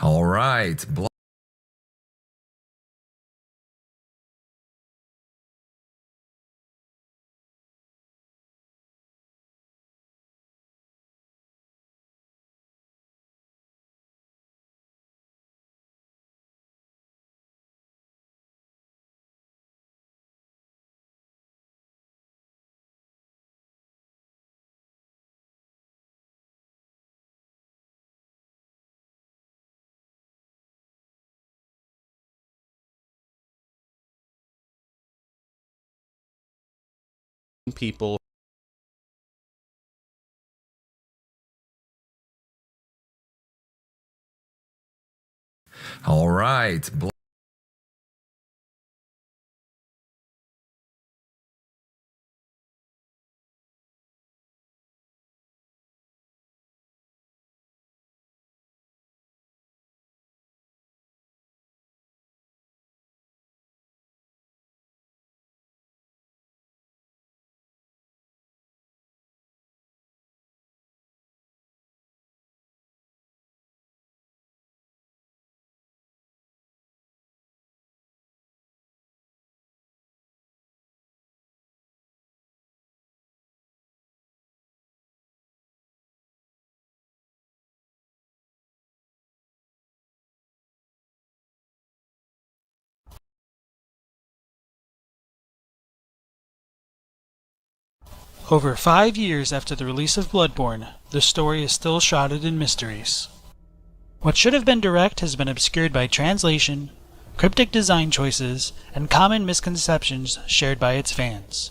All right. People. All right. Over 5 years after the release of Bloodborne, the story is still shrouded in mysteries. What should have been direct has been obscured by translation, cryptic design choices, and common misconceptions shared by its fans.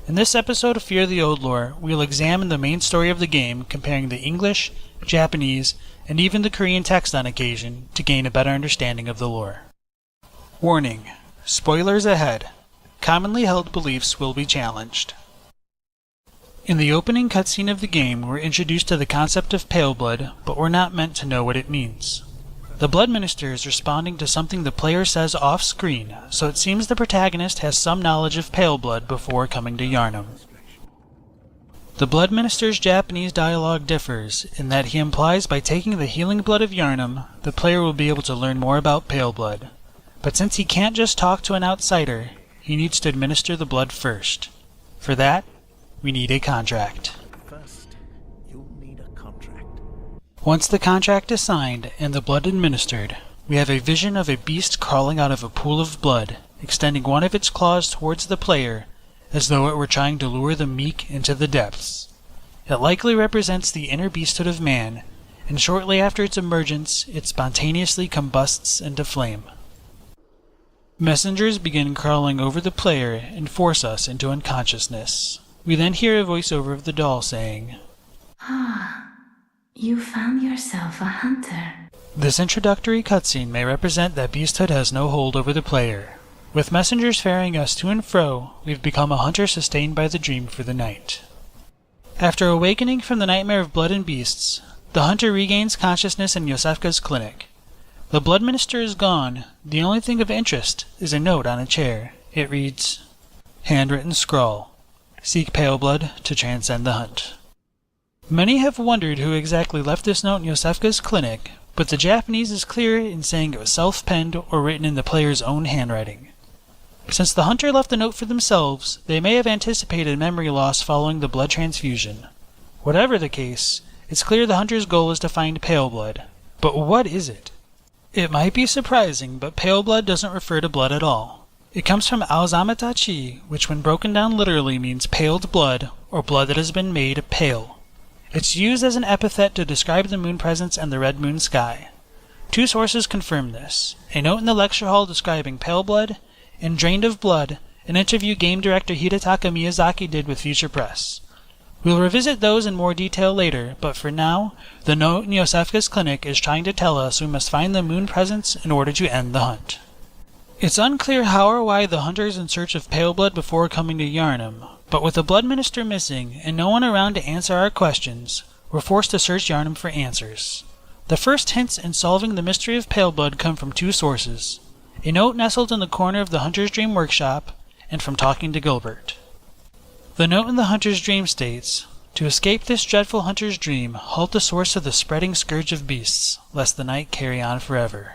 In this episode of Fear the Old Lore, we'll examine the main story of the game, comparing the English, Japanese, and even the Korean text on occasion to gain a better understanding of the lore. Warning: spoilers ahead. Commonly held beliefs will be challenged. In the opening cutscene of the game, we're introduced to the concept of pale blood, but we're not meant to know what it means. The Blood Minister is responding to something the player says off-screen, so it seems the protagonist has some knowledge of pale blood before coming to Yharnam. The Blood Minister's Japanese dialogue differs in that he implies by taking the healing blood of Yharnam, the player will be able to learn more about pale blood. But since he can't just talk to an outsider, he needs to administer the blood first. For that, we need a contract. First, you'll need a contract. Once the contract is signed and the blood administered, we have a vision of a beast crawling out of a pool of blood, extending one of its claws towards the player, as though it were trying to lure the meek into the depths. It likely represents the inner beasthood of man, and shortly after its emergence, it spontaneously combusts into flame. Messengers begin crawling over the player and force us into unconsciousness. We then hear a voiceover of the doll saying, "Ah, you found yourself a hunter." This introductory cutscene may represent that beasthood has no hold over the player. With messengers ferrying us to and fro, we've become a hunter sustained by the dream for the night. After awakening from the nightmare of blood and beasts, the hunter regains consciousness in Iosefka's clinic. The Blood Minister is gone. The only thing of interest is a note on a chair. It reads, "Handwritten scrawl. Seek pale blood to transcend the hunt." Many have wondered who exactly left this note in Iosefka's clinic, but the Japanese is clear in saying it was self-penned or written in the player's own handwriting. Since the hunter left the note for themselves, they may have anticipated memory loss following the blood transfusion. Whatever the case, it's clear the hunter's goal is to find pale blood. But what is it? It might be surprising, but pale blood doesn't refer to blood at all. It comes from Aozamatachi, which when broken down literally means paled blood, or blood that has been made pale. It's used as an epithet to describe the moon presence and the red moon sky. Two sources confirm this: a note in the lecture hall describing pale blood, and Drained of Blood, an interview game director Hidetaka Miyazaki did with Future Press. We'll revisit those in more detail later, but for now, the note in Iosefka's clinic is trying to tell us we must find the moon presence in order to end the hunt. It's unclear how or why the hunter is in search of pale blood before coming to Yharnam, but with the Blood Minister missing and no one around to answer our questions, we're forced to search Yharnam for answers. The first hints in solving the mystery of pale blood come from two sources: a note nestled in the corner of the Hunter's Dream workshop, and from talking to Gilbert. The note in the Hunter's Dream states, To escape this dreadful hunter's dream, halt the source of the spreading scourge of beasts, lest the night carry on forever.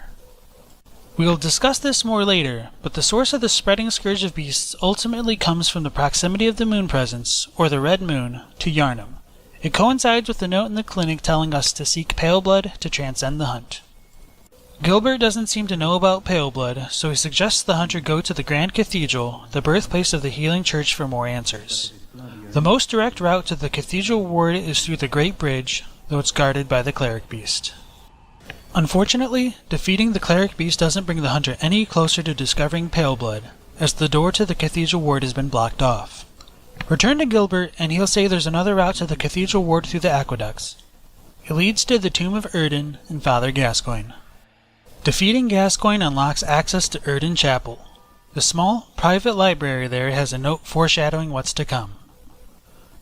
We will discuss this more later, but the source of the spreading scourge of beasts ultimately comes from the proximity of the moon presence, or the red moon, to Yharnam. It coincides with the note in the clinic telling us to seek pale blood to transcend the hunt. Gilbert doesn't seem to know about pale blood, so he suggests the hunter go to the Grand Cathedral, the birthplace of the Healing Church, for more answers. The most direct route to the cathedral ward is through the Great Bridge, though it's guarded by the Cleric Beast. Unfortunately, defeating the Cleric Beast doesn't bring the hunter any closer to discovering pale blood, as the door to the cathedral ward has been blocked off. Return to Gilbert, and he'll say there's another route to the cathedral ward through the aqueducts. It leads to the tomb of Erden and Father Gascoigne. Defeating Gascoigne unlocks access to Erden Chapel. The small, private library there has a note foreshadowing what's to come.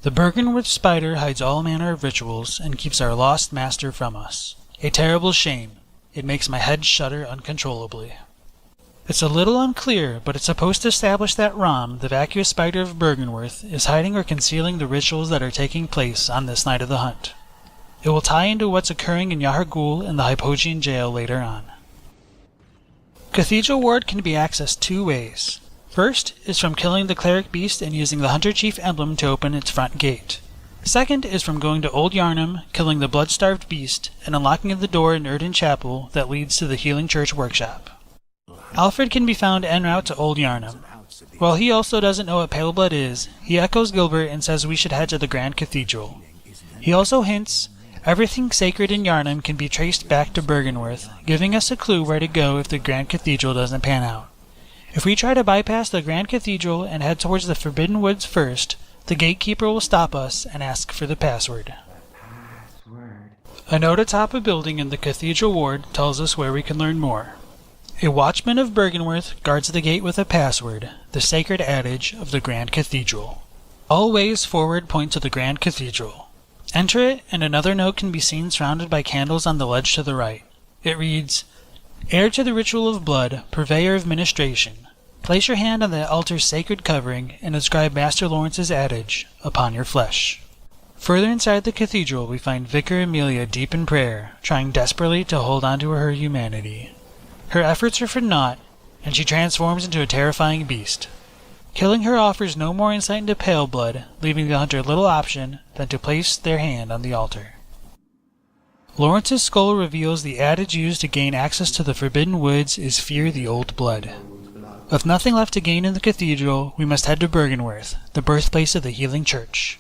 The Byrgenwerth spider hides all manner of rituals and keeps our lost master from us. A terrible shame. It makes my head shudder uncontrollably. It's a little unclear, but it's supposed to establish that Rom, the vacuous spider of Byrgenwerth, is hiding or concealing the rituals that are taking place on this night of the hunt. It will tie into what's occurring in Yahar'gul and the Hypogean jail later on. Cathedral Ward can be accessed two ways. First is from killing the Cleric Beast and using the Hunter Chief emblem to open its front gate. Second is from going to Old Yharnam, killing the blood-starved beast, and unlocking the door in Erden Chapel that leads to the Healing Church workshop. Alfred can be found en route to Old Yharnam. While he also doesn't know what pale blood is, he echoes Gilbert and says we should head to the Grand Cathedral. He also hints everything sacred in Yharnam can be traced back to Byrgenwerth, giving us a clue where to go if the Grand Cathedral doesn't pan out. If we try to bypass the Grand Cathedral and head towards the Forbidden Woods first, the gatekeeper will stop us and ask for the password. A note atop a building in the Cathedral Ward tells us where we can learn more. A watchman of Byrgenwerth guards the gate with a password, the sacred adage of the Grand Cathedral. All ways forward point to the Grand Cathedral. Enter it, and another note can be seen surrounded by candles on the ledge to the right. It reads, "Heir to the ritual of blood, purveyor of ministration. Place your hand on the altar's sacred covering and inscribe Master Lawrence's adage upon your flesh." Further inside the cathedral, we find Vicar Amelia deep in prayer, trying desperately to hold on to her humanity. Her efforts are for naught, and she transforms into a terrifying beast. Killing her offers no more insight into pale blood, leaving the hunter little option than to place their hand on the altar. Lawrence's skull reveals the adage used to gain access to the Forbidden Woods is fear the old blood. With nothing left to gain in the cathedral, we must head to Byrgenwerth, the birthplace of the Healing Church.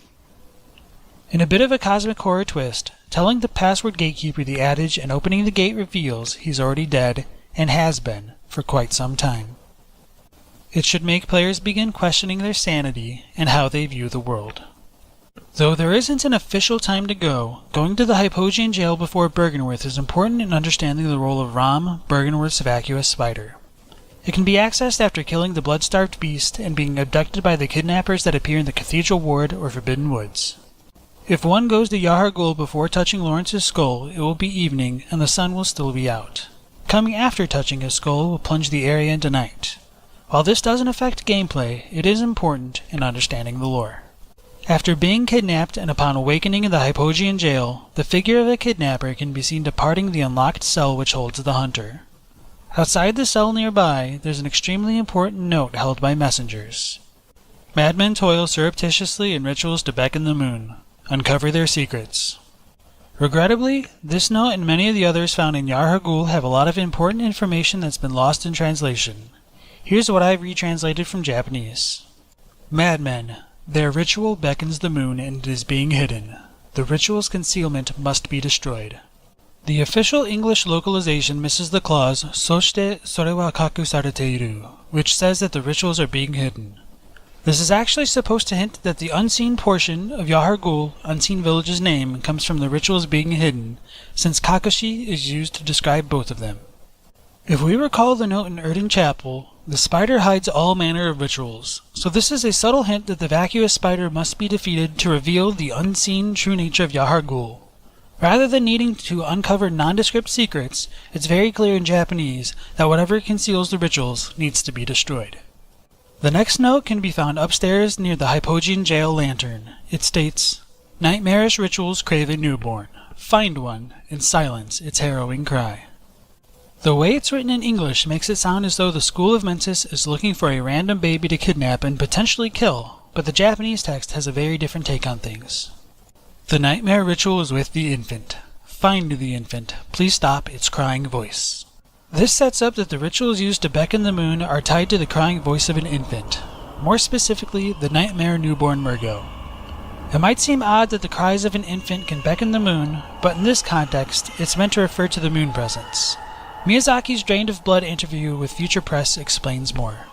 In a bit of a cosmic horror twist, telling the password gatekeeper the adage and opening the gate reveals he's already dead, and has been, for quite some time. It should make players begin questioning their sanity and how they view the world. Though there isn't an official time to go, going to the Hypogean jail before Byrgenwerth is important in understanding the role of Rom, Byrgenwerth's vacuous spider. It can be accessed after killing the blood-starved beast and being abducted by the kidnappers that appear in the Cathedral Ward or Forbidden Woods. If one goes to Yahar'gul before touching Lawrence's skull, it will be evening and the sun will still be out. Coming after touching his skull will plunge the area into night. While this doesn't affect gameplay, it is important in understanding the lore. After being kidnapped and upon awakening in the Hypogean jail, the figure of the kidnapper can be seen departing the unlocked cell which holds the hunter. Outside the cell nearby, there's an extremely important note held by messengers. Madmen toil surreptitiously in rituals to beckon the moon, uncover their secrets. Regrettably, this note and many of the others found in Yahar'gul have a lot of important information that's been lost in translation. Here's what I've retranslated from Japanese. Madmen, their ritual beckons the moon and it is being hidden. The ritual's concealment must be destroyed. The official English localization misses the clause "soshite sore wa kaku sareteiru," which says that the rituals are being hidden. This is actually supposed to hint that the unseen portion of Yahar'gul, Unseen Village's name, comes from the rituals being hidden, since Kakashi is used to describe both of them. If we recall the note in Erden Chapel, the spider hides all manner of rituals, so this is a subtle hint that the vacuous spider must be defeated to reveal the unseen true nature of Yahar'gul. Rather than needing to uncover nondescript secrets, it's very clear in Japanese that whatever conceals the rituals needs to be destroyed. The next note can be found upstairs near the Hypogean jail lantern. It states, Nightmarish rituals crave a newborn. Find one and silence its harrowing cry. The way it's written in English makes it sound as though the School of Mensis is looking for a random baby to kidnap and potentially kill, but the Japanese text has a very different take on things. The nightmare ritual is with the infant. Find the infant. Please stop its crying voice. This sets up that the rituals used to beckon the moon are tied to the crying voice of an infant, more specifically the nightmare newborn Murgo. It might seem odd that the cries of an infant can beckon the moon, but in this context, it's meant to refer to the moon presence. Miyazaki's Drained of Blood interview with Future Press explains more.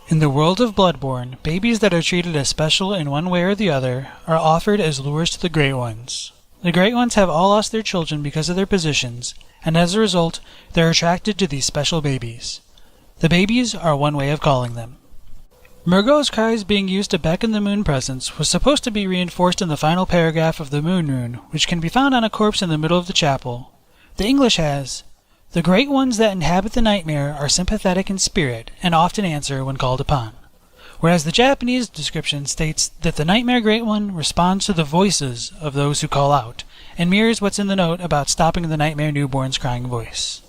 In the world of Bloodborne, babies that are treated as special in one way or the other are offered as lures to the Great Ones. The Great Ones have all lost their children because of their positions, and as a result, they're attracted to these special babies. The babies are one way of calling them. Murgo's cries being used to beckon the moon presence was supposed to be reinforced in the final paragraph of the Moon Rune, which can be found on a corpse in the middle of the chapel. The English has, "The Great Ones that inhabit the nightmare are sympathetic in spirit and often answer when called upon," whereas the Japanese description states that the Nightmare Great One responds to the voices of those who call out, and mirrors what's in the note about stopping the Nightmare Newborn's crying voice.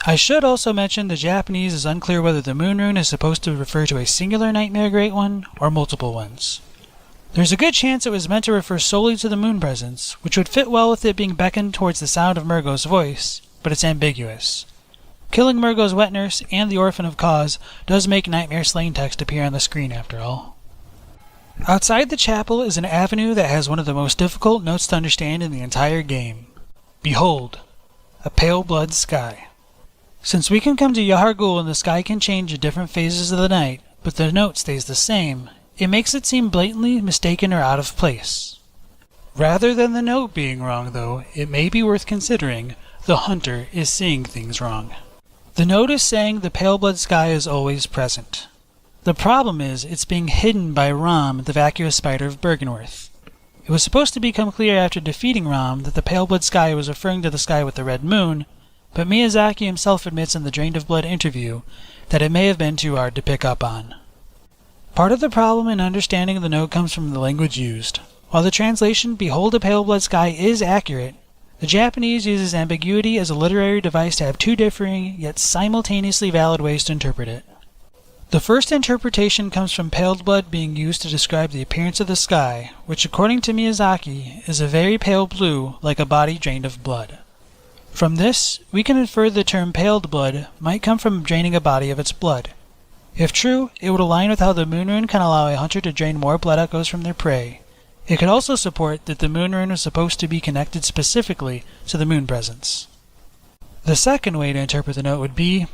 I should also mention the Japanese is unclear whether the Moon Rune is supposed to refer to a singular Nightmare Great One or multiple ones. There's a good chance it was meant to refer solely to the moon presence, which would fit well with it being beckoned towards the sound of Murgo's voice, but it's ambiguous. Killing Murgo's wet nurse and the Orphan of Cause does make Nightmare Slain text appear on the screen after all. Outside the chapel is an avenue that has one of the most difficult notes to understand in the entire game. Behold, a pale blood sky. Since we can come to Yahar'gul and the sky can change at different phases of the night, but the note stays the same, it makes it seem blatantly mistaken or out of place. Rather than the note being wrong, though, it may be worth considering the hunter is seeing things wrong. The note is saying the pale blood sky is always present. The problem is it's being hidden by Rom, the vacuous spider of Byrgenwerth. It was supposed to become clear after defeating Rom that the pale blood sky was referring to the sky with the red moon, but Miyazaki himself admits in the Drained of Blood interview that it may have been too hard to pick up on. Part of the problem in understanding the note comes from the language used. While the translation "Behold a pale blood sky" is accurate, the Japanese uses ambiguity as a literary device to have two differing yet simultaneously valid ways to interpret it. The first interpretation comes from pale blood being used to describe the appearance of the sky, which according to Miyazaki is a very pale blue like a body drained of blood. From this, we can infer the term paled blood might come from draining a body of its blood. If true, it would align with how the Moon Rune can allow a hunter to drain more blood echoes from their prey. It could also support that the Moon Rune was supposed to be connected specifically to the moon presence. The second way to interpret the note would be,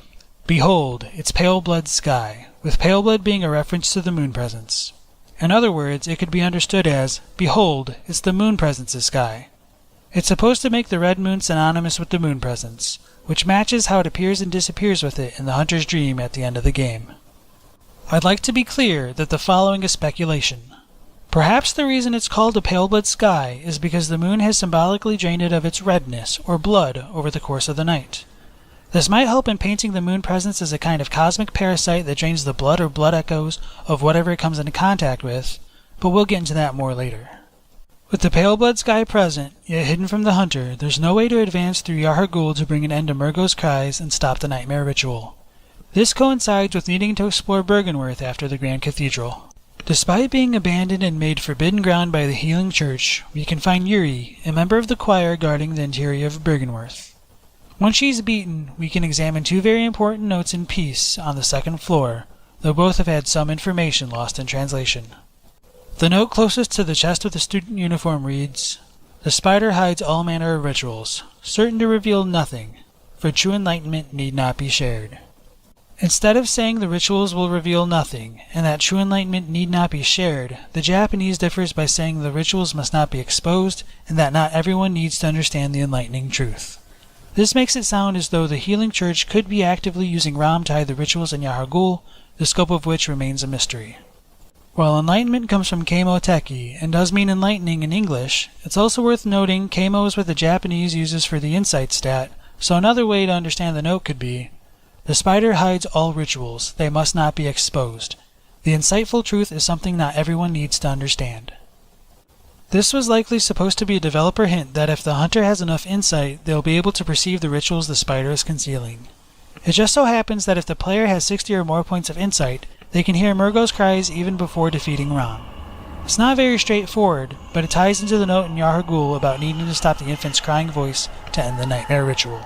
"Behold, its pale blood sky," with pale blood being a reference to the moon presence. In other words, it could be understood as, "Behold, it's the moon presence's sky." It's supposed to make the red moon synonymous with the moon presence, which matches how it appears and disappears with it in the hunter's dream at the end of the game. I'd like to be clear that the following is speculation. Perhaps the reason it's called a pale blood sky is because the moon has symbolically drained it of its redness, or blood, over the course of the night. This might help in painting the moon presence as a kind of cosmic parasite that drains the blood or blood echoes of whatever it comes into contact with, but we'll get into that more later. With the pale blood sky present, yet hidden from the hunter, there's no way to advance through Yahar'gul to bring an end to Murgo's cries and stop the nightmare ritual. This coincides with needing to explore Byrgenwerth after the Grand Cathedral. Despite being abandoned and made forbidden ground by the Healing Church, we can find Yuri, a member of the choir guarding the interior of Byrgenwerth. Once she's beaten, we can examine two very important notes in peace on the second floor, though both have had some information lost in translation. The note closest to the chest with the student uniform reads, "The spider hides all manner of rituals, certain to reveal nothing, for true enlightenment need not be shared." Instead of saying the rituals will reveal nothing, and that true enlightenment need not be shared, the Japanese differs by saying the rituals must not be exposed, and that not everyone needs to understand the enlightening truth. This makes it sound as though the Healing Church could be actively using Rom to hide the rituals in Yahar'gul, the scope of which remains a mystery. While enlightenment comes from Keimo Teki and does mean enlightening in English, it's also worth noting Keimo is what the Japanese uses for the insight stat, so another way to understand the note could be, "The spider hides all rituals, they must not be exposed. The insightful truth is something not everyone needs to understand." This was likely supposed to be a developer hint that if the hunter has enough insight, they'll be able to perceive the rituals the spider is concealing. It just so happens that if the player has 60 or more points of insight, they can hear Murgo's cries even before defeating Rom. It's not very straightforward, but it ties into the note in Yahar'gul about needing to stop the infant's crying voice to end the nightmare ritual.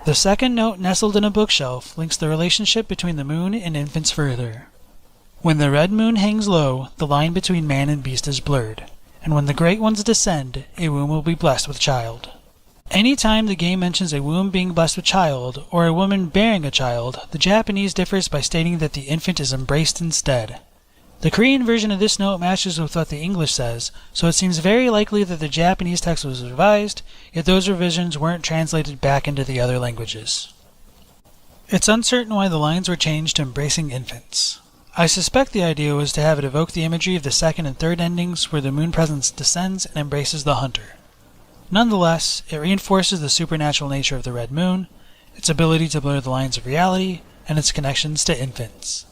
The second note nestled in a bookshelf links the relationship between the moon and infants further. When the red moon hangs low, the line between man and beast is blurred, and when the great ones descend, a womb will be blessed with child. Any time the game mentions a womb being blessed with child, or a woman bearing a child, the Japanese differs by stating that the infant is embraced instead. The Korean version of this note matches with what the English says, so it seems very likely that the Japanese text was revised, yet those revisions weren't translated back into the other languages. It's uncertain why the lines were changed to embracing infants. I suspect the idea was to have it evoke the imagery of the second and third endings where the moon presence descends and embraces the hunter. Nonetheless, it reinforces the supernatural nature of the red moon, its ability to blur the lines of reality, and its connections to infants.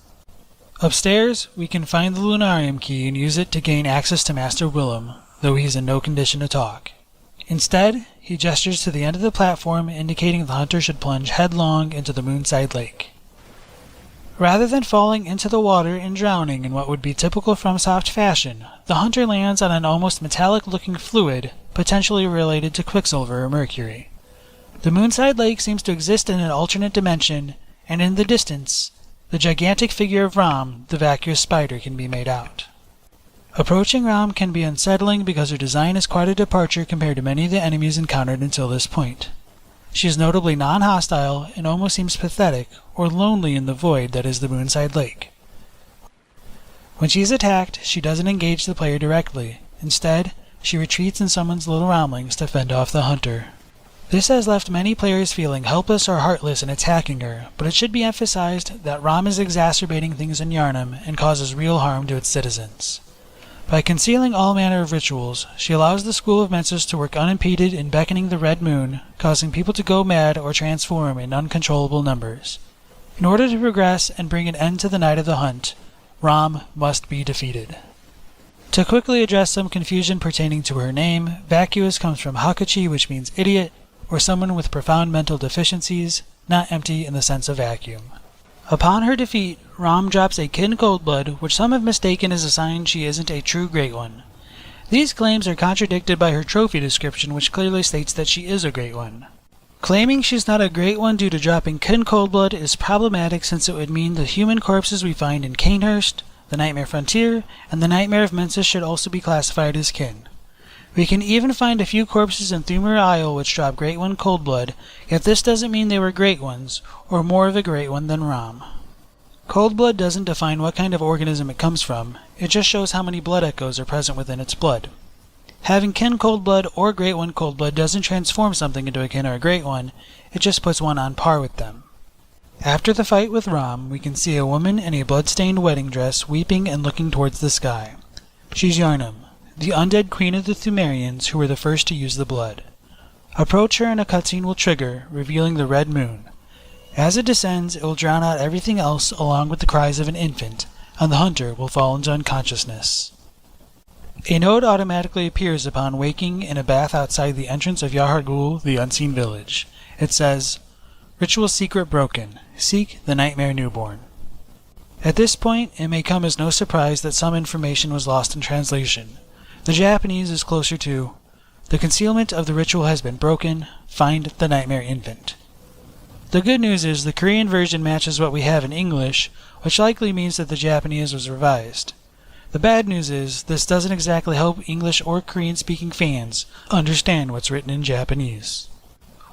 Upstairs, we can find the Lunarium key and use it to gain access to Master Willem, though he's in no condition to talk. Instead, he gestures to the end of the platform, indicating the hunter should plunge headlong into the Moonside Lake. Rather than falling into the water and drowning in what would be typical FromSoft fashion, the hunter lands on an almost metallic-looking fluid, potentially related to Quicksilver or Mercury. The Moonside Lake seems to exist in an alternate dimension, and in the distance, the gigantic figure of Rom, the vacuous spider, can be made out. Approaching Rom can be unsettling because her design is quite a departure compared to many of the enemies encountered until this point. She is notably non-hostile and almost seems pathetic or lonely in the void that is the Moonside Lake. When she is attacked, she doesn't engage the player directly. Instead, she retreats and summons little Romlings to fend off the hunter. This has left many players feeling helpless or heartless in attacking her, but it should be emphasized that Rom is exacerbating things in Yharnam and causes real harm to its citizens. By concealing all manner of rituals, she allows the School of Mensis to work unimpeded in beckoning the red moon, causing people to go mad or transform in uncontrollable numbers. In order to progress and bring an end to the night of the hunt, Rom must be defeated. To quickly address some confusion pertaining to her name, Vacuous comes from Hakachi, which means idiot, or someone with profound mental deficiencies, not empty in the sense of vacuum. Upon her defeat, Rom drops a Kin Coldblood, which some have mistaken as a sign she isn't a true Great One. These claims are contradicted by her trophy description, which clearly states that she is a Great One. Claiming she's not a Great One due to dropping Kin Coldblood is problematic since it would mean the human corpses we find in Cainhurst, the Nightmare Frontier, and the Nightmare of Mensis should also be classified as kin. We can even find a few corpses in Thumir Isle which drop Great One Coldblood, yet this doesn't mean they were Great Ones, or more of a Great One than Rom. Coldblood doesn't define what kind of organism it comes from, it just shows how many blood echoes are present within its blood. Having Kin Coldblood or Great One Coldblood doesn't transform something into a kin or a Great One, it just puts one on par with them. After the fight with Rom, we can see a woman in a blood-stained wedding dress weeping and looking towards the sky. She's Yharnam, the undead queen of the Thumerians who were the first to use the blood. Approach her and a cutscene will trigger, revealing the red moon. As it descends, it will drown out everything else along with the cries of an infant, and the hunter will fall into unconsciousness. A note automatically appears upon waking in a bath outside the entrance of Yahar'gul, the Unseen Village. It says, "Ritual secret broken. Seek the Nightmare Newborn." At this point, it may come as no surprise that some information was lost in translation. The Japanese is closer to, "The concealment of the ritual has been broken. Find the Nightmare Infant." The good news is the Korean version matches what we have in English, which likely means that the Japanese was revised. The bad news is this doesn't exactly help English or Korean-speaking fans understand what's written in Japanese.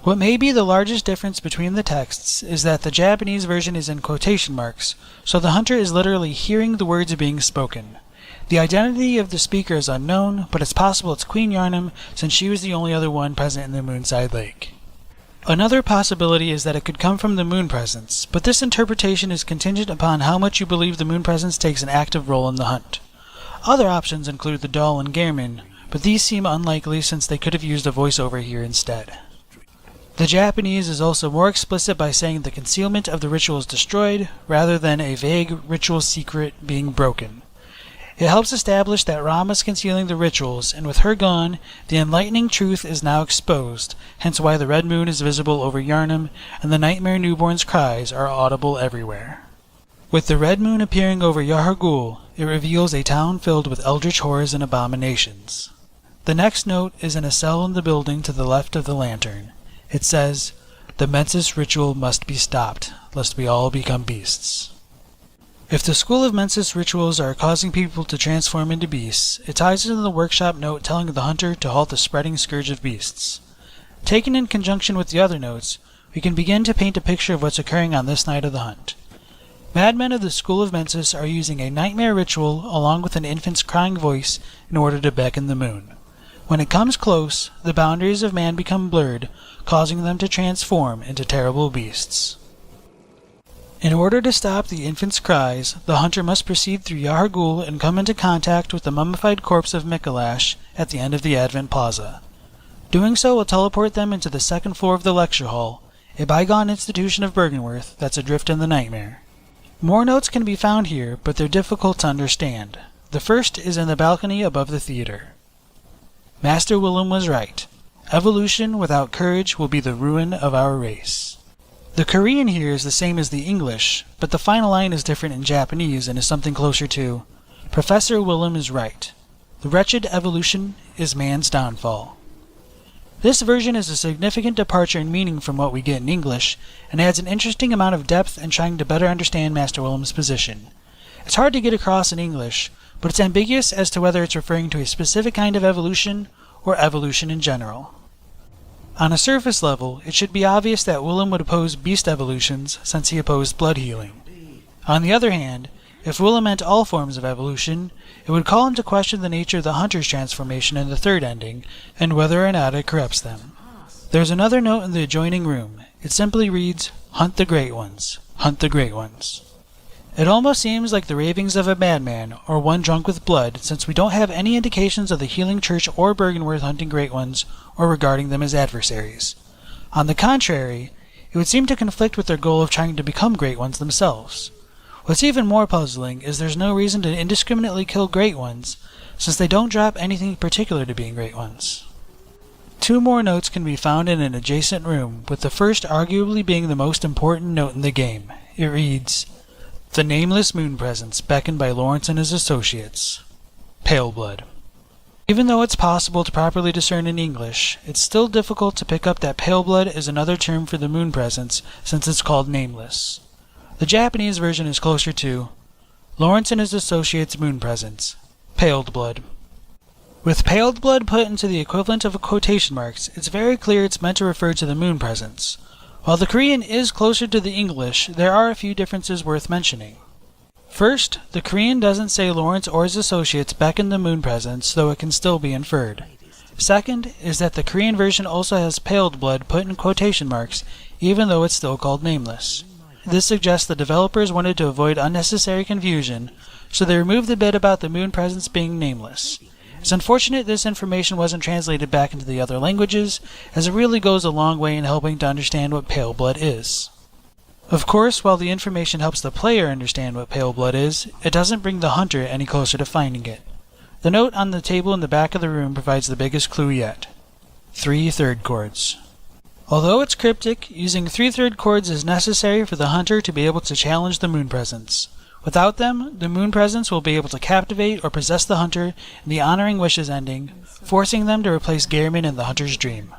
What may be the largest difference between the texts is that the Japanese version is in quotation marks, so the hunter is literally hearing the words being spoken. The identity of the speaker is unknown, but it's possible it's Queen Yharnam since she was the only other one present in the Moonside Lake. Another possibility is that it could come from the moon presence, but this interpretation is contingent upon how much you believe the moon presence takes an active role in the hunt. Other options include the doll and Gehrman, but these seem unlikely since they could have used a voiceover here instead. The Japanese is also more explicit by saying the concealment of the ritual is destroyed, rather than a vague ritual secret being broken. It helps establish that Ram is concealing the rituals, and with her gone, the enlightening truth is now exposed, hence why the red moon is visible over Yharnam, and the nightmare newborn's cries are audible everywhere. With the red moon appearing over Yahar'gul, it reveals a town filled with eldritch horrors and abominations. The next note is in a cell in the building to the left of the lantern. It says, "The Mensis ritual must be stopped, lest we all become beasts." If the School of Mensis rituals are causing people to transform into beasts, it ties into the workshop note telling the hunter to halt the spreading scourge of beasts. Taken in conjunction with the other notes, we can begin to paint a picture of what's occurring on this night of the hunt. Madmen of the School of Mensis are using a nightmare ritual along with an infant's crying voice in order to beckon the moon. When it comes close, the boundaries of man become blurred, causing them to transform into terrible beasts. In order to stop the infant's cries, the hunter must proceed through Yahar'gul and come into contact with the mummified corpse of Mikolash at the end of the Advent Plaza. Doing so will teleport them into the second floor of the lecture hall, a bygone institution of Byrgenwerth that's adrift in the nightmare. More notes can be found here, but they're difficult to understand. The first is in the balcony above the theater. Master Willem was right. Evolution without courage will be the ruin of our race. The Korean here is the same as the English, but the final line is different in Japanese and is something closer to, "Professor Willem is right. The wretched evolution is man's downfall." This version is a significant departure in meaning from what we get in English, and adds an interesting amount of depth in trying to better understand Master Willem's position. It's hard to get across in English, but it's ambiguous as to whether it's referring to a specific kind of evolution or evolution in general. On a surface level, it should be obvious that Willem would oppose beast evolutions since he opposed blood healing. On the other hand, if Willem meant all forms of evolution, it would call into question the nature of the hunter's transformation in the third ending, and whether or not it corrupts them. There's another note in the adjoining room. It simply reads, "Hunt the Great Ones. Hunt the Great Ones." It almost seems like the ravings of a madman, or one drunk with blood, since we don't have any indications of the Healing Church or Byrgenwerth hunting Great Ones, or regarding them as adversaries. On the contrary, it would seem to conflict with their goal of trying to become Great Ones themselves. What's even more puzzling is there's no reason to indiscriminately kill Great Ones, since they don't drop anything particular to being Great Ones. Two more notes can be found in an adjacent room, with the first arguably being the most important note in the game. It reads, "The nameless moon presence beckoned by Lawrence and his associates. Pale blood." Even though it's possible to properly discern in English, it's still difficult to pick up that pale blood is another term for the moon presence since it's called nameless. The Japanese version is closer to Lawrence and his associates' moon presence. Paled blood. With paled blood put into the equivalent of quotation marks, it's very clear it's meant to refer to the moon presence. While the Korean is closer to the English, there are a few differences worth mentioning. First, the Korean doesn't say Lawrence or his associates beckon the moon presence, though it can still be inferred. Second is that the Korean version also has paled blood put in quotation marks, even though it's still called nameless. This suggests the developers wanted to avoid unnecessary confusion, so they removed the bit about the moon presence being nameless. It's unfortunate this information wasn't translated back into the other languages, as it really goes a long way in helping to understand what pale blood is. Of course, while the information helps the player understand what pale blood is, it doesn't bring the hunter any closer to finding it. The note on the table in the back of the room provides the biggest clue yet. 3 third chords. Although it's cryptic, using 3 third chords is necessary for the hunter to be able to challenge the moon presence. Without them, the moon presence will be able to captivate or possess the hunter in the Honoring Wishes ending, forcing them to replace Gehrman in the hunter's dream.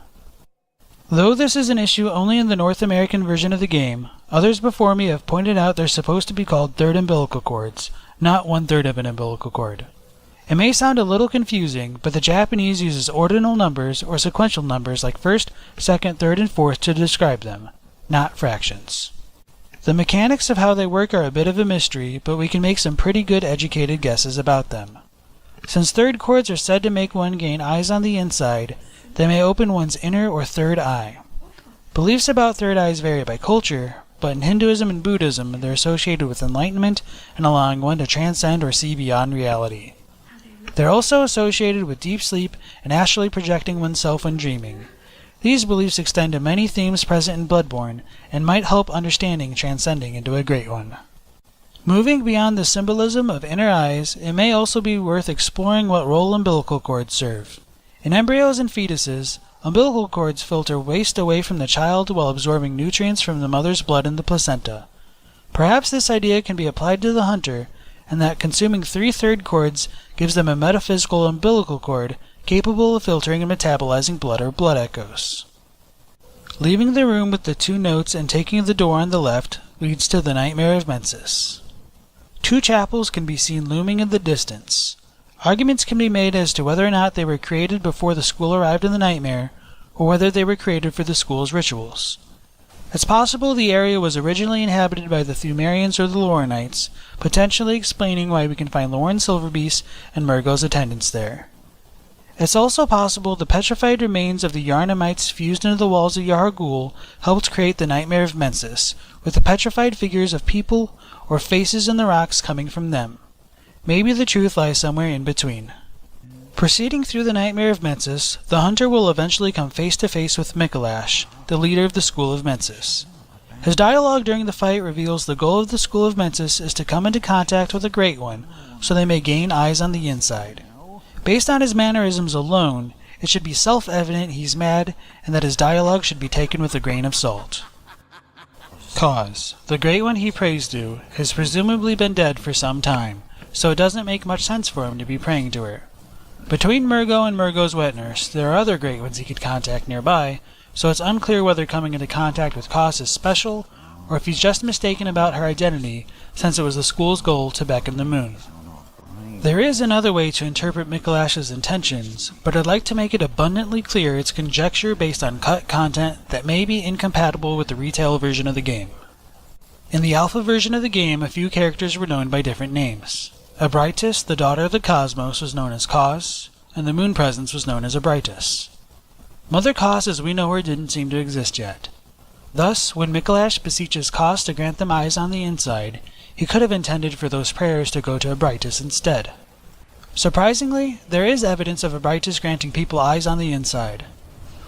Though this is an issue only in the North American version of the game, others before me have pointed out they're supposed to be called third umbilical cords, not 1/3 of an umbilical cord. It may sound a little confusing, but the Japanese uses ordinal numbers or sequential numbers like first, second, third, and fourth to describe them, not fractions. The mechanics of how they work are a bit of a mystery, but we can make some pretty good educated guesses about them. Since third chords are said to make one gain eyes on the inside, they may open one's inner or third eye. Beliefs about third eyes vary by culture, but in Hinduism and Buddhism they're associated with enlightenment and allowing one to transcend or see beyond reality. They're also associated with deep sleep and astrally projecting oneself when dreaming. These beliefs extend to many themes present in Bloodborne and might help understanding transcending into a Great One. Moving beyond the symbolism of inner eyes, it may also be worth exploring what role umbilical cords serve. In embryos and fetuses, umbilical cords filter waste away from the child while absorbing nutrients from the mother's blood and the placenta. Perhaps this idea can be applied to the hunter, and that consuming 3/3 cords gives them a metaphysical umbilical cord capable of filtering and metabolizing blood or blood echoes. Leaving the room with the 2 notes and taking the door on the left leads to the Nightmare of Mensis. 2 chapels can be seen looming in the distance. Arguments can be made as to whether or not they were created before the school arrived in the nightmare, or whether they were created for the school's rituals. It's possible the area was originally inhabited by the Thumerians or the Lorenites, potentially explaining why we can find Lauren Silverbeast and Murgo's attendants there. It's also possible the petrified remains of the Yarnamites fused into the walls of Yahar'gul helped create the Nightmare of Mensis, with the petrified figures of people or faces in the rocks coming from them. Maybe the truth lies somewhere in between. Proceeding through the Nightmare of Mensis, the hunter will eventually come face to face with Mikolash, the leader of the School of Mensis. His dialogue during the fight reveals the goal of the School of Mensis is to come into contact with the Great One, so they may gain eyes on the inside. Based on his mannerisms alone, it should be self-evident he's mad, and that his dialogue should be taken with a grain of salt. Cause. The Great One he prays to has presumably been dead for some time, so it doesn't make much sense for him to be praying to her. Between Murgo and Murgo's wet nurse, there are other Great Ones he could contact nearby, so it's unclear whether coming into contact with Cause is special, or if he's just mistaken about her identity, since it was the school's goal to beckon the moon. There is another way to interpret Mikolash's intentions, but I'd like to make it abundantly clear it's conjecture based on cut content that may be incompatible with the retail version of the game. In the alpha version of the game, a few characters were known by different names. Abritus, the daughter of the Cosmos, was known as Cause, and the Moon Presence was known as Abritus. Mother Cause as we know her didn't seem to exist yet. Thus, when Mikolash beseeches Cause to grant them eyes on the inside, he could have intended for those prayers to go to Abritus instead. Surprisingly, there is evidence of Abritus granting people eyes on the inside.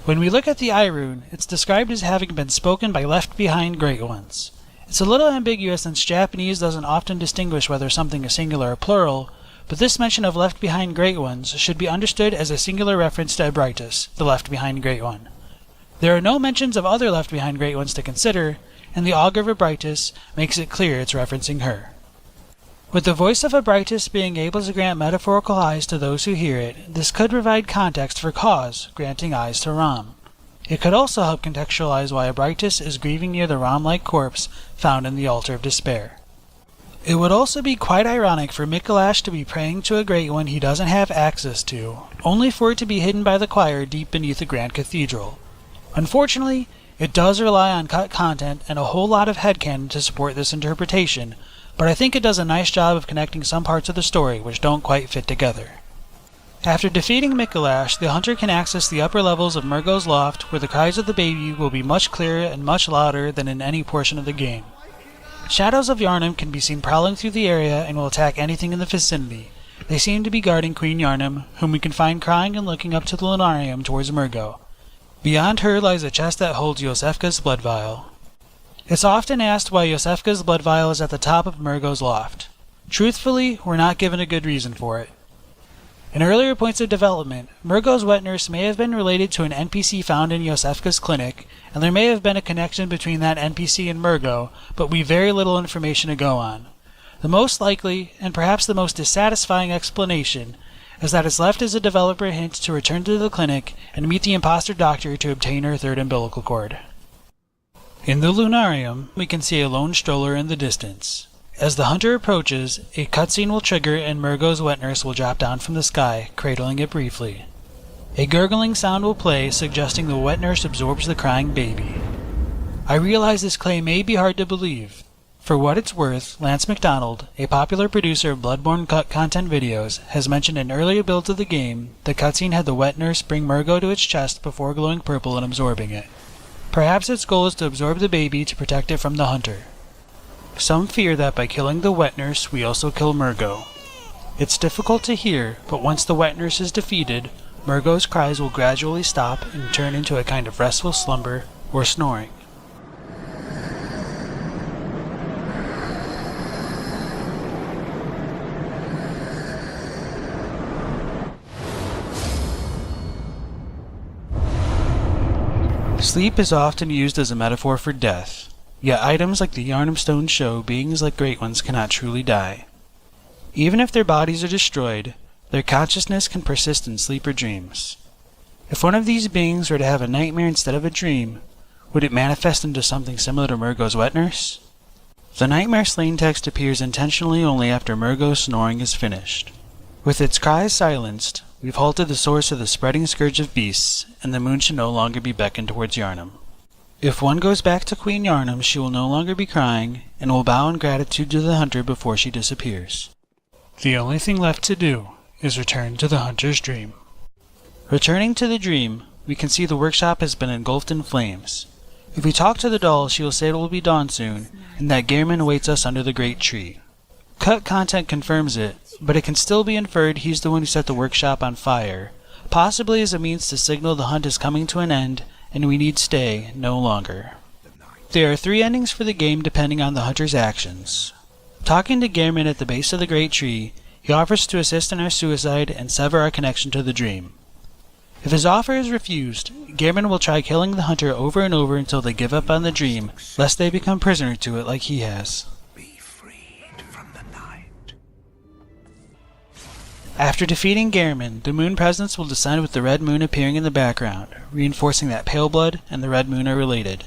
When we look at the eye rune, it's described as having been spoken by left-behind Great Ones. It's a little ambiguous since Japanese doesn't often distinguish whether something is singular or plural, but this mention of left-behind Great Ones should be understood as a singular reference to Abritus, the left-behind Great One. There are no mentions of other left-behind Great Ones to consider, and the Augur of Abritus makes it clear it's referencing her. With the voice of Abritus being able to grant metaphorical eyes to those who hear it, this could provide context for Cause granting eyes to Rom. It could also help contextualize why Abritus is grieving near the Rom-like corpse found in the Altar of Despair. It would also be quite ironic for Mikolash to be praying to a Great One he doesn't have access to, only for it to be hidden by the choir deep beneath the Grand Cathedral. Unfortunately, it does rely on cut content and a whole lot of headcanon to support this interpretation, but I think it does a nice job of connecting some parts of the story which don't quite fit together. After defeating Mikolash, the hunter can access the upper levels of Murgo's loft, where the cries of the baby will be much clearer and much louder than in any portion of the game. Shadows of Yharnam can be seen prowling through the area and will attack anything in the vicinity. They seem to be guarding Queen Yharnam, whom we can find crying and looking up to the lunarium towards Murgo. Beyond her lies a chest that holds Iosefka's blood vial. It's often asked why Iosefka's blood vial is at the top of Murgo's loft. Truthfully, we're not given a good reason for it. In earlier points of development, Murgo's wet nurse may have been related to an NPC found in Iosefka's clinic, and there may have been a connection between that NPC and Murgo, but we've very little information to go on. The most likely, and perhaps the most dissatisfying explanation, is that it's left as a developer hint to return to the clinic and meet the imposter doctor to obtain her third umbilical cord. In the Lunarium, we can see a lone stroller in the distance. As the hunter approaches, a cutscene will trigger and Murgo's wet nurse will drop down from the sky, cradling it briefly. A gurgling sound will play, suggesting the wet nurse absorbs the crying baby. I realize this claim may be hard to believe. For what it's worth, Lance McDonald, a popular producer of Bloodborne cut content videos, has mentioned in earlier builds of the game the cutscene had the wet nurse bring Murgo to its chest before glowing purple and absorbing it. Perhaps its goal is to absorb the baby to protect it from the hunter. Some fear that by killing the wet nurse, we also kill Murgo. It's difficult to hear, but once the wet nurse is defeated, Murgo's cries will gradually stop and turn into a kind of restful slumber or snoring. Sleep is often used as a metaphor for death, yet items like the Yharnam Stone show beings like Great Ones cannot truly die. Even if their bodies are destroyed, their consciousness can persist in sleep or dreams. If one of these beings were to have a nightmare instead of a dream, would it manifest into something similar to Murgo's wet nurse? The Nightmare Slain text appears intentionally only after Murgo's snoring is finished. With its cries silenced, we've halted the source of the spreading scourge of beasts, and the moon should no longer be beckoned towards Yharnam. If one goes back to Queen Yharnam, she will no longer be crying, and will bow in gratitude to the hunter before she disappears. The only thing left to do is return to the hunter's dream. Returning to the dream, we can see the workshop has been engulfed in flames. If we talk to the doll, she will say it will be dawn soon, and that Gehrman awaits us under the great tree. Cut content confirms it, but it can still be inferred he's the one who set the workshop on fire, possibly as a means to signal the hunt is coming to an end, and we need stay no longer. There are 3 endings for the game depending on the hunter's actions. Talking to Gehrman at the base of the great tree, he offers to assist in our suicide and sever our connection to the dream. If his offer is refused, Gehrman will try killing the hunter over and over until they give up on the dream, lest they become prisoner to it like he has. Be freed from the night. After defeating Gehrman, the moon presence will descend with the red moon appearing in the background, reinforcing that pale blood and the red moon are related.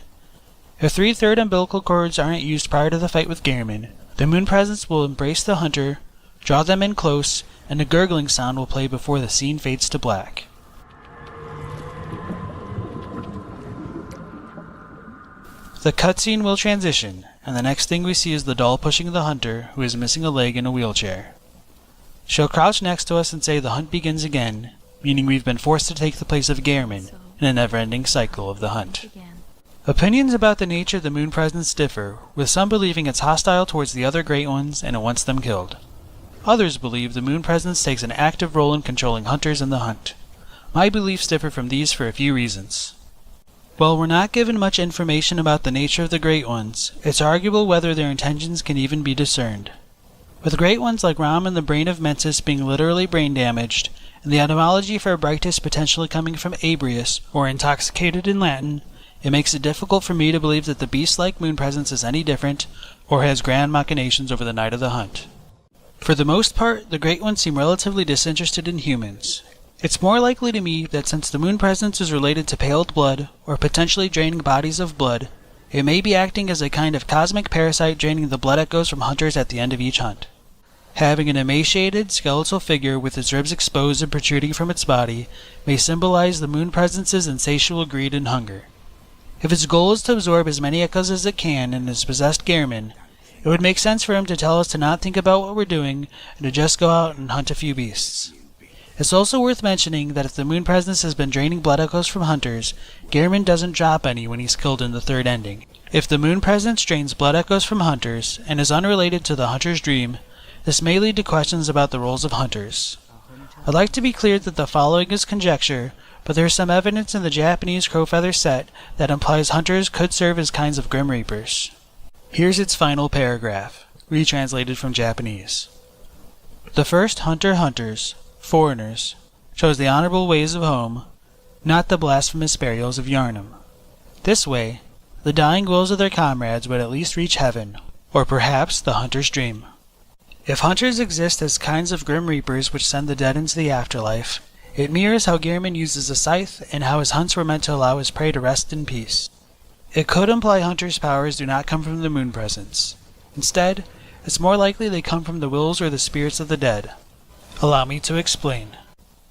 If 3/3 umbilical cords aren't used prior to the fight with Gehrman, the moon presence will embrace the hunter, draw them in close, and a gurgling sound will play before the scene fades to black. The cutscene will transition, and the next thing we see is the doll pushing the hunter, who is missing a leg in a wheelchair. She'll crouch next to us and say the hunt begins again, meaning we've been forced to take the place of Gehrman in a never-ending cycle of the hunt. Opinions about the nature of the moon presence differ, with some believing it's hostile towards the other Great Ones and it wants them killed. Others believe the moon presence takes an active role in controlling hunters in the hunt. My beliefs differ from these for a few reasons. While we're not given much information about the nature of the Great Ones, it's arguable whether their intentions can even be discerned. With Great Ones like Ram and the brain of Mensis being literally brain damaged, and the etymology for Abritus potentially coming from abrius, or intoxicated in Latin, it makes it difficult for me to believe that the beast-like moon presence is any different, or has grand machinations over the night of the hunt. For the most part, the Great Ones seem relatively disinterested in humans. It's more likely to me that since the moon presence is related to paled blood, or potentially draining bodies of blood, it may be acting as a kind of cosmic parasite draining the blood echoes from hunters at the end of each hunt. Having an emaciated, skeletal figure with its ribs exposed and protruding from its body may symbolize the moon presence's insatiable greed and hunger. If its goal is to absorb as many echoes as it can and has possessed Gehrman, it would make sense for him to tell us to not think about what we're doing and to just go out and hunt a few beasts. It's also worth mentioning that if the moon presence has been draining blood echoes from hunters, Gehrman doesn't drop any when he's killed in the 3rd ending. If the moon presence drains blood echoes from hunters and is unrelated to the hunter's dream, this may lead to questions about the roles of hunters. I'd like to be clear that the following is conjecture, but there is some evidence in the Japanese Crowfeather set that implies hunters could serve as kinds of Grim Reapers. Here's its final paragraph, retranslated from Japanese. The first hunters, foreigners, chose the honorable ways of home, not the blasphemous burials of Yharnam. This way, the dying wills of their comrades would at least reach heaven, or perhaps the hunter's dream. If hunters exist as kinds of Grim Reapers which send the dead into the afterlife, it mirrors how Gehrman uses a scythe and how his hunts were meant to allow his prey to rest in peace. It could imply hunters' powers do not come from the moon presence. Instead, it's more likely they come from the wills or the spirits of the dead. Allow me to explain.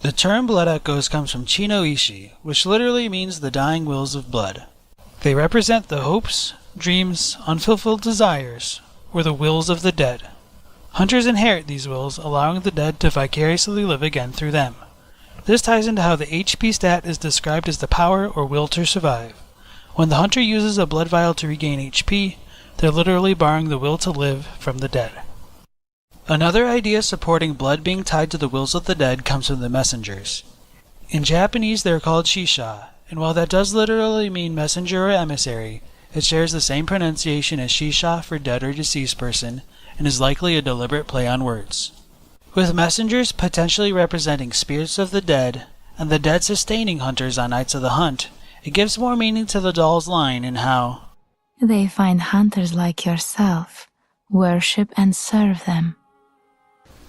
The term blood echoes comes from Chino-ishi, which literally means the dying wills of blood. They represent the hopes, dreams, unfulfilled desires, or the wills of the dead. Hunters inherit these wills, allowing the dead to vicariously live again through them. This ties into how the HP stat is described as the power or will to survive. When the hunter uses a blood vial to regain HP, they're literally borrowing the will to live from the dead. Another idea supporting blood being tied to the wills of the dead comes from the messengers. In Japanese they are called shisha, and while that does literally mean messenger or emissary, it shares the same pronunciation as shisha for dead or deceased person, and is likely a deliberate play on words. With messengers potentially representing spirits of the dead, and the dead sustaining hunters on nights of the hunt, It gives more meaning to the doll's line in how They find hunters like yourself, worship and serve them.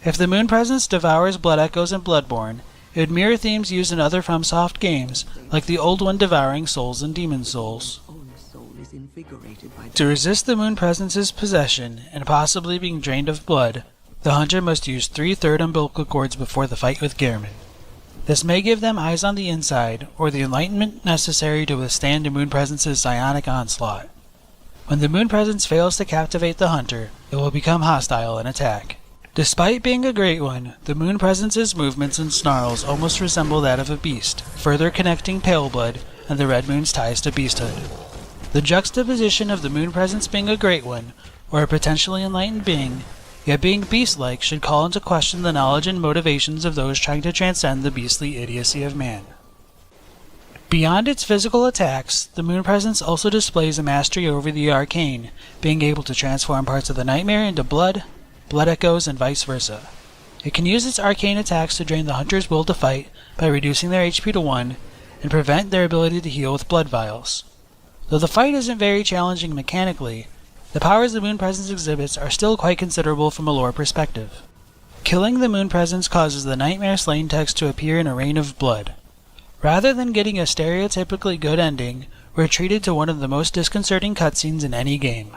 if the Moon Presence devours Blood Echoes and Bloodborne, it would mirror themes used in other FromSoft games, like the old one devouring souls and demon souls. To resist the Moon Presence's possession and possibly being drained of blood, the hunter must use 3/3 umbilical cords before the fight with Gehrman. This may give them eyes on the inside, or the enlightenment necessary to withstand the Moon Presence's psionic onslaught. When the Moon Presence fails to captivate the hunter, it will become hostile and attack. Despite being a Great One, the Moon Presence's movements and snarls almost resemble that of a beast, further connecting Paleblood and the Red Moon's ties to beasthood. The juxtaposition of the Moon Presence being a Great One, or a potentially enlightened being, yet being beast-like, should call into question the knowledge and motivations of those trying to transcend the beastly idiocy of man. Beyond its physical attacks, the Moon Presence also displays a mastery over the arcane, being able to transform parts of the nightmare into blood echoes, and vice versa. It can use its arcane attacks to drain the hunter's will to fight by reducing their HP to 1, and prevent their ability to heal with blood vials. Though the fight isn't very challenging mechanically, the powers the Moon Presence exhibits are still quite considerable from a lore perspective. Killing the Moon Presence causes the Nightmare Slain text to appear in a rain of blood. Rather than getting a stereotypically good ending, we're treated to one of the most disconcerting cutscenes in any game.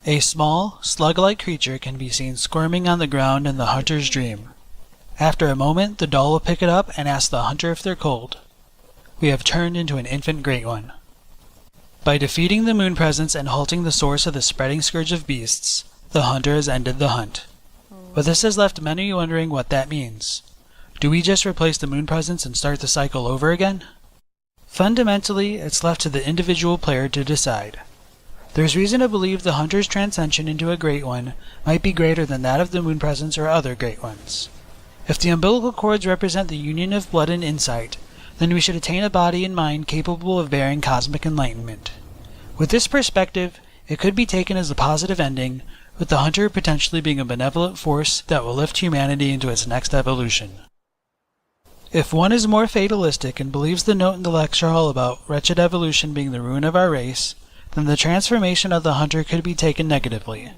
A small, slug-like creature can be seen squirming on the ground in the hunter's dream. After a moment, the doll will pick it up and ask the hunter if they're cold. We have turned into an infant Great One. By defeating the Moon Presence and halting the source of the spreading scourge of beasts, the hunter has ended the hunt. But this has left many wondering what that means. Do we just replace the Moon Presence and start the cycle over again? Fundamentally, it's left to the individual player to decide. There's reason to believe the hunter's transcension into a Great One might be greater than that of the Moon Presence or other Great Ones. If the umbilical cords represent the union of blood and insight, then we should attain a body and mind capable of bearing cosmic enlightenment. With this perspective, it could be taken as a positive ending, with the hunter potentially being a benevolent force that will lift humanity into its next evolution. If one is more fatalistic and believes the note in the lecture hall about wretched evolution being the ruin of our race, then the transformation of the hunter could be taken negatively.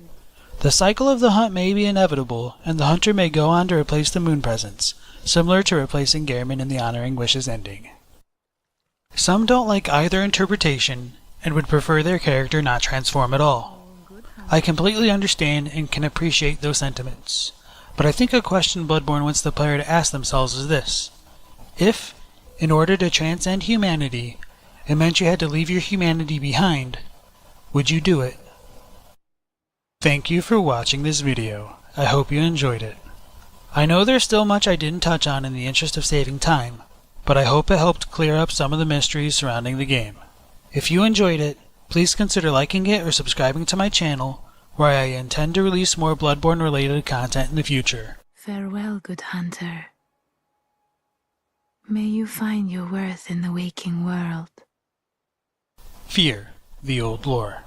The cycle of the hunt may be inevitable, and the hunter may go on to replace the Moon Presence, similar to replacing Gehrman in the Honoring Wishes ending. Some don't like either interpretation, and would prefer their character not transform at all. I completely understand and can appreciate those sentiments, but I think a question Bloodborne wants the player to ask themselves is this: if, in order to transcend humanity, it meant you had to leave your humanity behind, would you do it? Thank you for watching this video. I hope you enjoyed it. I know there's still much I didn't touch on in the interest of saving time, but I hope it helped clear up some of the mysteries surrounding the game. If you enjoyed it, please consider liking it or subscribing to my channel, where I intend to release more Bloodborne-related content in the future. Farewell, good hunter. May you find your worth in the waking world. Fear, the Old Lore.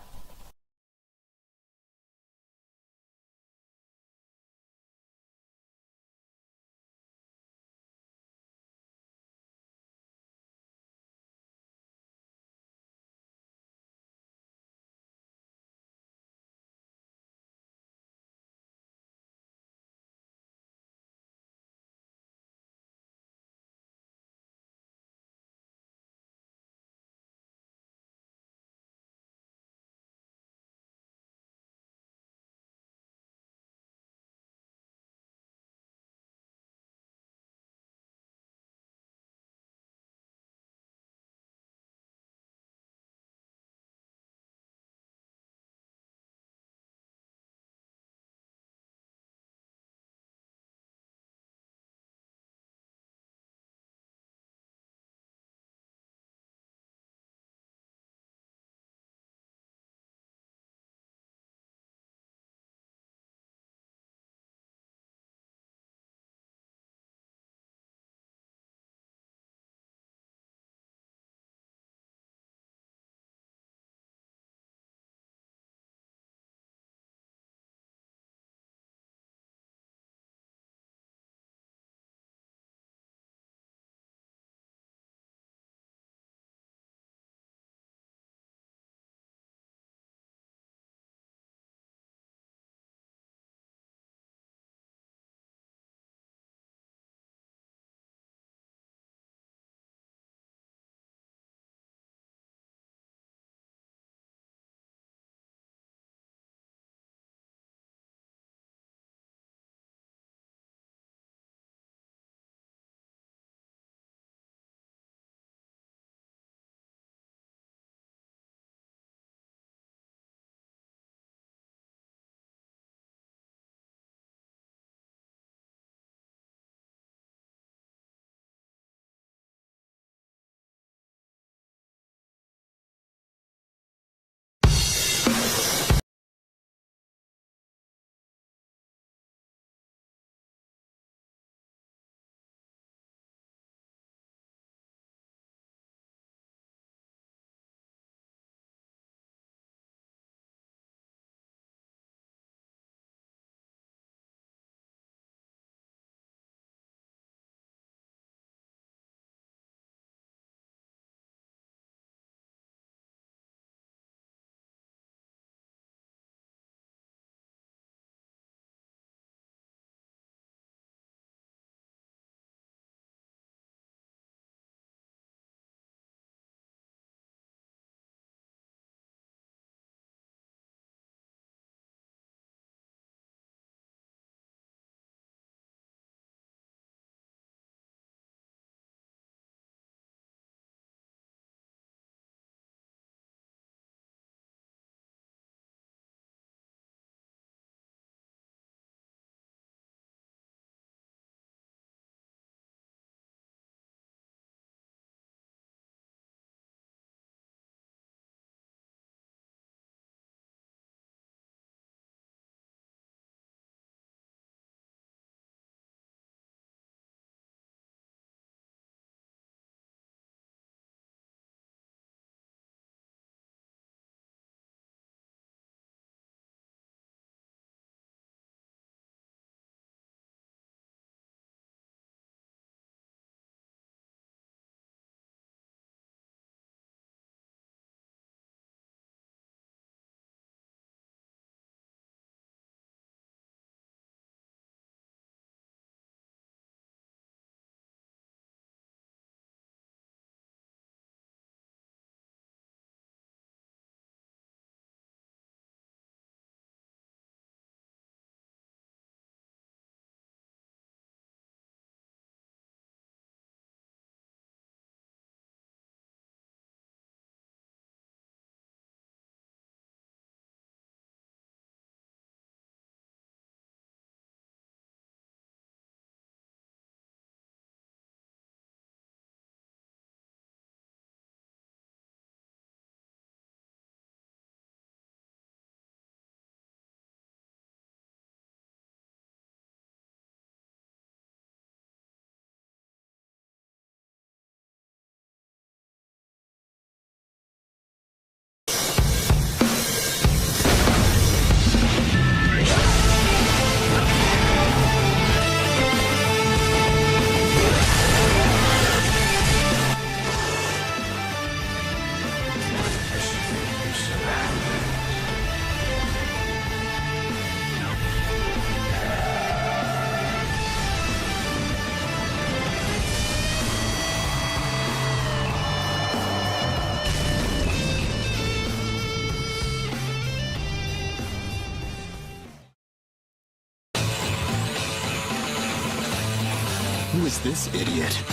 is this idiot?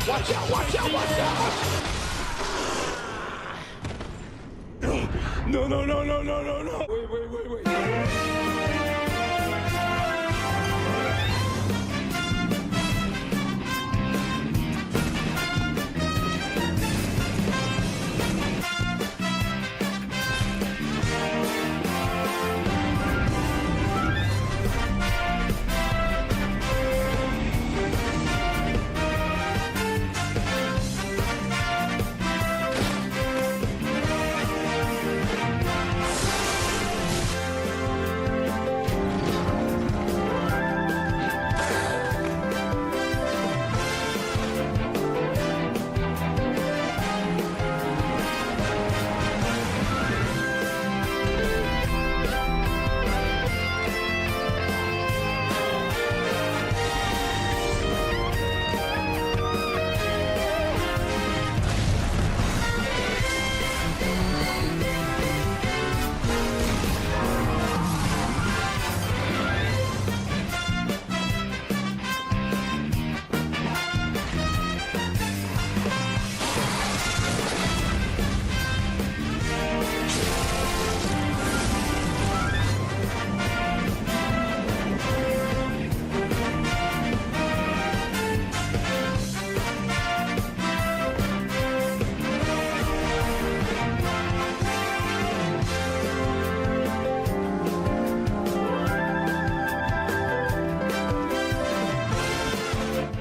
Watch out, watch out, watch out! No, no, no, no, no, no, no! Wait.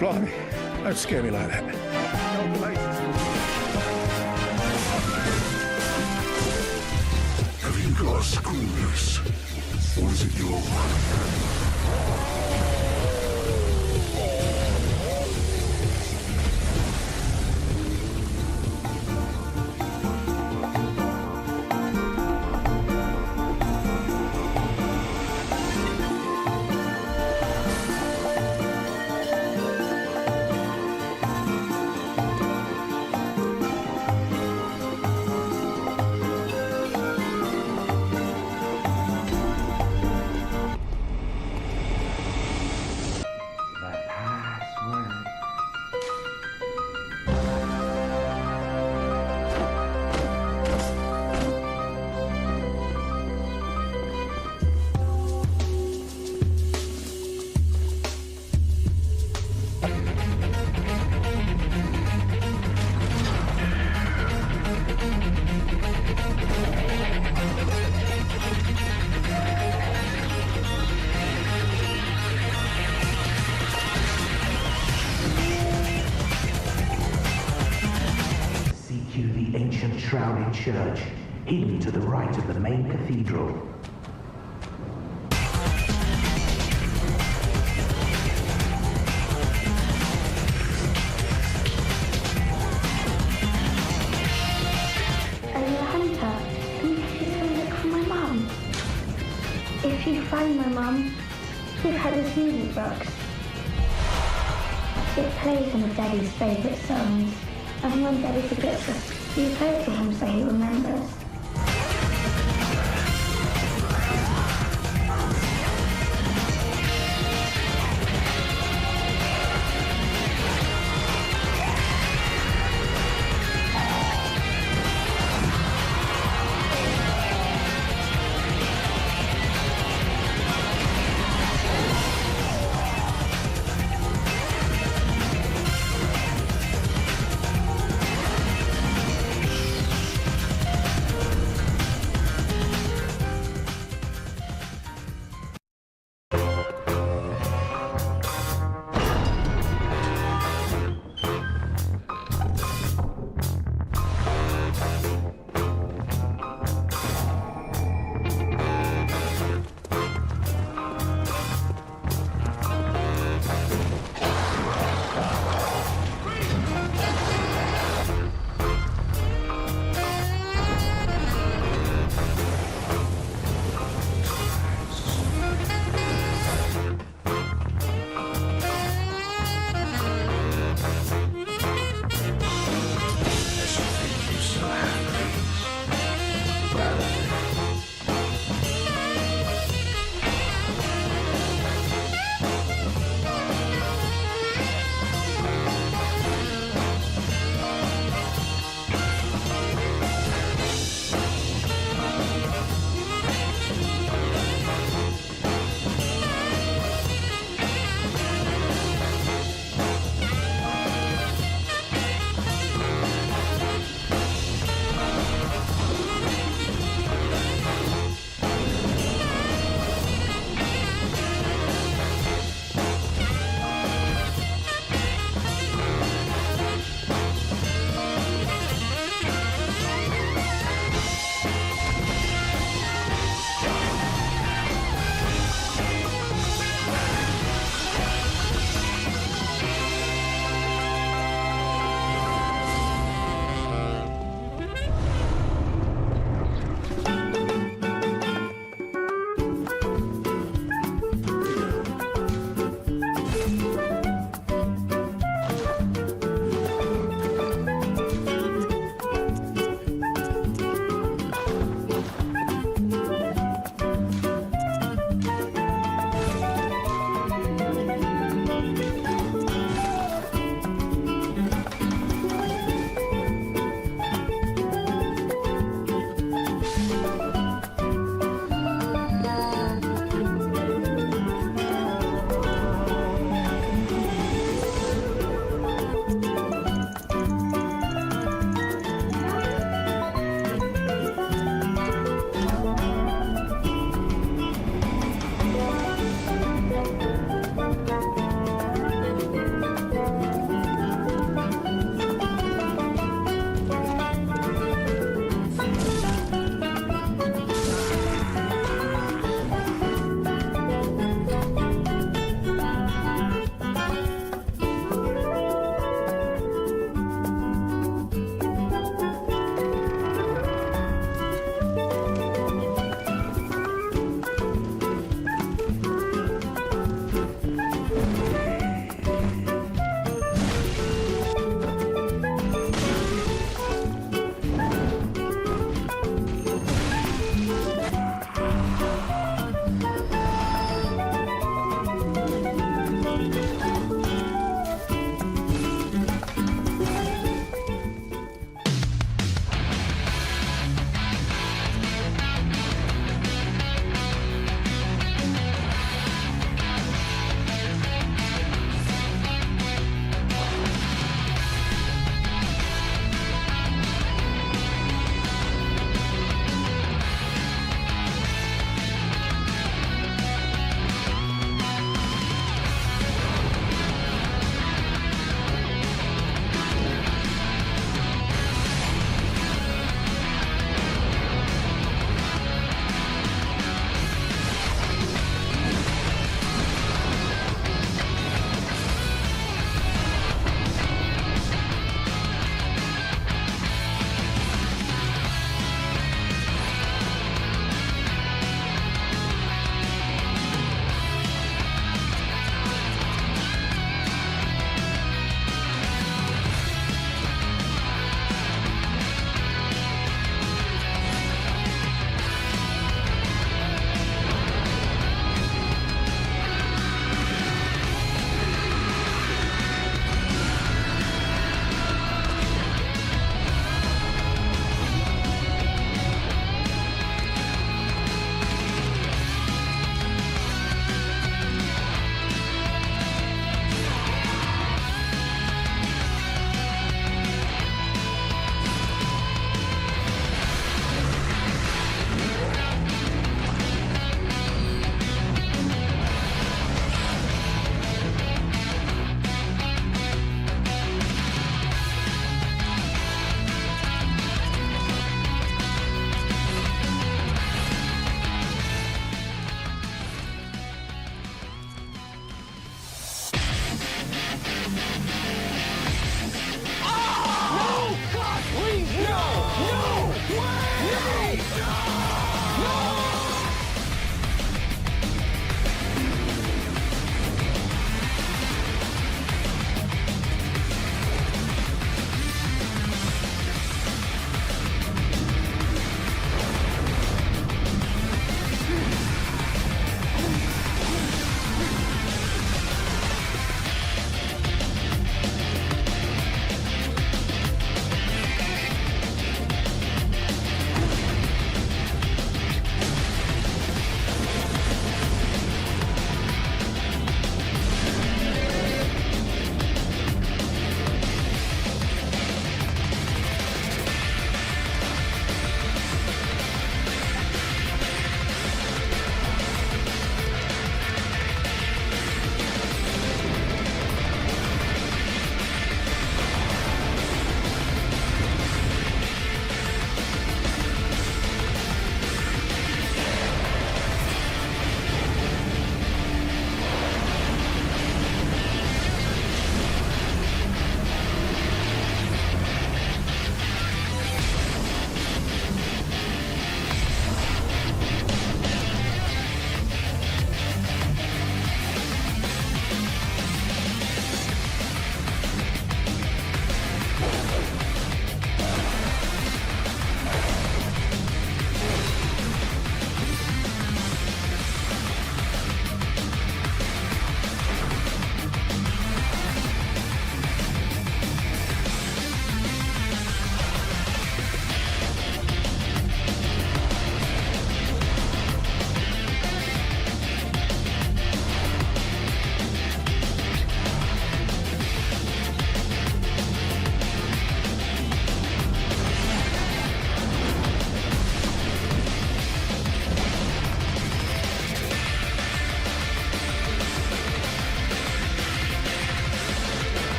Blimey, don't scare me like that. Have you got a screw loose? Or is it your one? The ancient shrouded church, hidden to the right of the main cathedral. Are you a hunter? Can you please come look for my mum? If you find my mum, give her this music box. It plays some of Daddy's favourite songs, and when Daddy forgets us, you play it for him so he remembers.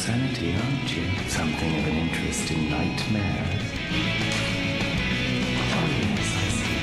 sanity, aren't you? Something of an interest in nightmares. Oh, yes, I see.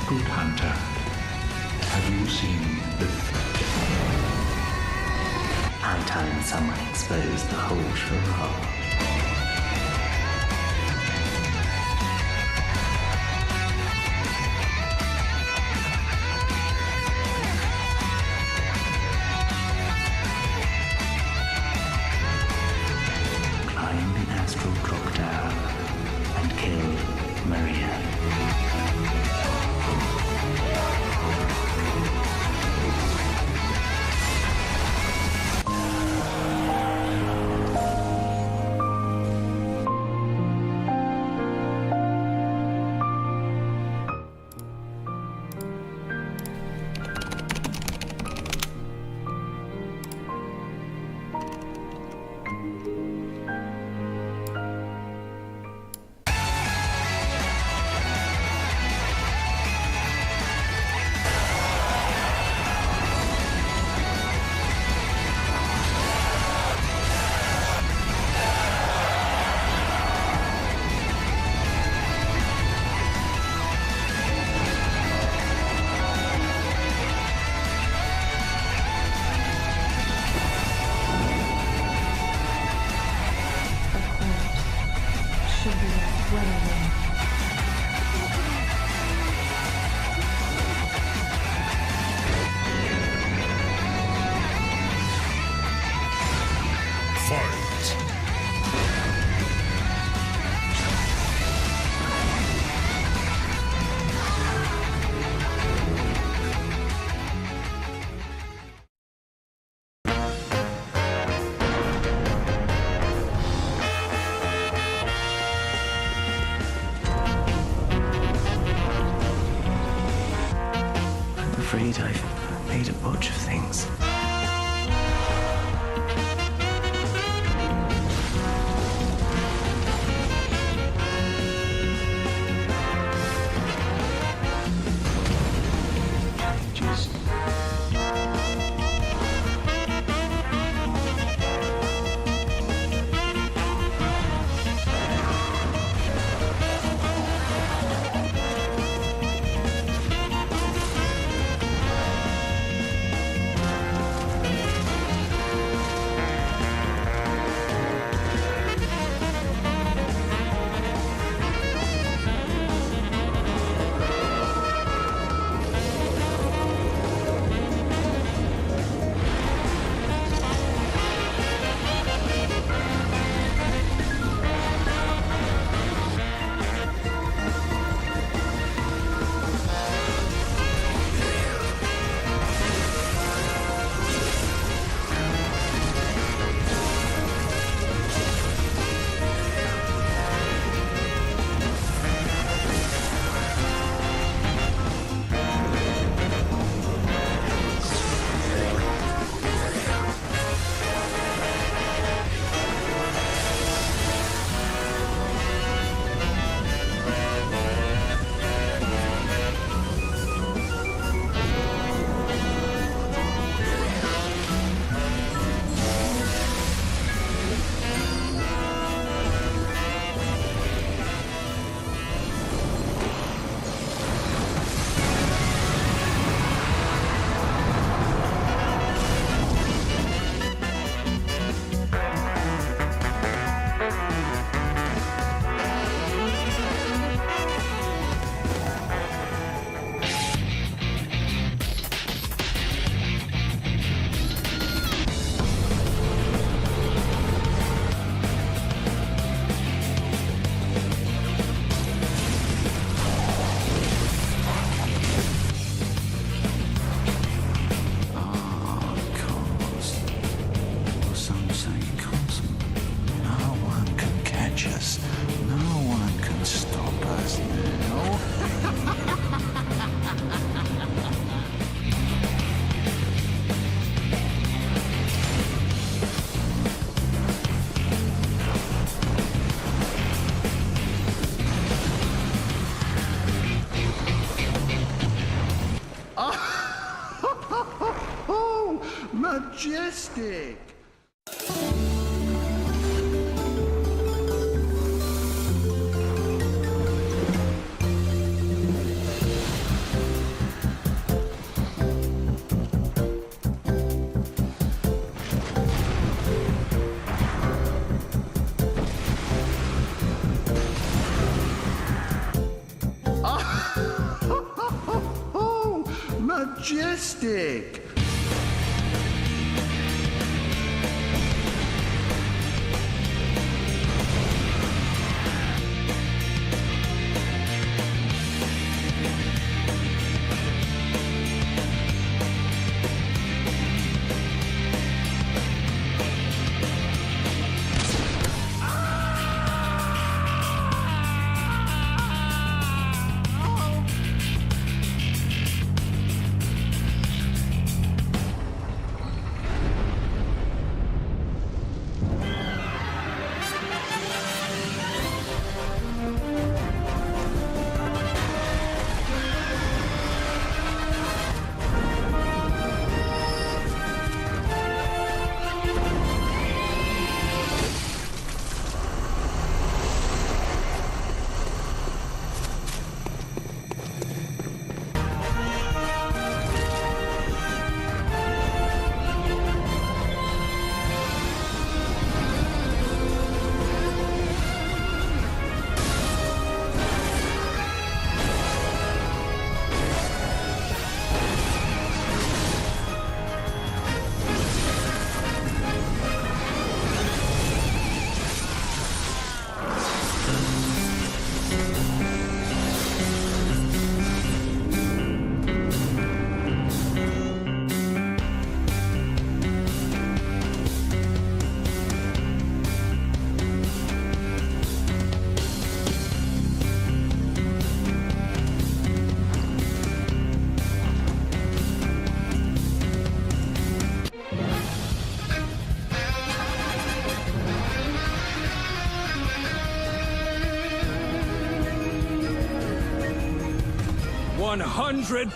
Good hunter. Have you seen the... High time someone exposed the whole charade. Climb the astral clock tower and kill Maria. I'm afraid I've made a bunch of things. Just... Majestic! majestic!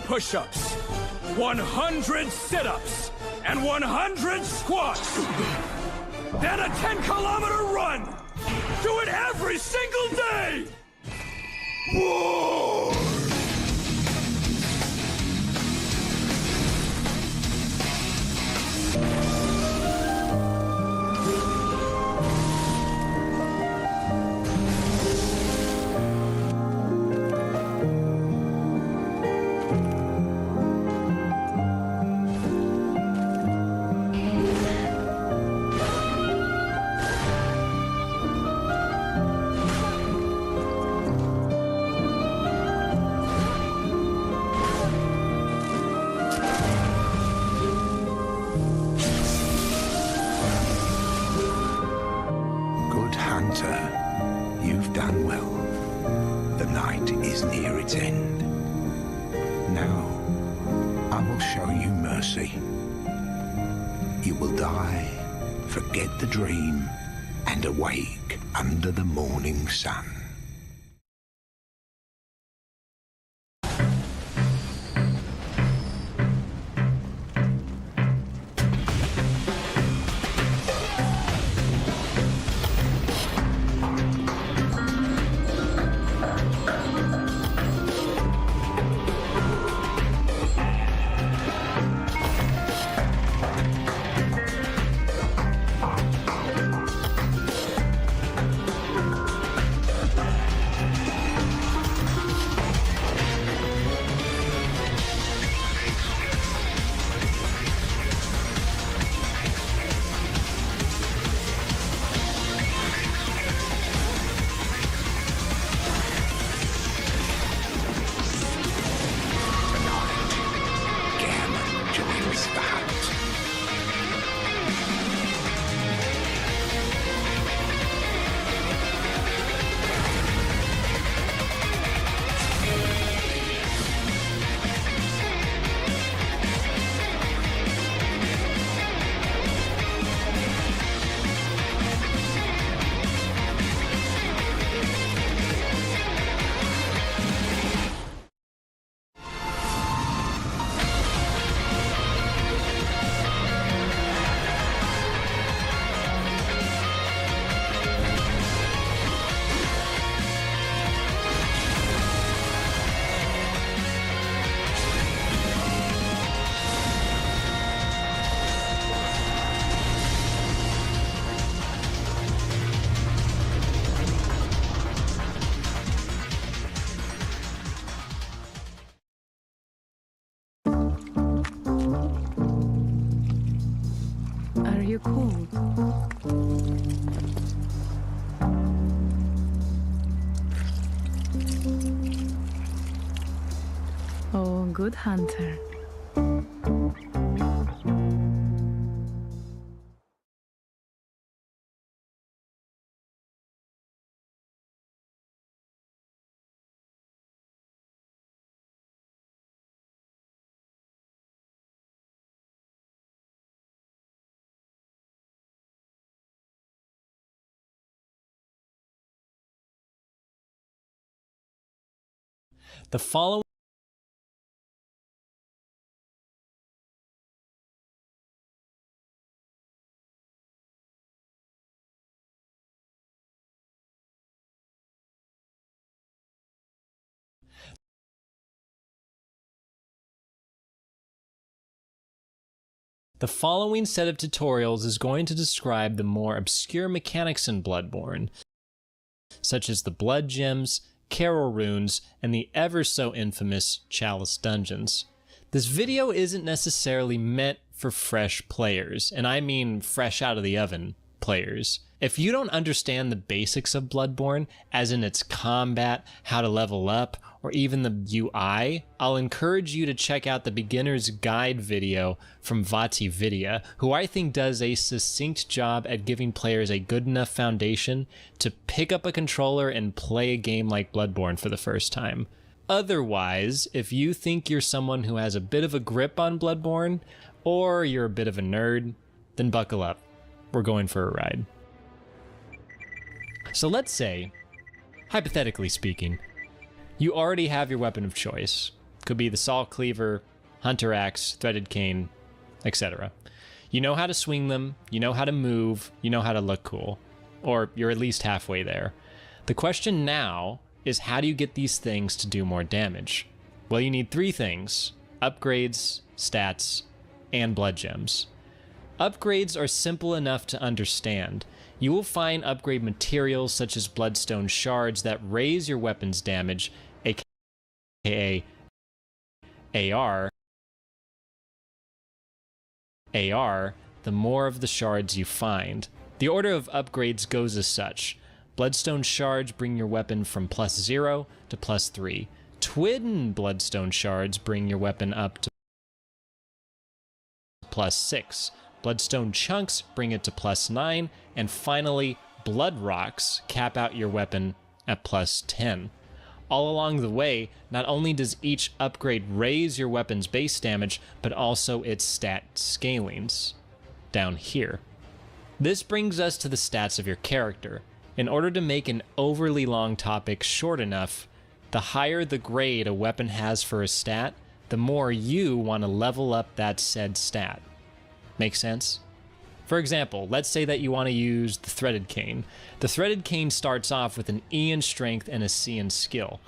Push-ups, 100 sit-ups, and 100 squats. Then a 10-kilometer run. Do it every single day. Whoa! You've done well. The night is near its end. Now, I will show you mercy. You will die, forget the dream, and awake under the morning sun. you cold? Oh, good hunter. The following set of tutorials is going to describe the more obscure mechanics in Bloodborne, such as the blood gems, Carol runes, and the ever so infamous Chalice dungeons. This video isn't necessarily meant for fresh players, and I mean fresh out of the oven players. If you don't understand the basics of Bloodborne, as in its combat, how to level up, or even the UI, I'll encourage you to check out the beginner's guide video from VatiVidya, who I think does a succinct job at giving players a good enough foundation to pick up a controller and play a game like Bloodborne for the first time. Otherwise, if you think you're someone who has a bit of a grip on Bloodborne, or you're a bit of a nerd, then buckle up. We're going for a ride. So let's say, hypothetically speaking, you already have your weapon of choice. Could be the Saw Cleaver, Hunter Axe, Threaded Cane, etc. You know how to swing them, you know how to move, you know how to look cool. Or you're at least halfway there. The question now is, how do you get these things to do more damage? Well, you need three things: upgrades, stats, and blood gems. Upgrades are simple enough to understand. You will find upgrade materials such as bloodstone shards that raise your weapon's damage, aka AR, the more of the shards you find. The order of upgrades goes as such. Bloodstone shards bring your weapon from +0 to +3. Twin bloodstone shards bring your weapon up to +6. Bloodstone chunks bring it to +9, and finally, blood rocks cap out your weapon at +10. All along the way, not only does each upgrade raise your weapon's base damage, but also its stat scalings, down here. This brings us to the stats of your character. In order to make an overly long topic short enough, the higher the grade a weapon has for a stat, the more you want to level up that said stat. Make sense? For example, let's say that you want to use the Threaded Cane. The Threaded Cane starts off with an E in Strength and a C in Skill.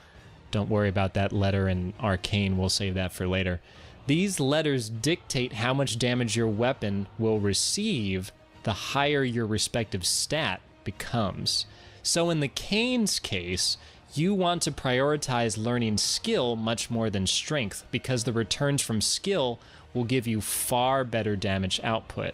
Don't worry about that letter in Arcane, we'll save that for later. These letters dictate how much damage your weapon will receive the higher your respective stat becomes. So in the Cane's case, you want to prioritize learning skill much more than strength, because the returns from skill will give you far better damage output.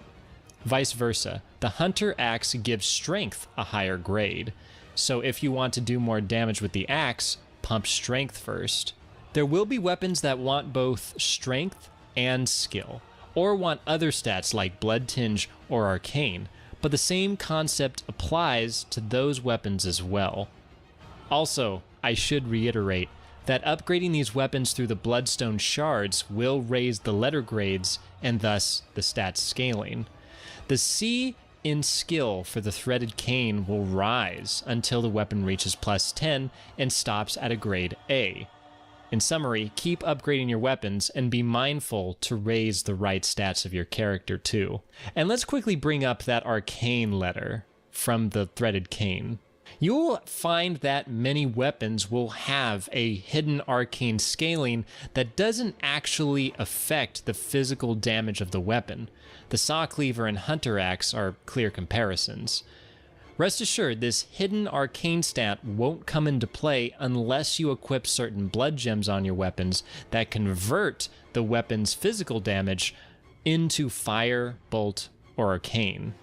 Vice versa, the Hunter Axe gives strength a higher grade, so if you want to do more damage with the axe, pump strength first. There will be weapons that want both strength and skill, or want other stats like Blood Tinge or Arcane, but the same concept applies to those weapons as well. Also, I should reiterate that upgrading these weapons through the Bloodstone shards will raise the letter grades and thus the stats scaling. The C in skill for the Threaded Cane will rise until the weapon reaches +10 and stops at a grade A. In summary, keep upgrading your weapons and be mindful to raise the right stats of your character too. And let's quickly bring up that Arcane letter from the Threaded Cane. You will find that many weapons will have a hidden arcane scaling that doesn't actually affect the physical damage of the weapon. The Saw Cleaver and Hunter Axe are clear comparisons. Rest assured, this hidden arcane stat won't come into play unless you equip certain blood gems on your weapons that convert the weapon's physical damage into fire, bolt, or arcane.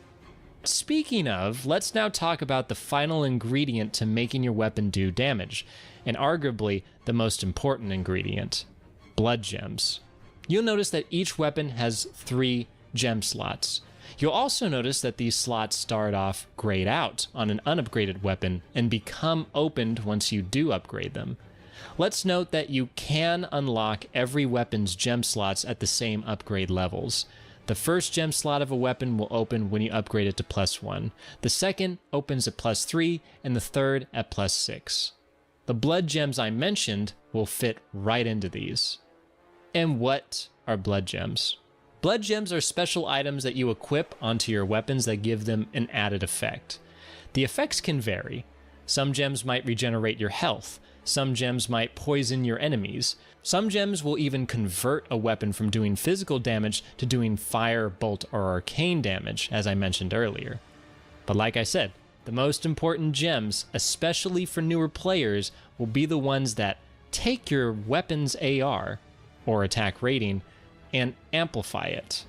Speaking of, let's now talk about the final ingredient to making your weapon do damage, and arguably the most important ingredient, blood gems. You'll notice that each weapon has 3 gem slots. You'll also notice that these slots start off grayed out on an unupgraded weapon and become opened once you do upgrade them. Let's note that you can unlock every weapon's gem slots at the same upgrade levels. The first gem slot of a weapon will open when you upgrade it to +1. The second opens at +3, and the third at +6. The blood gems I mentioned will fit right into these. And what are blood gems? Blood gems are special items that you equip onto your weapons that give them an added effect. The effects can vary. Some gems might regenerate your health. Some gems might poison your enemies. Some gems will even convert a weapon from doing physical damage to doing fire, bolt, or arcane damage, as I mentioned earlier. But like I said, the most important gems, especially for newer players, will be the ones that take your weapon's AR, or attack rating, and amplify it.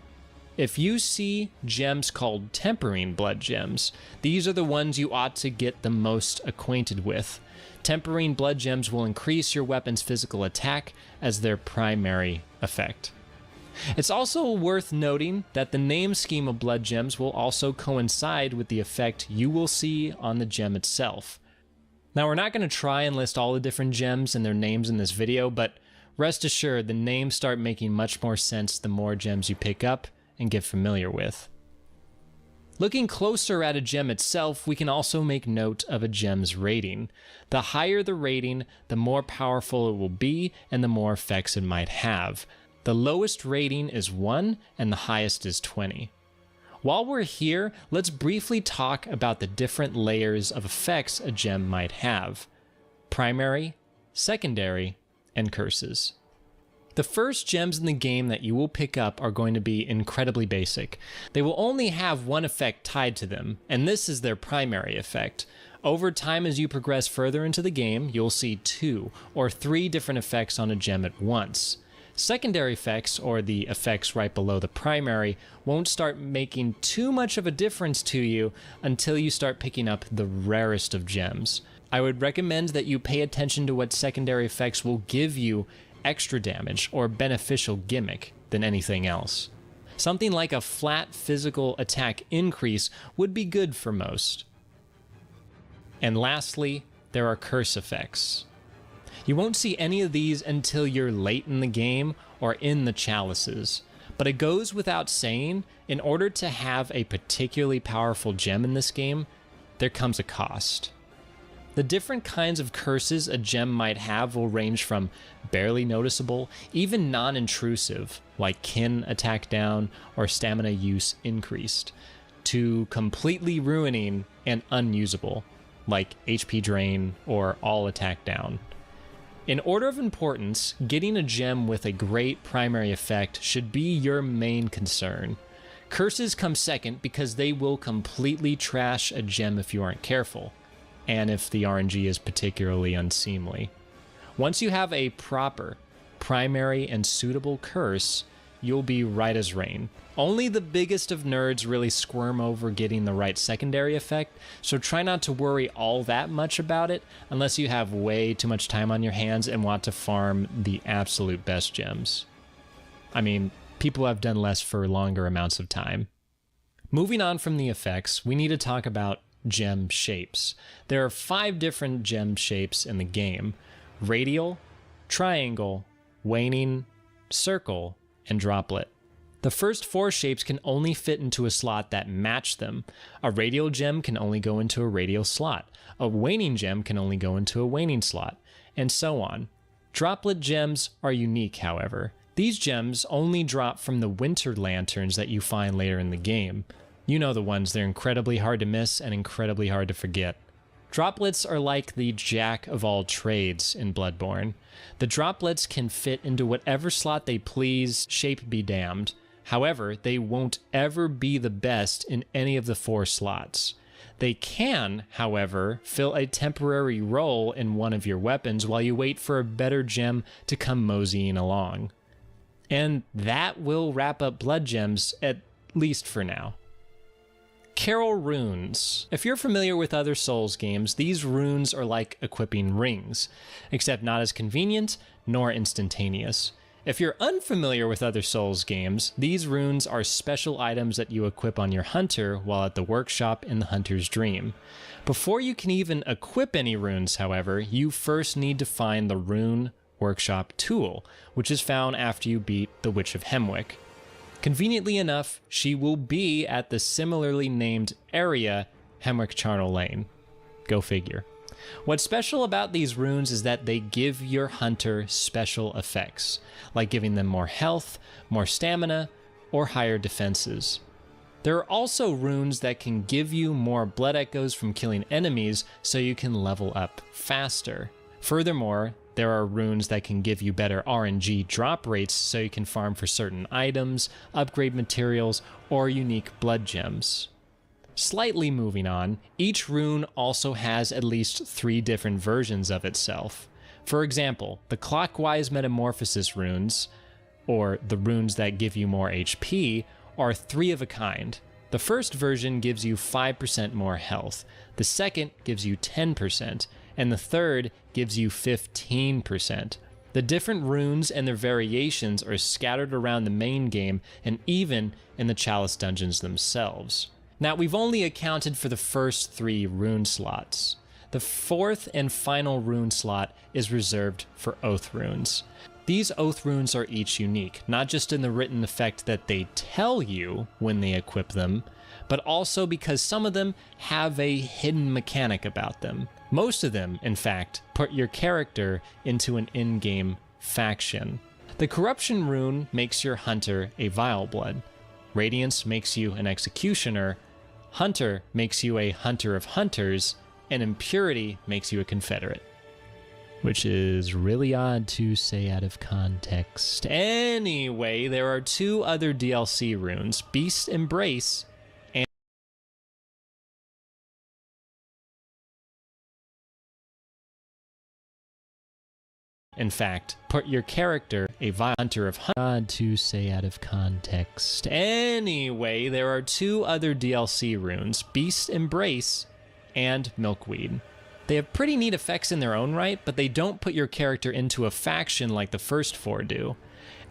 If you see gems called tempering blood gems, these are the ones you ought to get the most acquainted with. Tempering blood gems will increase your weapon's physical attack as their primary effect. It's also worth noting that the name scheme of blood gems will also coincide with the effect you will see on the gem itself. Now, we're not going to try and list all the different gems and their names in this video, but rest assured the names start making much more sense the more gems you pick up and get familiar with. Looking closer at a gem itself, we can also make note of a gem's rating. The higher the rating, the more powerful it will be and the more effects it might have. The lowest rating is 1 and the highest is 20. While we're here, let's briefly talk about the different layers of effects a gem might have: primary, secondary, and curses. The first gems in the game that you will pick up are going to be incredibly basic. They will only have one effect tied to them, and this is their primary effect. Over time, as you progress further into the game, you'll see 2 or 3 different effects on a gem at once. Secondary effects, or the effects right below the primary, won't start making too much of a difference to you until you start picking up the rarest of gems. I would recommend that you pay attention to what secondary effects will give you extra damage or beneficial gimmick than anything else. Something like a flat physical attack increase would be good for most. And lastly, there are curse effects. You won't see any of these until you're late in the game or in the chalices, but it goes without saying, in order to have a particularly powerful gem in this game, there comes a cost. The different kinds of curses a gem might have will range from barely noticeable, even non-intrusive, like kin attack down or stamina use increased, to completely ruining and unusable, like HP drain or all attack down. In order of importance, getting a gem with a great primary effect should be your main concern. Curses come second because they will completely trash a gem if you aren't careful, and if the RNG is particularly unseemly. Once you have a proper, primary, and suitable curse, you'll be right as rain. Only the biggest of nerds really squirm over getting the right secondary effect, so try not to worry all that much about it unless you have way too much time on your hands and want to farm the absolute best gems. I mean, people have done less for longer amounts of time. Moving on from the effects, we need to talk about gem shapes. There are 5 different gem shapes in the game: radial, triangle, waning, circle, and droplet. The first 4 shapes can only fit into a slot that match them. A radial gem can only go into a radial slot. A waning gem can only go into a waning slot, and so on. Droplet gems are unique, however. These gems only drop from the winter lanterns that you find later in the game. You know the ones, they're incredibly hard to miss and incredibly hard to forget. Droplets are like the jack of all trades in Bloodborne. The droplets can fit into whatever slot they please, shape be damned. However, they won't ever be the best in any of the 4 slots. They can, however, fill a temporary role in one of your weapons while you wait for a better gem to come moseying along. And that will wrap up blood gems, at least for now. Carol runes. If you're familiar with other Souls games, these runes are like equipping rings, except not as convenient nor instantaneous. If you're unfamiliar with other Souls games, these runes are special items that you equip on your hunter while at the workshop in the Hunter's Dream. Before you can even equip any runes, however, you first need to find the Rune Workshop tool, which is found after you beat the Witch of Hemwick. Conveniently enough, she will be at the similarly named area, Hemwick Charnel Lane. Go figure. What's special about these runes is that they give your hunter special effects, like giving them more health, more stamina, or higher defenses. There are also runes that can give you more blood echoes from killing enemies so you can level up faster. Furthermore, there are runes that can give you better RNG drop rates so you can farm for certain items, upgrade materials, or unique blood gems. Slightly moving on, each rune also has at least 3 different versions of itself. For example, the Clockwise Metamorphosis runes, or the runes that give you more HP, are 3 of a kind. The first version gives you 5% more health, the second gives you 10%, and the third gives you 15%. The different runes and their variations are scattered around the main game and even in the Chalice dungeons themselves. Now, we've only accounted for the first 3 rune slots. The 4th and final rune slot is reserved for Oath runes. These Oath runes are each unique, not just in the written effect that they tell you when they equip them, but also because some of them have a hidden mechanic about them. Most of them, in fact, put your character into an in-game faction. The Corruption rune makes your hunter a Vileblood. Radiance makes you an Executioner. Hunter makes you a Hunter of Hunters, and Impurity makes you a Confederate. Which is really odd to say out of context. Anyway, there are 2 other DLC runes, Beast Embrace and in fact, put your character a Hunter of Odd to say out of context. Anyway, there are 2 other DLC runes, Beast Embrace and Milkweed. They have pretty neat effects in their own right, but they don't put your character into a faction like the first 4 do.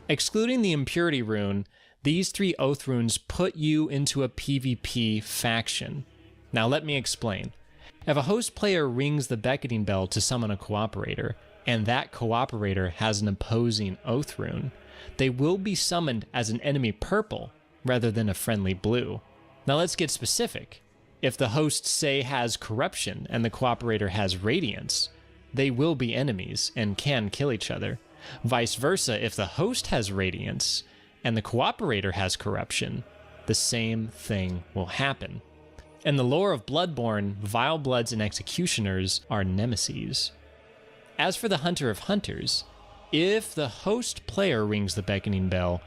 Excluding the Impurity rune, these 3 Oath runes put you into a PvP faction. Now let me explain. If a host player rings the beckoning bell to summon a cooperator, and that cooperator has an opposing Oath rune, they will be summoned as an enemy purple rather than a friendly blue. Now let's get specific. If the host, say, has Corruption and the cooperator has Radiance, they will be enemies and can kill each other. Vice versa, if the host has Radiance and the cooperator has Corruption, the same thing will happen. In the lore of Bloodborne, Vilebloods and Executioners are nemeses. As for the Hunter of Hunters, if the host player rings the beckoning bell,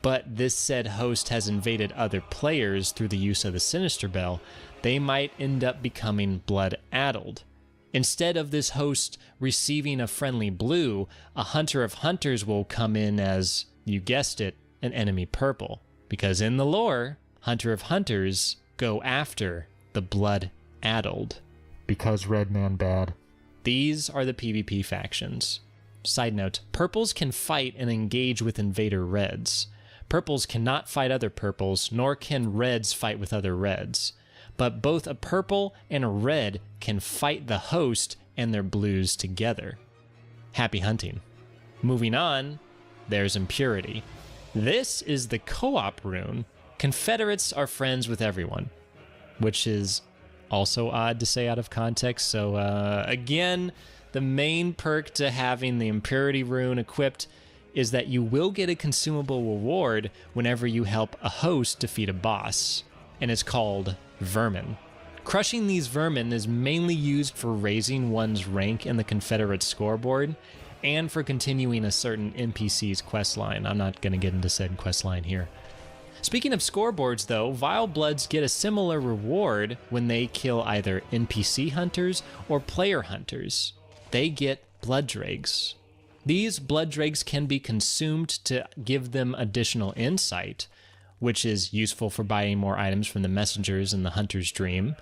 but this said host has invaded other players through the use of the Sinister Bell, they might end up becoming blood-addled. Instead of this host receiving a friendly blue, a Hunter of Hunters will come in as, you guessed it, an enemy purple. Because in the lore, Hunter of Hunters go after the blood-addled. Because Red Man bad. These are the PvP factions. Side note, purples can fight and engage with invader reds. Purples cannot fight other purples, nor can reds fight with other reds. But both a purple and a red can fight the host and their blues together. Happy hunting. Moving on, there's Impurity. This is the co-op rune. Confederates are friends with everyone, which is also odd to say out of context. So again, the main perk to having the Impurity rune equipped is that you will get a consumable reward whenever you help a host defeat a boss, and it's called Vermin. Crushing these vermin is mainly used for raising one's rank in the Confederate scoreboard and for continuing a certain NPC's questline. I'm not going to get into said questline here. Speaking of scoreboards though, Vilebloods get a similar reward when they kill either NPC hunters or player hunters. They get blood dregs. These blood dregs can be consumed to give them additional insight, which is useful for buying more items from the messengers in the Hunter's Dream,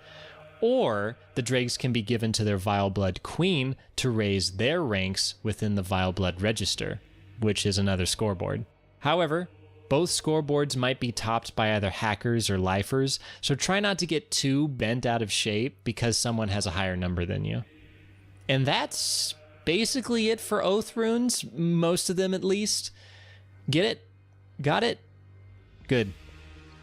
or the dregs can be given to their Vile Blood Queen to raise their ranks within the Vile Blood Register, which is another scoreboard. However, both scoreboards might be topped by either hackers or lifers, so try not to get too bent out of shape because someone has a higher number than you. And that's basically it for Oath runes, most of them at least. Get it? Got it? Good.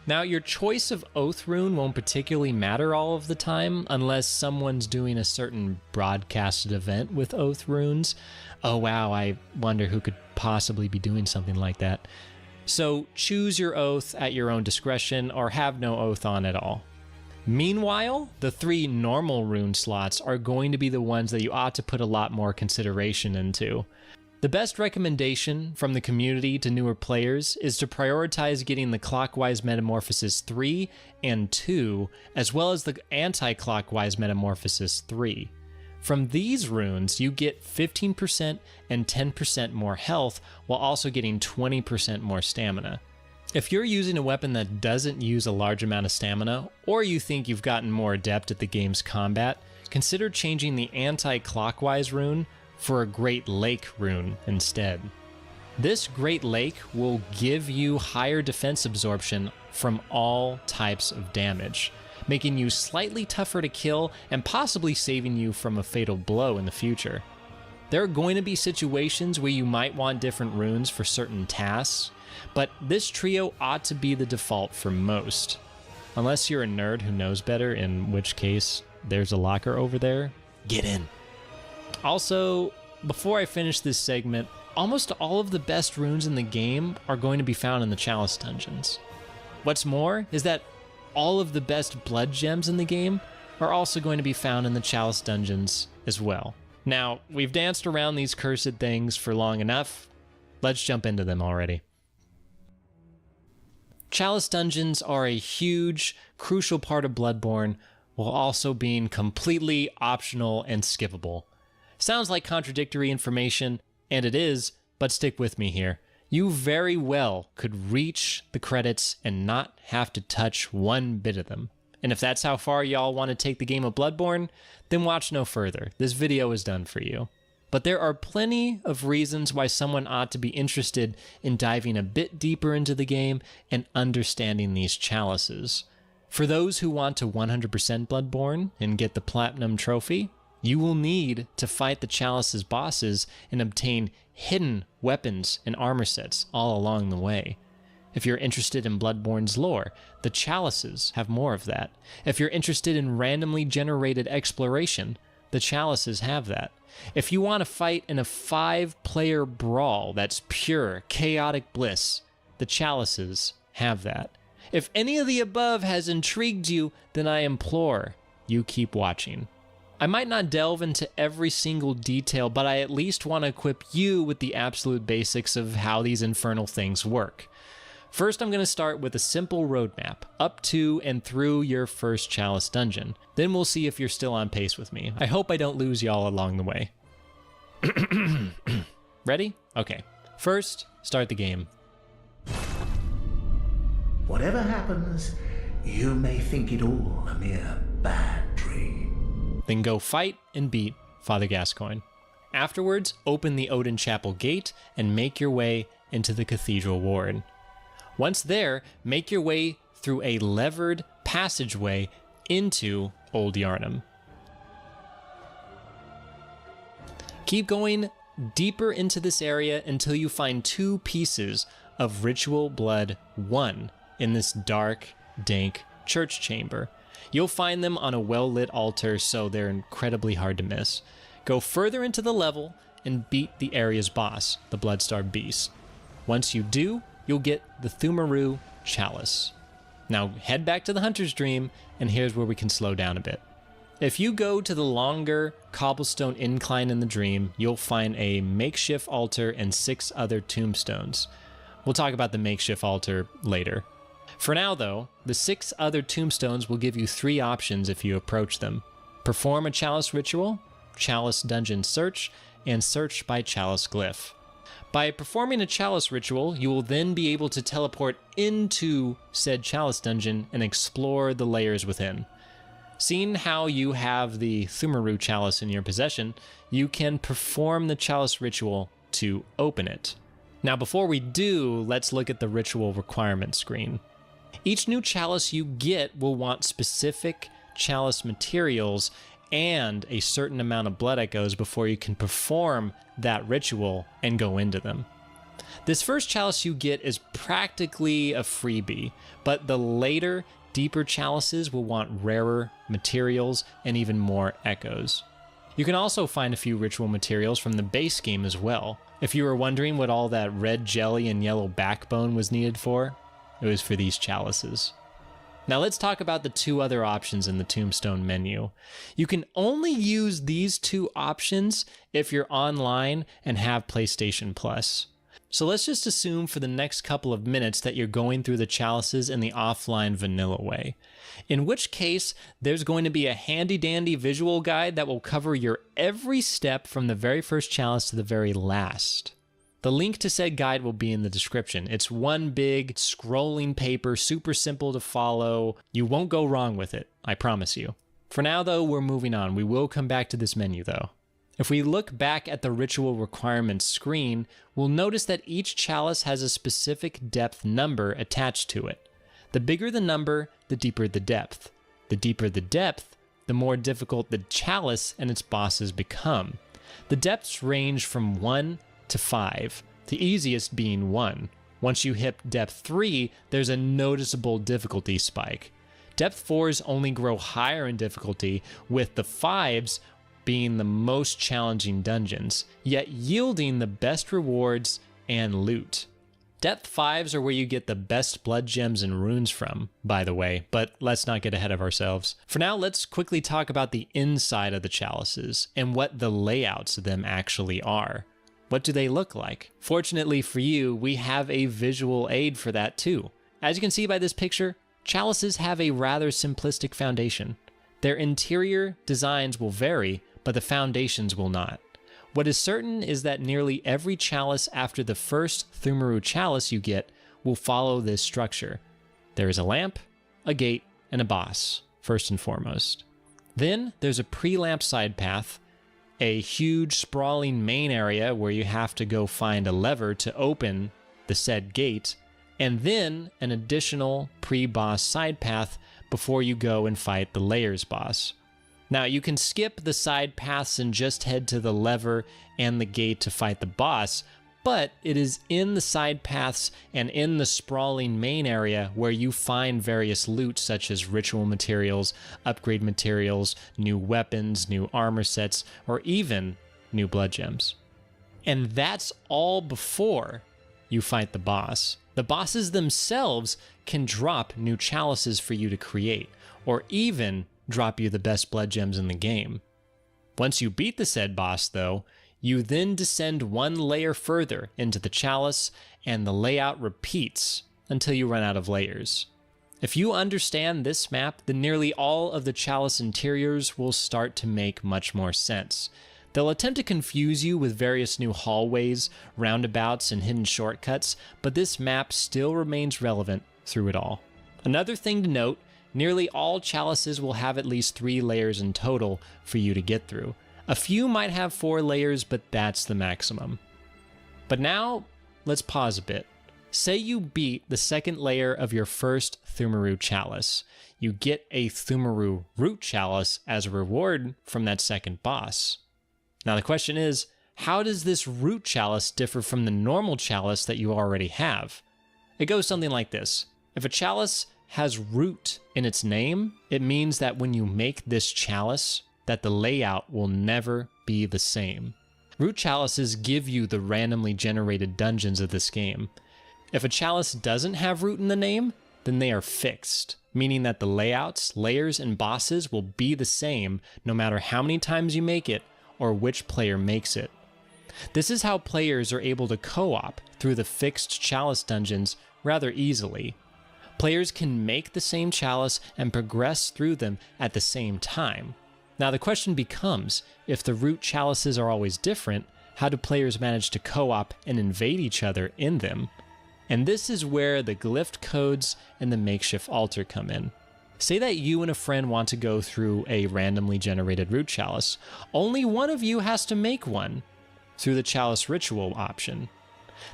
Now, your choice of Oath rune won't particularly matter all of the time unless someone's doing a certain broadcasted event with Oath runes. Oh wow, I wonder who could possibly be doing something like that. So choose your oath at your own discretion or have no oath on at all. Meanwhile, the 3 normal rune slots are going to be the ones that you ought to put a lot more consideration into. The best recommendation from the community to newer players is to prioritize getting the Clockwise Metamorphosis 3 and 2, as well as the Anti-Clockwise Metamorphosis 3. From these runes, you get 15% and 10% more health, while also getting 20% more stamina. If you're using a weapon that doesn't use a large amount of stamina, or you think you've gotten more adept at the game's combat, consider changing the Anti-Clockwise rune for a Great Lake rune instead. This Great Lake will give you higher defense absorption from all types of damage, making you slightly tougher to kill and possibly saving you from a fatal blow in the future. There are going to be situations where you might want different runes for certain tasks, but this trio ought to be the default for most. Unless you're a nerd who knows better, in which case there's a locker over there, get in. Also, before I finish this segment, almost all of the best runes in the game are going to be found in the Chalice dungeons. What's more is that all of the best blood gems in the game are also going to be found in the Chalice dungeons as well. Now, we've danced around these cursed things for long enough. Let's jump into them already. Chalice dungeons are a huge, crucial part of Bloodborne, while also being completely optional and skippable. Sounds like contradictory information, and it is, but stick with me here. You very well could reach the credits and not have to touch one bit of them. And if that's how far y'all want to take the game of Bloodborne, then watch no further. This video is done for you. But there are plenty of reasons why someone ought to be interested in diving a bit deeper into the game and understanding these chalices. For those who want to 100% Bloodborne and get the Platinum Trophy, you will need to fight the Chalice's bosses and obtain hidden weapons and armor sets all along the way. If you're interested in Bloodborne's lore, the Chalices have more of that. If you're interested in randomly generated exploration, the Chalices have that. If you want to fight in a 5-player brawl that's pure, chaotic bliss, the Chalices have that. If any of the above has intrigued you, then I implore you keep watching. I might not delve into every single detail, but I at least want to equip you with the absolute basics of how these infernal things work. First, I'm going to start with a simple roadmap, up to and through your first Chalice dungeon. Then we'll see if you're still on pace with me. I hope I don't lose y'all along the way. Ready? Okay. First, start the game. Whatever happens, you may think it all a mere bad dream. Then go fight and beat Father Gascoigne. Afterwards, open the Odin Chapel gate and make your way into the Cathedral Ward. Once there, make your way through a levered passageway into Old Yharnam. Keep going deeper into this area until you find 2 pieces of Ritual Blood 1 in this dark, dank church chamber. You'll find them on a well-lit altar, so they're incredibly hard to miss. Go further into the level and beat the area's boss, the Bloodstarved Beast. Once you do, you'll get the Thumaru Chalice. Now head back to the Hunter's Dream, and here's where we can slow down a bit. If you go to the longer cobblestone incline in the dream, you'll find a makeshift altar and 6 other tombstones. We'll talk about the makeshift altar later. For now, though, the 6 other tombstones will give you 3 options if you approach them. Perform a Chalice ritual, Chalice dungeon search, and search by Chalice glyph. By performing a chalice ritual, you will then be able to teleport into said chalice dungeon and explore the layers within. Seeing how you have the Thumaru chalice in your possession, you can perform the chalice ritual to open it. Now before we do, let's look at the ritual requirement screen. Each new chalice you get will want specific chalice materials and a certain amount of blood echoes before you can perform that ritual and go into them. This first chalice you get is practically a freebie, but the later, deeper chalices will want rarer materials and even more echoes. You can also find a few ritual materials from the base game as well. If you were wondering what all that red jelly and yellow backbone was needed for, it was for these chalices. Now let's talk about the two other options in the Tombstone menu. You can only use these two options if you're online and have PlayStation Plus. So let's just assume for the next couple of minutes that you're going through the chalices in the offline vanilla way. In which case, there's going to be a handy-dandy visual guide that will cover your every step from the very first chalice to the very last. The link to said guide will be in the description. It's one big scrolling paper, super simple to follow. You won't go wrong with it, I promise you. For now though, we're moving on. We will come back to this menu though. If we look back at the ritual requirements screen, we'll notice that each chalice has a specific depth number attached to it. The bigger the number, the deeper the depth. The deeper the depth, the more difficult the chalice and its bosses become. The depths range from 1 to 5, the easiest being 1. Once you hit depth 3, there's a noticeable difficulty spike. Depth 4s only grow higher in difficulty, with the 5s being the most challenging dungeons, yet yielding the best rewards and loot. Depth 5s are where you get the best blood gems and runes from, by the way, but let's not get ahead of ourselves. For now, let's quickly talk about the inside of the chalices and what the layouts of them actually are. What do they look like? Fortunately for you, we have a visual aid for that too. As you can see by this picture, chalices have a rather simplistic foundation. Their interior designs will vary, but the foundations will not. What is certain is that nearly every chalice after the first Thumaru chalice you get will follow this structure. There is a lamp, a gate, and a boss, first and foremost. Then there's a pre-lamp side path, a huge sprawling main area where you have to go find a lever to open the said gate, and then an additional pre-boss side path before you go and fight the Layers boss. Now you can skip the side paths and just head to the lever and the gate to fight the boss, but it is in the side paths and in the sprawling main area where you find various loot such as ritual materials, upgrade materials, new weapons, new armor sets, or even new blood gems. And that's all before you fight the boss. The bosses themselves can drop new chalices for you to create, or even drop you the best blood gems in the game. Once you beat the said boss though, you then descend one layer further into the chalice, and the layout repeats until you run out of layers. If you understand this map, then nearly all of the chalice interiors will start to make much more sense. They'll attempt to confuse you with various new hallways, roundabouts, and hidden shortcuts, but this map still remains relevant through it all. Another thing to note, nearly all chalices will have at least 3 layers in total for you to get through. A few might have 4 layers, but that's the maximum. But now, let's pause a bit. Say you beat the second layer of your first Thumaru chalice. You get a Thumaru root chalice as a reward from that second boss. Now the question is, how does this root chalice differ from the normal chalice that you already have? It goes something like this. If a chalice has root in its name, it means that when you make this chalice, that the layout will never be the same. Root chalices give you the randomly generated dungeons of this game. If a chalice doesn't have root in the name, then they are fixed, meaning that the layouts, layers, and bosses will be the same no matter how many times you make it or which player makes it. This is how players are able to co-op through the fixed chalice dungeons rather easily. Players can make the same chalice and progress through them at the same time. Now the question becomes, if the root chalices are always different, how do players manage to co-op and invade each other in them? And this is where the glyph codes and the makeshift altar come in. Say that you and a friend want to go through a randomly generated root chalice. Only one of you has to make one through the chalice ritual option.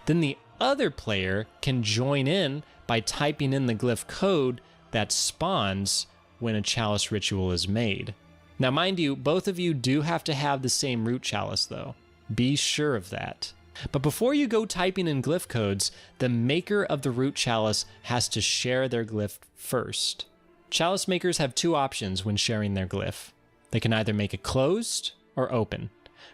Then the other player can join in by typing in the glyph code that spawns when a chalice ritual is made. Now mind you, both of you do have to have the same root chalice though. Be sure of that. But before you go typing in glyph codes, the maker of the root chalice has to share their glyph first. Chalice makers have two options when sharing their glyph. They can either make it closed or open.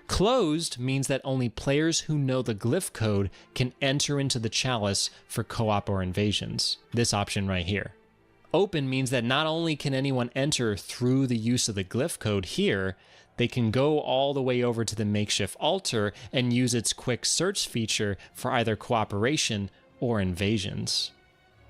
Closed means that only players who know the glyph code can enter into the chalice for co-op or invasions. This option right here. Open means that not only can anyone enter through the use of the glyph code here, they can go all the way over to the makeshift altar and use its quick search feature for either cooperation or invasions.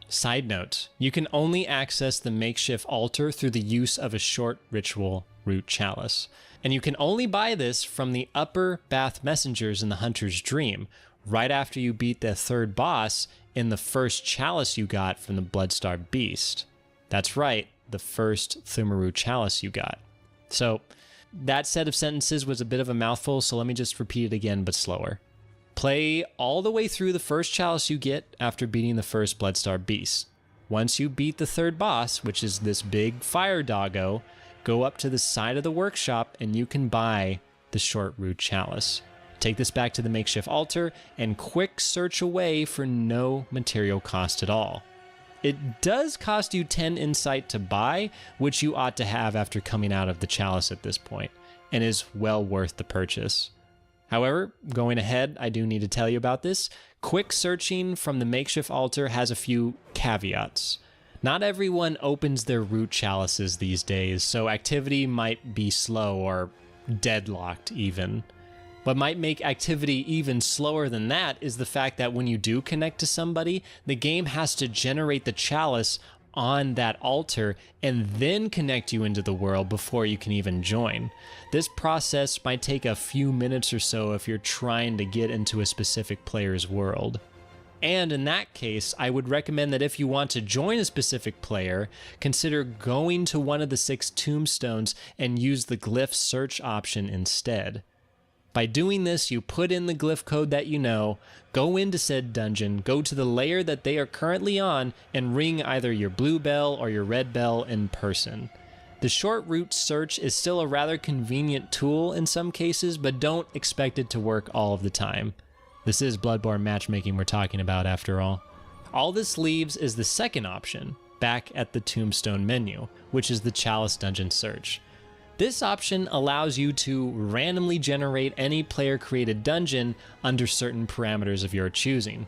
Side note, you can only access the makeshift altar through the use of a short ritual root chalice. And you can only buy this from the upper Bath messengers in the Hunter's Dream, right after you beat the third boss in the first chalice you got from the Bloodstarved Beast. That's right, the first Thumaru chalice you got. So that set of sentences was a bit of a mouthful, so let me just repeat it again, but slower. Play all the way through the first chalice you get after beating the first Bloodstarved Beast. Once you beat the third boss, which is this big fire doggo, go up to the side of the workshop and you can buy the short root chalice. Take this back to the makeshift altar and quick search away for no material cost at all. It does cost you 10 insight to buy, which you ought to have after coming out of the chalice at this point, and is well worth the purchase. However, going ahead, I do need to tell you about this. Quick searching from the makeshift altar has a few caveats. Not everyone opens their root chalices these days, so activity might be slow or deadlocked even. What might make activity even slower than that is the fact that when you do connect to somebody, the game has to generate the chalice on that altar and then connect you into the world before you can even join. This process might take a few minutes or so if you're trying to get into a specific player's world. And in that case, I would recommend that if you want to join a specific player, consider going to one of the 6 tombstones and use the glyph search option instead. By doing this, you put in the glyph code that you know, go into said dungeon, go to the layer that they are currently on, and ring either your blue bell or your red bell in person. The short route search is still a rather convenient tool in some cases, but don't expect it to work all of the time. This is Bloodborne matchmaking we're talking about after all. All this leaves is the second option, back at the tombstone menu, which is the Chalice Dungeon Search. This option allows you to randomly generate any player-created dungeon under certain parameters of your choosing.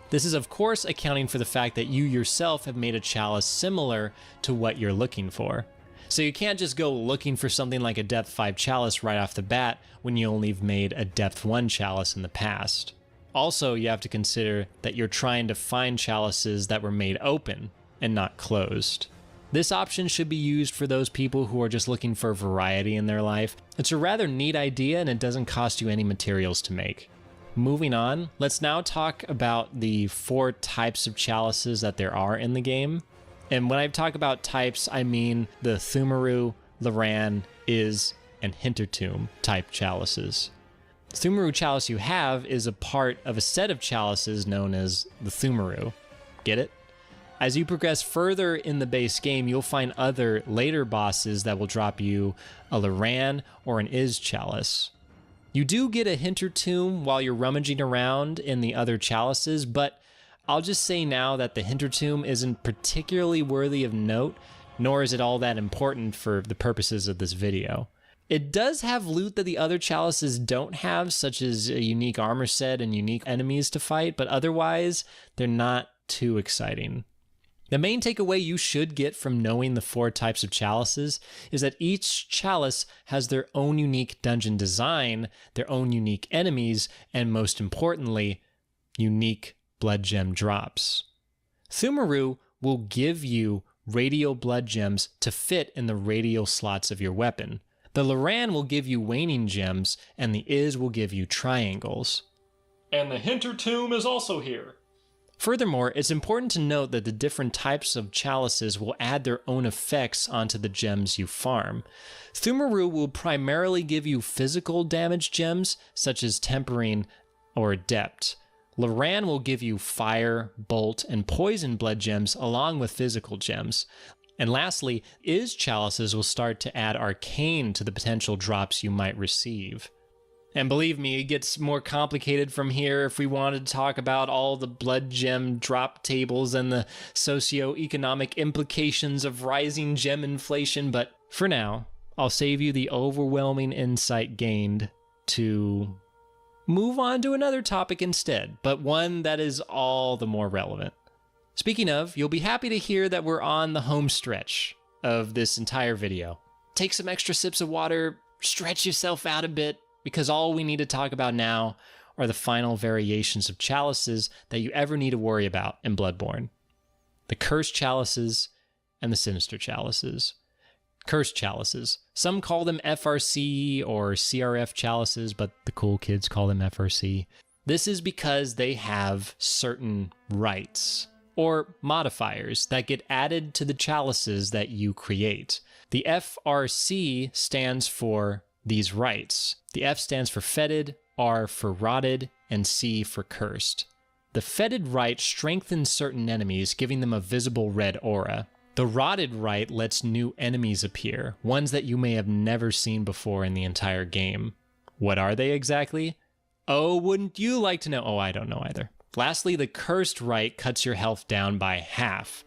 This is of course accounting for the fact that you yourself have made a chalice similar to what you're looking for. So you can't just go looking for something like a Depth 5 chalice right off the bat when you only have made a Depth 1 chalice in the past. Also, you have to consider that you're trying to find chalices that were made open and not closed. This option should be used for those people who are just looking for variety in their life. It's a rather neat idea and it doesn't cost you any materials to make. Moving on, let's now talk about the 4 types of chalices that there are in the game. And when I talk about types, I mean the Thumaru, Loran, Iz, and Hintertomb type chalices. The Thumaru chalice you have is a part of a set of chalices known as the Thumaru. Get it? As you progress further in the base game, you'll find other later bosses that will drop you a Loran or an Iz chalice. You do get a Hintertomb while you're rummaging around in the other chalices, but I'll just say now that the Hintertomb isn't particularly worthy of note, nor is it all that important for the purposes of this video. It does have loot that the other chalices don't have, such as a unique armor set and unique enemies to fight, but otherwise, they're not too exciting. The main takeaway you should get from knowing the 4 types of chalices is that each chalice has their own unique dungeon design, their own unique enemies, and most importantly, unique blood gem drops. Thumaru will give you radial blood gems to fit in the radial slots of your weapon, The Loran will give you waning gems, and the Iz will give you triangles. And the Hintertomb is also here. Furthermore, it's important to note that the different types of chalices will add their own effects onto the gems you farm. Thumaru will primarily give you physical damage gems, such as Tempering or Adept. Loran will give you fire, bolt, and poison blood gems along with physical gems. And lastly, Iz chalices will start to add arcane to the potential drops you might receive. And believe me, it gets more complicated from here if we wanted to talk about all the blood gem drop tables and the socio-economic implications of rising gem inflation, but for now, I'll save you the overwhelming insight gained to move on to another topic instead, but one that is all the more relevant. Speaking of, you'll be happy to hear that we're on the home stretch of this entire video. Take some extra sips of water, stretch yourself out a bit, because all we need to talk about now are the final variations of chalices that you ever need to worry about in Bloodborne. The Cursed Chalices and the Sinister Chalices. Cursed Chalices. Some call them FRC or CRF Chalices, but the cool kids call them FRC. This is because they have certain rights, or modifiers, that get added to the chalices that you create. The FRC stands for these rights. The F stands for Fetid, R for Rotted, and C for Cursed. The Fetid right strengthens certain enemies, giving them a visible red aura. The Rotted right lets new enemies appear, ones that you may have never seen before in the entire game. What are they exactly? Oh, wouldn't you like to know? Oh, I don't know either. Lastly, the Cursed right cuts your health down by half.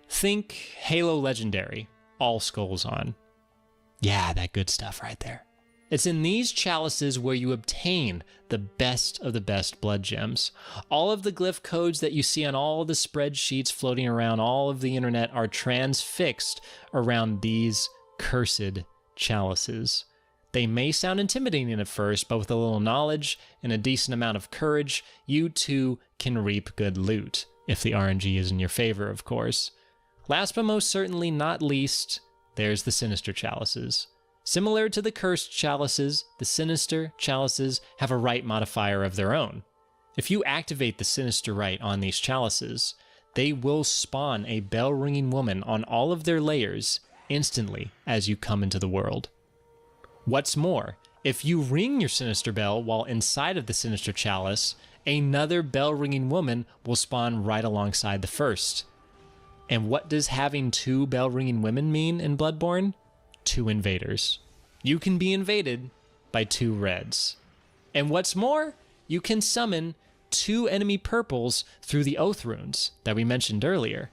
Think Halo Legendary, all skulls on. Yeah, that good stuff right there. It's in these chalices where you obtain the best of the best blood gems. All of the glyph codes that you see on all the spreadsheets floating around all of the internet are transfixed around these cursed chalices. They may sound intimidating at first, but with a little knowledge and a decent amount of courage, you too can reap good loot, if the RNG is in your favor, of course. Last but most certainly not least, there's the Sinister Chalices. Similar to the Cursed Chalices, the Sinister Chalices have a right modifier of their own. If you activate the Sinister right on these chalices, they will spawn a bell-ringing woman on all of their layers instantly as you come into the world. What's more, if you ring your Sinister Bell while inside of the Sinister Chalice, another bell-ringing woman will spawn right alongside the first. And what does having two bell-ringing women mean in Bloodborne? 2 invaders. You can be invaded by 2 reds. And what's more, you can summon 2 enemy purples through the Oath Runes that we mentioned earlier.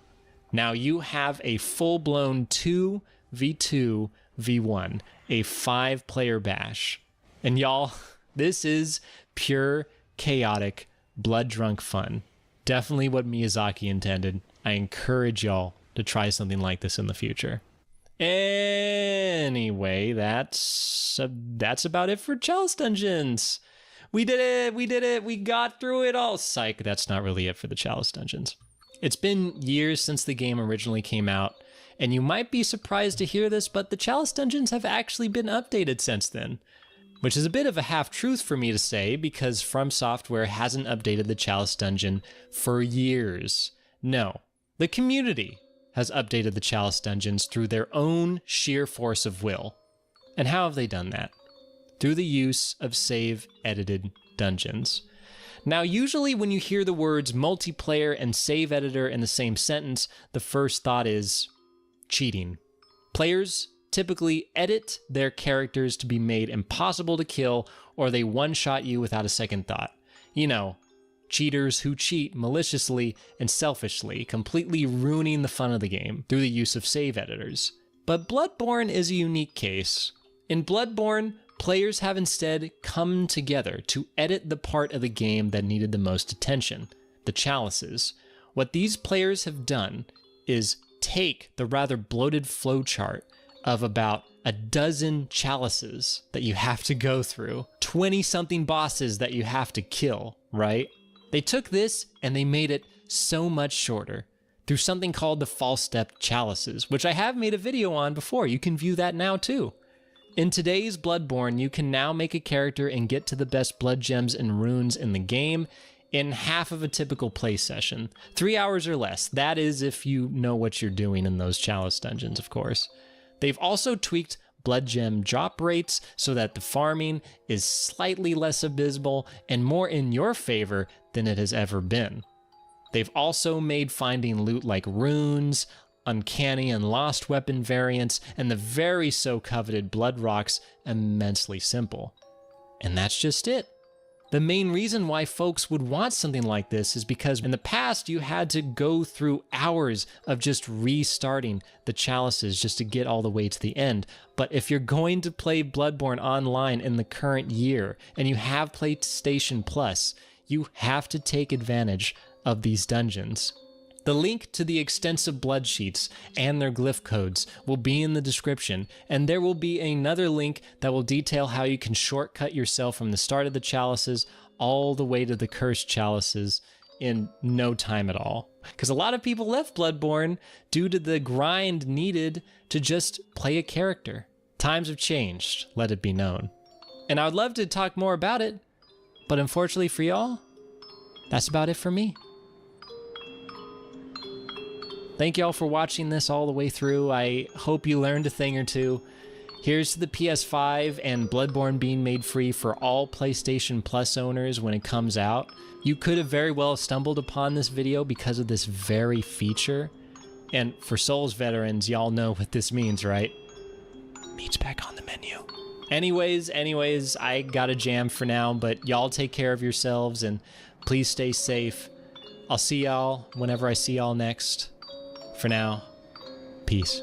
Now you have a full-blown 2v2v1, a 5-player bash. And y'all, this is pure, chaotic, blood-drunk fun. Definitely what Miyazaki intended. I encourage y'all to try something like this in the future. Anyway, that's about it for Chalice Dungeons. We did it, we got through it all. Psych, that's not really it for the Chalice Dungeons. It's been years since the game originally came out, and you might be surprised to hear this, but the Chalice Dungeons have actually been updated since then. Which is a bit of a half-truth for me to say, because From Software hasn't updated the Chalice Dungeon for years. No, the community has updated the Chalice Dungeons through their own sheer force of will. And how have they done that? Through the use of save-edited dungeons. Now, usually when you hear the words multiplayer and save editor in the same sentence, the first thought is cheating. Players typically edit their characters to be made impossible to kill, or they one-shot you without a second thought. You know, cheaters who cheat maliciously and selfishly, completely ruining the fun of the game through the use of save editors. But Bloodborne is a unique case. In Bloodborne, players have instead come together to edit the part of the game that needed the most attention, the chalices. What these players have done is take the rather bloated flowchart of about a dozen chalices that you have to go through, 20-something bosses that you have to kill, right? They took this and they made it so much shorter through something called the False Step Chalices, which I have made a video on before. You can view that now too. In today's Bloodborne, you can now make a character and get to the best blood gems and runes in the game in half of a typical play session. 3 hours or less. That is if you know what you're doing in those chalice dungeons, of course. They've also tweaked blood gem drop rates so that the farming is slightly less abysmal and more in your favor than it has ever been. They've also made finding loot like runes, uncanny and lost weapon variants, and the very so coveted blood rocks immensely simple. And that's just it. The main reason why folks would want something like this is because in the past you had to go through hours of just restarting the chalices just to get all the way to the end. But if you're going to play Bloodborne online in the current year and you have PlayStation Plus, you have to take advantage of these dungeons. The link to the extensive blood sheets and their glyph codes will be in the description, and there will be another link that will detail how you can shortcut yourself from the start of the chalices all the way to the cursed chalices in no time at all. Because a lot of people left Bloodborne due to the grind needed to just play a character. Times have changed, let it be known. And I would love to talk more about it, but unfortunately for y'all, that's about it for me. Thank y'all for watching this all the way through. I hope you learned a thing or two. Here's to the PS5 and Bloodborne being made free for all PlayStation Plus owners when it comes out. You could have very well stumbled upon this video because of this very feature. And for Souls veterans, y'all know what this means, right? Meat's back on the menu. Anyways, I got a jam for now, but y'all take care of yourselves and please stay safe. I'll see y'all whenever I see y'all next. For now, peace.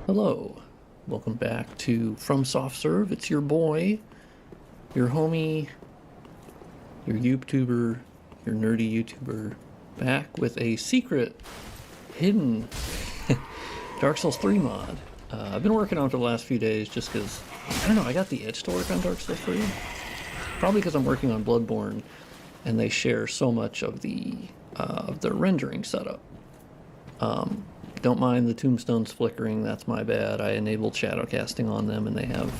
Hello, welcome back to From Soft Serve. It's your boy, your homie, your YouTuber, your nerdy YouTuber, back with a secret, hidden Dark Souls 3 mod. I've been working on it for the last few days just because, I don't know, I got the itch to work on Dark Souls 3. Probably because I'm working on Bloodborne and they share so much of their rendering setup. Don't mind the tombstones flickering, that's my bad. I enabled shadow casting on them and they have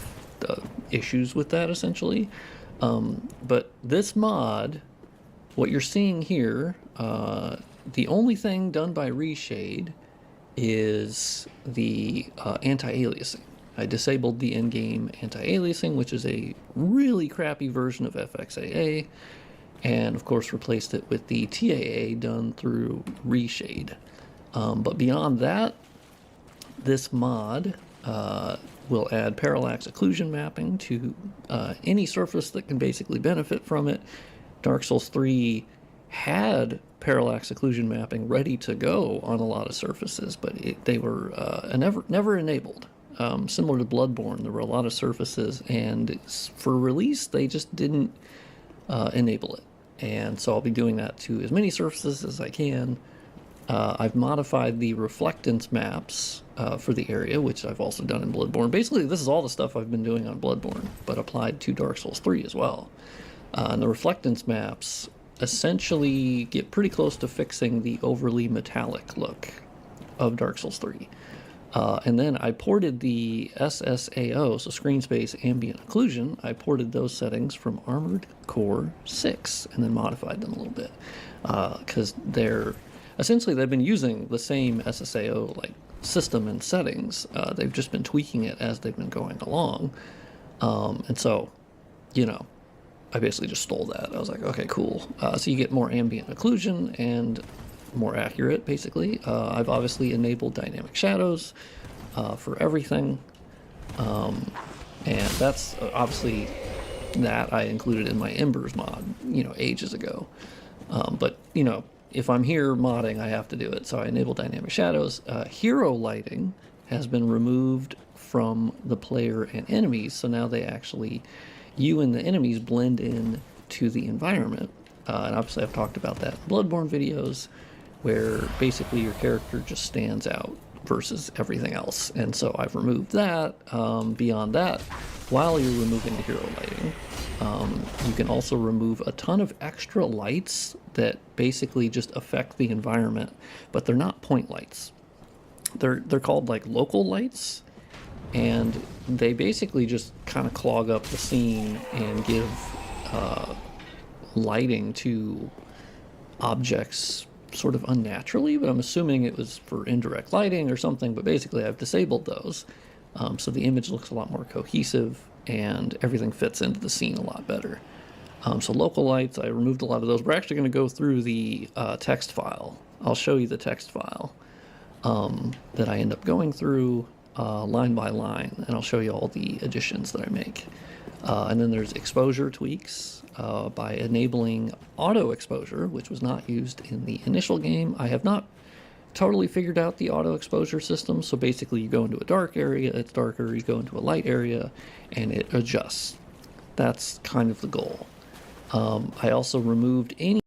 issues with that essentially. But this mod, what you're seeing here, the only thing done by Reshade is the anti-aliasing. I disabled the in-game anti-aliasing, which is a really crappy version of FXAA, and of course replaced it with the TAA done through Reshade. But beyond that, this mod will add parallax occlusion mapping to any surface that can basically benefit from it. Dark Souls 3 had parallax occlusion mapping ready to go on a lot of surfaces, but they were never enabled. Similar to Bloodborne, there were a lot of surfaces, and for release, they just didn't enable it. And so I'll be doing that to as many surfaces as I can. I've modified the reflectance maps for the area, which I've also done in Bloodborne. Basically, this is all the stuff I've been doing on Bloodborne, but applied to Dark Souls 3 as well. And the reflectance maps essentially get pretty close to fixing the overly metallic look of Dark Souls 3. And then I ported the SSAO, so Screen Space Ambient Occlusion, I ported those settings from Armored Core 6 and then modified them a little bit. Because essentially they've been using the same SSAO like system and settings. They've just been tweaking it as they've been going along. And so, you know, I basically just stole that. I was like, okay, cool. So you get more ambient occlusion and more accurate, basically. I've obviously enabled dynamic shadows for everything. And that's obviously that I included in my Embers mod, you know, ages ago. But, you know, if I'm here modding, I have to do it. So I enable dynamic shadows. Hero lighting has been removed from the player and enemies, so now they actually, you and the enemies blend in to the environment. And obviously I've talked about that in Bloodborne videos, where basically your character just stands out versus everything else. And so I've removed that. Beyond that, while you're removing the hero lighting, you can also remove a ton of extra lights that basically just affect the environment, but they're not point lights. They're called like local lights, and they basically just kind of clog up the scene and give lighting to objects sort of unnaturally, but I'm assuming it was for indirect lighting or something, but basically I've disabled those. So the image looks a lot more cohesive and everything fits into the scene a lot better. So local lights, I removed a lot of those. We're actually going to go through the text file. I'll show you the text file that I end up going through line by line, and I'll show you all the additions that I make. And then there's exposure tweaks by enabling auto exposure, which was not used in the initial game. I have not totally figured out the auto exposure system, so basically you go into a dark area, it's darker, you go into a light area, and it adjusts. That's kind of the goal. I also removed any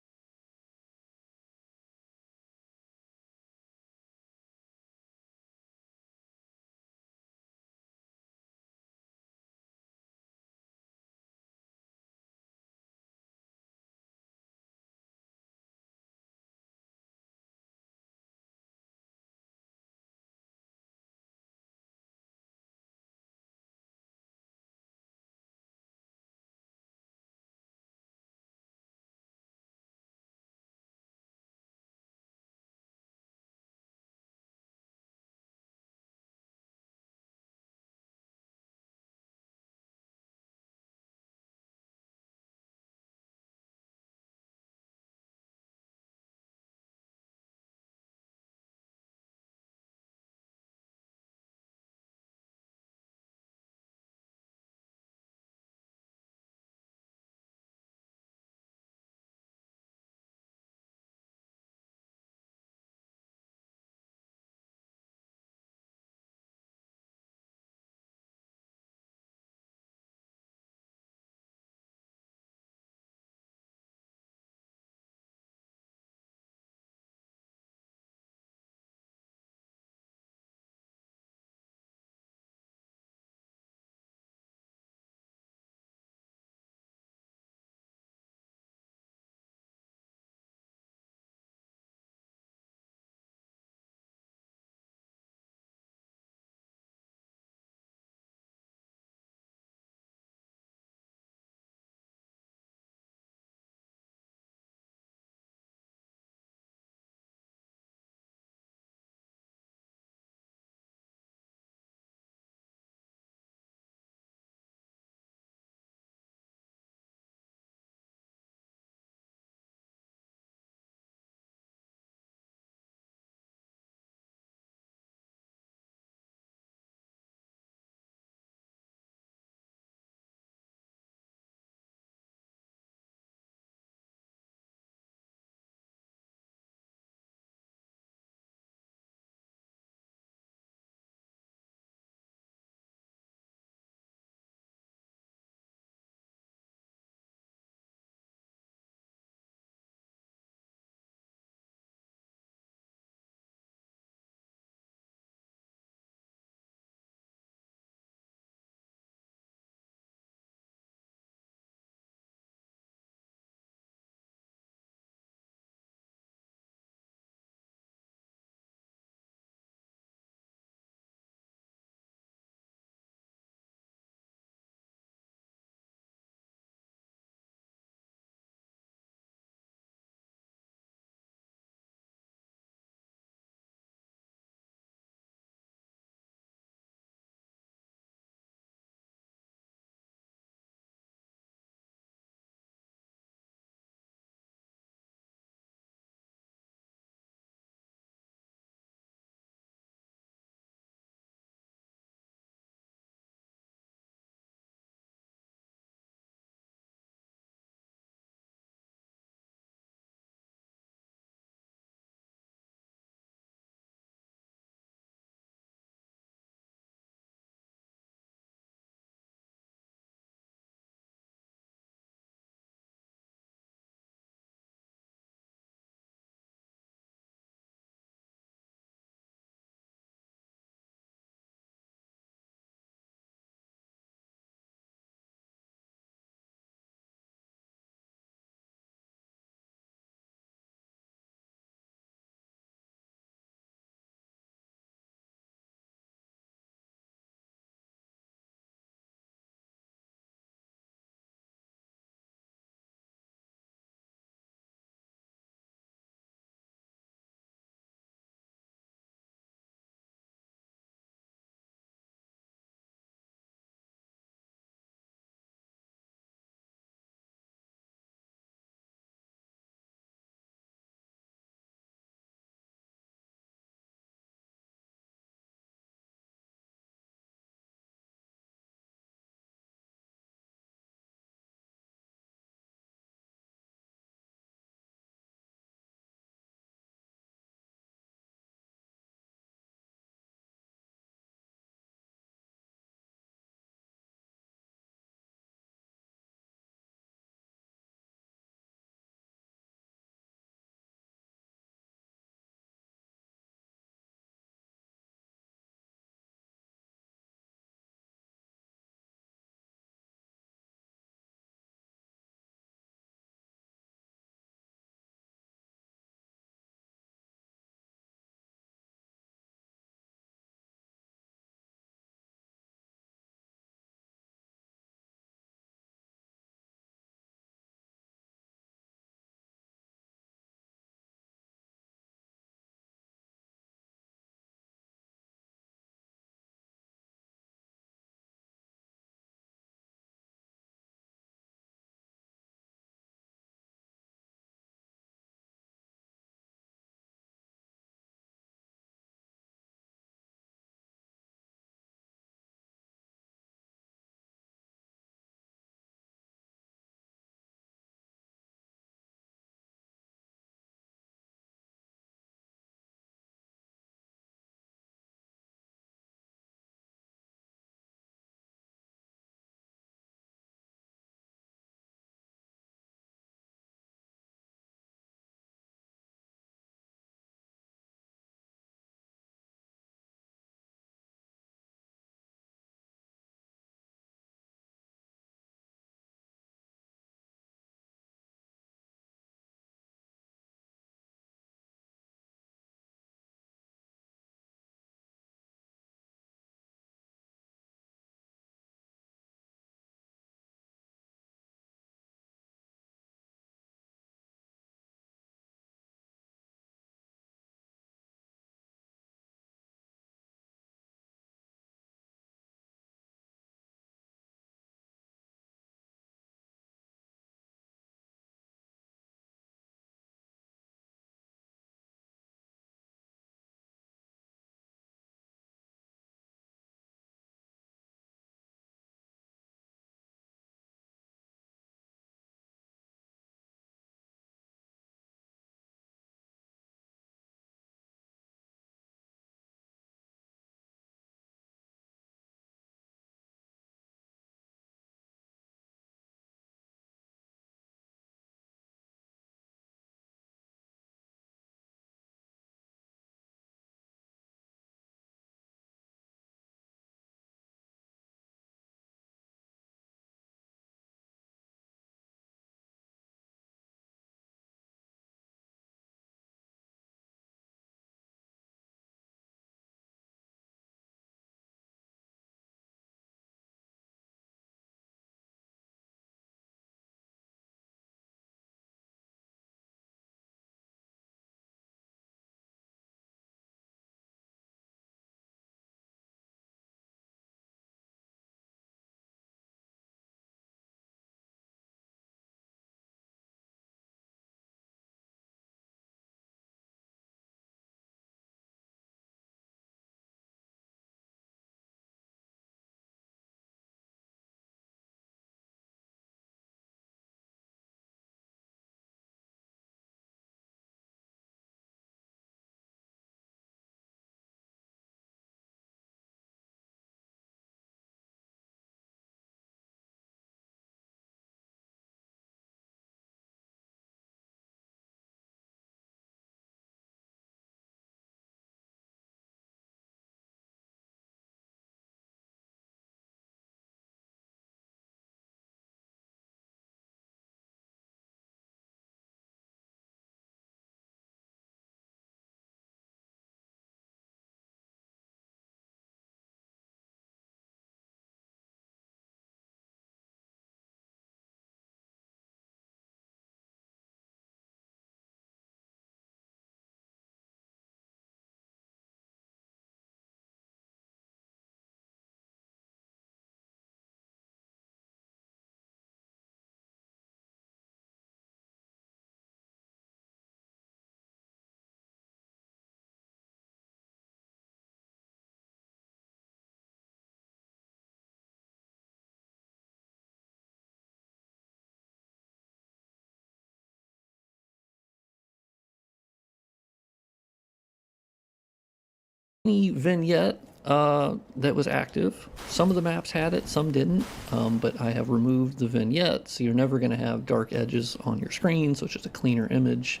vignette that was active. Some of the maps had it, some didn't, but I have removed the vignette, so you're never going to have dark edges on your screen, so it's just a cleaner image.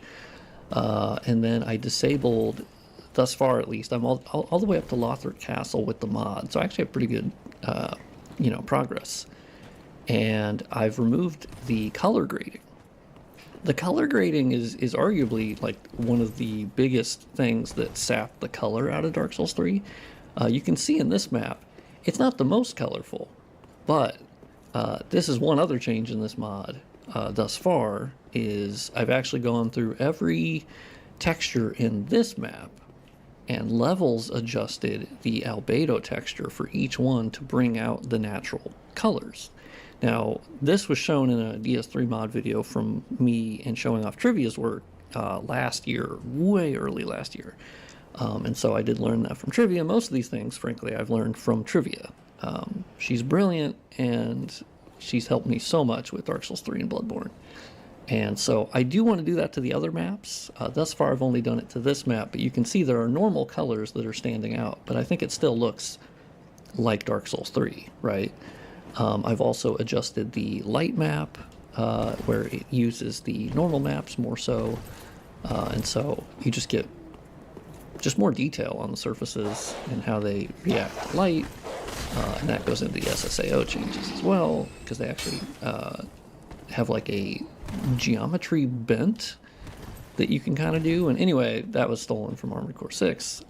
And then I disabled, thus far at least, I'm all the way up to Lothric Castle with the mod, so I actually have pretty good progress. And I've removed the color grading. The color grading is arguably like one of the biggest things that sapped the color out of Dark Souls 3. You can see in this map, it's not the most colorful, but this is one other change in this mod thus far, is I've actually gone through every texture in this map and levels adjusted the albedo texture for each one to bring out the natural colors. Now, this was shown in a DS3 mod video from me and showing off Trivia's work last year, way early last year. And so I did learn that from Trivia. Most of these things, frankly, I've learned from Trivia. She's brilliant, and she's helped me so much with Dark Souls 3 and Bloodborne. And so I do want to do that to the other maps. Thus far, I've only done it to this map, but you can see there are normal colors that are standing out, but I think it still looks like Dark Souls 3, right? I've also adjusted the light map, where it uses the normal maps more so, and so you just get more detail on the surfaces and how they react to light, and that goes into the SSAO changes as well, because they actually have like a geometry bent that you can kind of do. And anyway, that was stolen from Armored Core 6.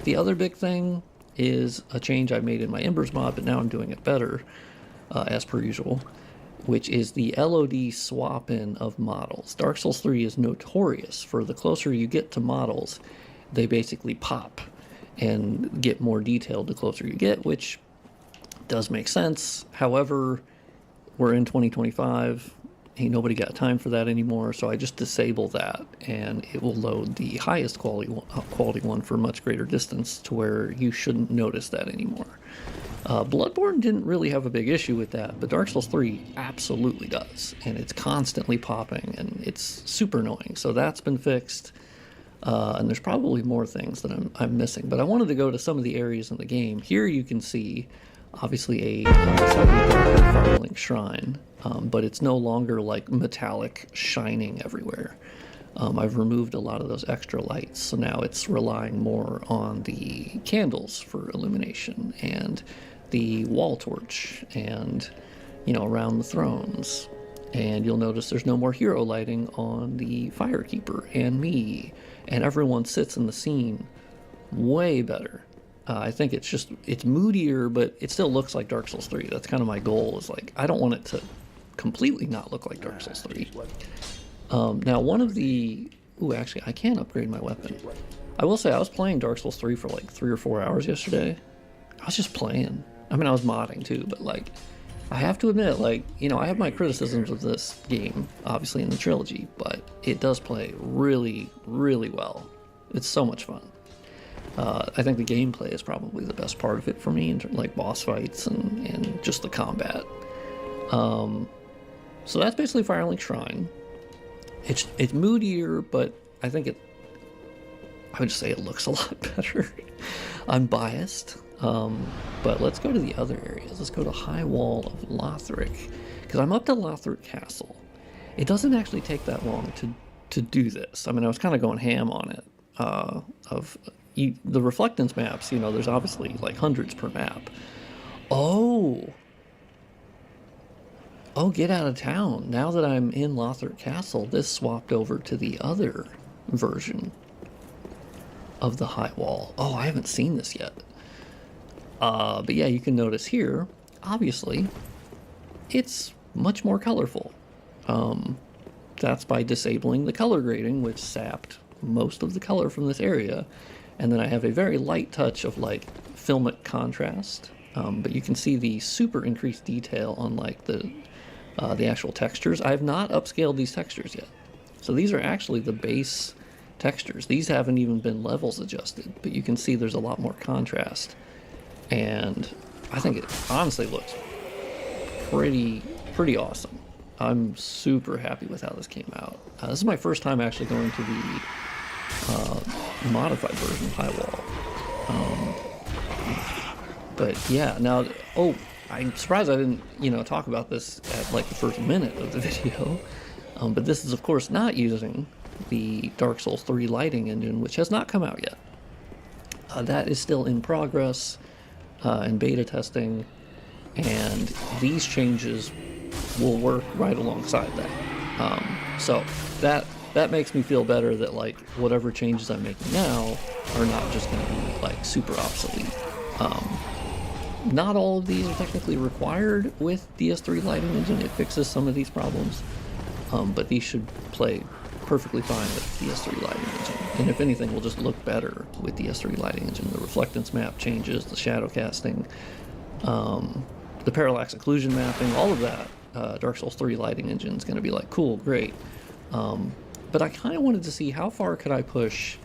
The other big thing is a change I made in my Embers mod, but now I'm doing it better, as per usual, which is the LOD swap-in of models. Dark Souls 3 is notorious for the closer you get to models, they basically pop and get more detailed the closer you get, which does make sense. However, we're in 2025, ain't nobody got time for that anymore, so I just disable that, and it will load the highest quality one for much greater distance to where you shouldn't notice that anymore. Bloodborne didn't really have a big issue with that, but Dark Souls 3 absolutely does, and it's constantly popping, and it's super annoying, so that's been fixed. And there's probably more things that I'm missing, but I wanted to go to some of the areas in the game. Here you can see, obviously, a Firelink Shrine, but it's no longer like metallic shining everywhere. I've removed a lot of those extra lights, so now it's relying more on the candles for illumination and the wall torch and, around the thrones. And you'll notice there's no more hero lighting on the Firekeeper and me, and everyone sits in the scene way better. I think it's moodier, but it still looks like Dark Souls 3. That's kind of my goal, is like, I don't want it to completely not look like Dark Souls 3. Now, one of the... Ooh, actually, I can upgrade my weapon. I will say, I was playing Dark Souls 3 for like 3 or 4 hours yesterday. I was just playing. I mean, I was modding too, but like, I have to admit, like, I have my criticisms of this game, obviously in the trilogy, but it does play really, really well. It's so much fun. I think the gameplay is probably the best part of it for me, in terms of like boss fights and just the combat. So that's basically Firelink Shrine. It's moodier, but I think I would just say it looks a lot better. I'm biased. But let's go to the other areas. Let's go to High Wall of Lothric, because I'm up to Lothric Castle. It doesn't actually take that long to do this. I mean, I was kind of going ham on it. The Reflectance maps, there's obviously like hundreds per map. Oh, get out of town. Now that I'm in Lothric Castle, this swapped over to the other version of the High Wall. Oh, I haven't seen this yet. But yeah, you can notice here, obviously, it's much more colorful. That's by disabling the color grading, which sapped most of the color from this area. And then I have a very light touch of like filmic contrast, but you can see the super increased detail on like the actual textures. I have not upscaled these textures yet. So these are actually the base textures. These haven't even been levels adjusted, but you can see there's a lot more contrast. And I think it honestly looks pretty awesome. I'm super happy with how this came out. This is my first time actually going to the modified version of High Wall. But yeah, now, I'm surprised I didn't, talk about this at like the first minute of the video. But this is, of course, not using the Dark Souls 3 lighting engine, which has not come out yet. That is still in progress and beta testing, and these changes will work right alongside that. So that makes me feel better that like whatever changes I'm making now are not just going to be like super obsolete. Not all of these are technically required with DS3 lighting engine. It fixes some of these problems, but these should play perfectly fine with DS3 lighting engine. And if anything, will just look better with DS3 lighting engine. The reflectance map changes, the shadow casting, the parallax occlusion mapping, all of that. Dark Souls 3 lighting engine is going to be like, cool, great. But I kind of wanted to see how far could I push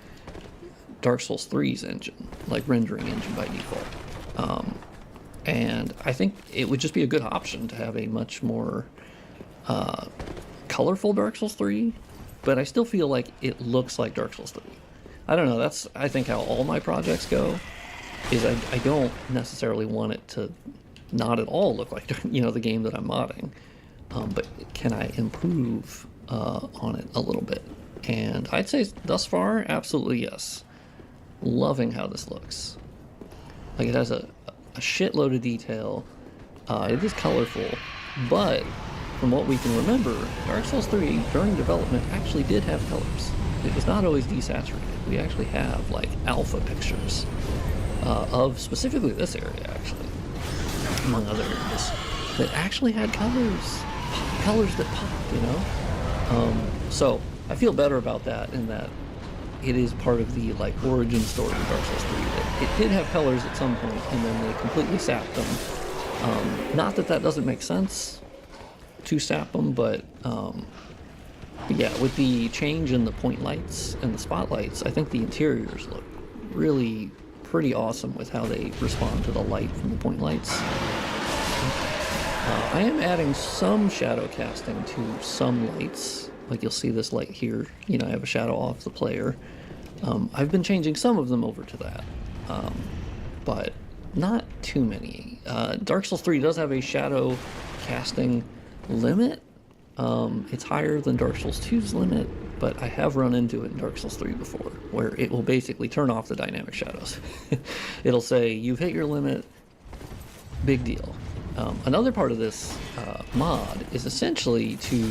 Dark Souls 3's engine, like rendering engine by default. And I think it would just be a good option to have a much more colorful Dark Souls 3, but I still feel like it looks like Dark Souls 3. I don't know, that's I think how all my projects go, is I don't necessarily want it to not at all look like the game that I'm modding, but can I improve on it a little bit? And I'd say thus far, absolutely yes. Loving how this looks. Like, it has a shitload of detail. It is colorful, but from what we can remember, Dark Souls 3 during development actually did have colors. It was not always desaturated. We actually have like alpha pictures of specifically this area, actually, among other areas, that actually had colors that popped, So I feel better about that, in that it is part of the like origin story of Dark Souls 3. That it did have colors at some point, and then they completely sapped them. Not that that doesn't make sense to sap them, but yeah, with the change in the point lights and the spotlights, I think the interiors look really pretty awesome with how they respond to the light from the point lights. I am adding some shadow casting to some lights. Like, you'll see this light here, I have a shadow off the player. I've been changing some of them over to that, but not too many. Dark Souls 3 does have a shadow casting limit. It's higher than Dark Souls 2's limit, but I have run into it in Dark Souls 3 before, where it will basically turn off the dynamic shadows. It'll say, you've hit your limit, big deal. Another part of this mod is essentially to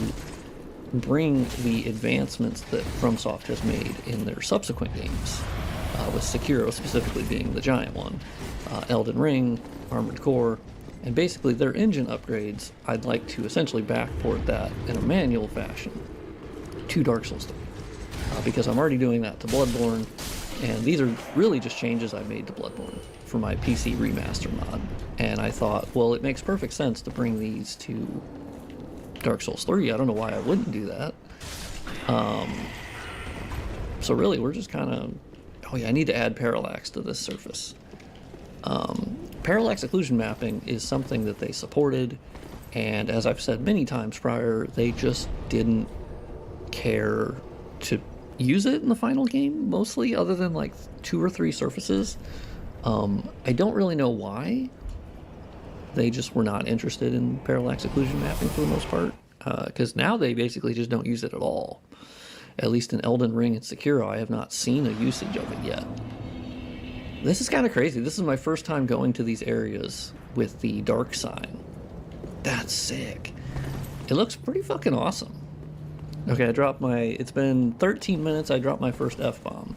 bring the advancements that FromSoft has made in their subsequent games, with Sekiro specifically being the giant one, Elden Ring, Armored Core, and basically their engine upgrades. I'd like to essentially backport that in a manual fashion to Dark Souls 3, because I'm already doing that to Bloodborne, and these are really just changes I made to Bloodborne for my PC remaster mod. And I thought, well, it makes perfect sense to bring these to Dark Souls 3. I don't know why I wouldn't do that. So really, we're just kind of... Oh yeah, I need to add parallax to this surface. Parallax occlusion mapping is something that they supported, and as I've said many times prior, they just didn't care to use it in the final game, mostly, other than like 2 or 3 surfaces. I don't really know why. They just were not interested in parallax occlusion mapping for the most part, because now they basically just don't use it at all. At least in Elden Ring and Sekiro, I have not seen a usage of it yet. This is kind of crazy. This is my first time going to these areas with the dark sign. That's sick. It looks pretty fucking awesome. Okay, I dropped my... It's been 13 minutes. I dropped my first F-bomb.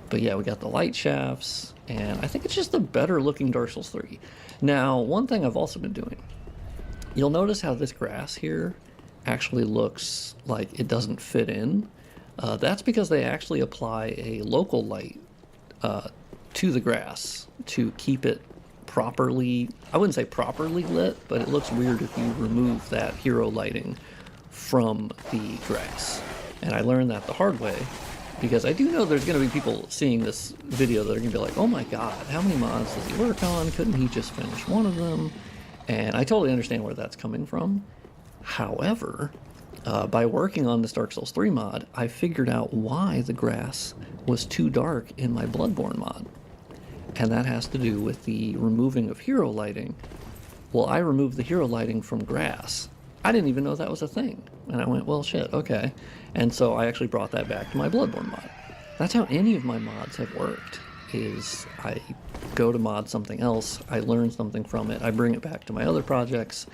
But yeah, we got the light shafts, and I think it's just a better looking Dark Souls 3. Now, one thing I've also been doing, you'll notice how this grass here actually looks like it doesn't fit in. That's because they actually apply a local light to the grass to keep it properly, I wouldn't say properly lit, but it looks weird if you remove that hero lighting from the grass. And I learned that the hard way, because I do know there's going to be people seeing this video that are going to be like, oh my god, how many mods does he work on? Couldn't he just finish one of them? And I totally understand where that's coming from. However, by working on this Dark Souls 3 mod, I figured out why the grass was too dark in my Bloodborne mod. And that has to do with the removing of hero lighting. Well, I removed the hero lighting from grass. I didn't even know that was a thing. And I went, well, shit, okay. And so I actually brought that back to my Bloodborne mod. That's how any of my mods have worked, is I go to mod something else, I learn something from it, I bring it back to my other projects,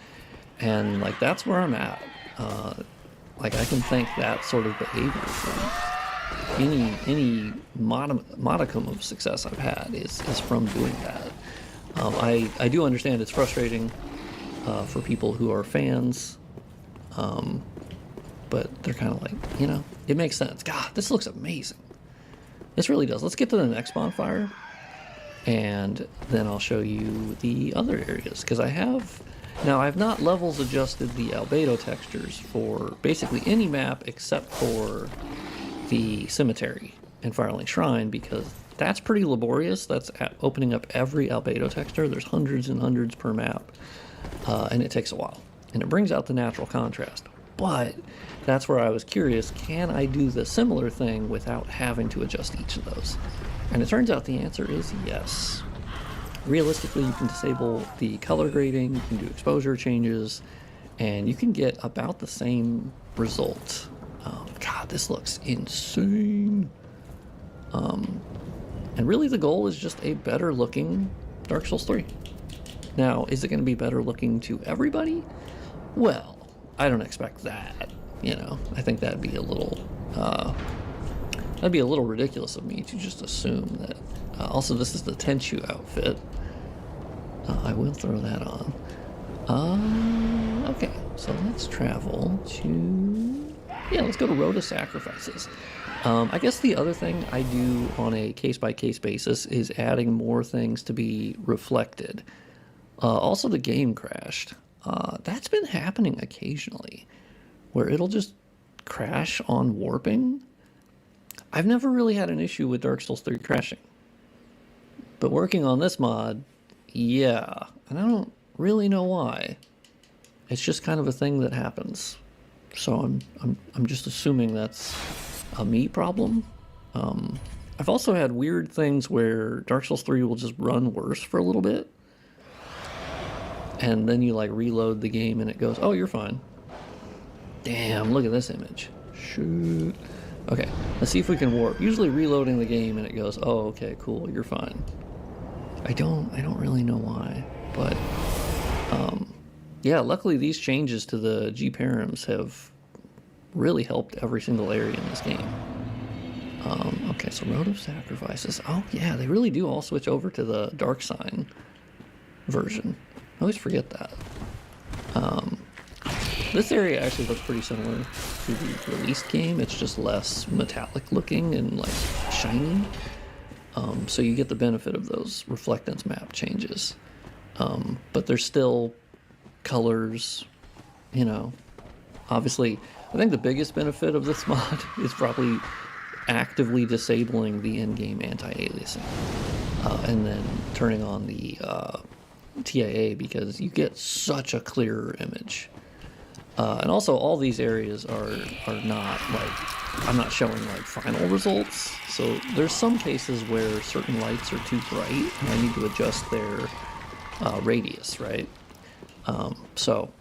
and like that's where I'm at. Like I can thank that sort of behavior from any modicum of success I've had is from doing that. I do understand it's frustrating for people who are fans, but they're kind of like, you know, it makes sense. God, this looks amazing. This really does. Let's get to the next bonfire, and then I'll show you the other areas, because I've not levels adjusted the albedo textures for basically any map except for the cemetery and Firelink Shrine, because that's pretty laborious. That's opening up every albedo texture. There's hundreds and hundreds per map, and it takes a while, and it brings out the natural contrast. But that's where I was curious, can I do the similar thing without having to adjust each of those? And it turns out the answer is yes. Realistically, you can disable the color grading, you can do exposure changes, and you can get about the same result. God, this looks insane. And really the goal is just a better looking Dark Souls 3. Now, is it going to be better looking to everybody? Well, I don't expect that, you know. I think that'd be a little ridiculous of me to just assume that. Also, this is the Tenchu outfit. I will throw that on. Okay, so let's travel to... Yeah, let's go to Road of Sacrifices. I guess the other thing I do on a case-by-case basis is adding more things to be reflected. Also, the game crashed. That's been happening occasionally, where it'll just crash on warping. I've never really had an issue with Dark Souls 3 crashing. But working on this mod, yeah, and I don't really know why. It's just kind of a thing that happens. So I'm just assuming that's a me problem. I've also had weird things where Dark Souls 3 will just run worse for a little bit. And then you like reload the game and it goes, oh, you're fine. Damn, look at this image. Shoot. Okay, let's see if we can warp. Usually reloading the game and it goes, oh, okay, cool, you're fine. I don't really know why, but yeah, luckily these changes to the G-Params have really helped every single area in this game. Okay, so Road of Sacrifices. Oh yeah, they really do all switch over to the Dark Sign version. I always forget that. This area actually looks pretty similar to the released game. It's just less metallic looking and like shiny. So you get the benefit of those reflectance map changes. But there's still colors, you know. Obviously, I think the biggest benefit of this mod is probably actively disabling the in-game anti-aliasing. And then turning on the TIA, because you get such a clearer image. And also all these areas are not like, I'm not showing like final results. So there's some cases where certain lights are too bright and I need to adjust their radius, right? So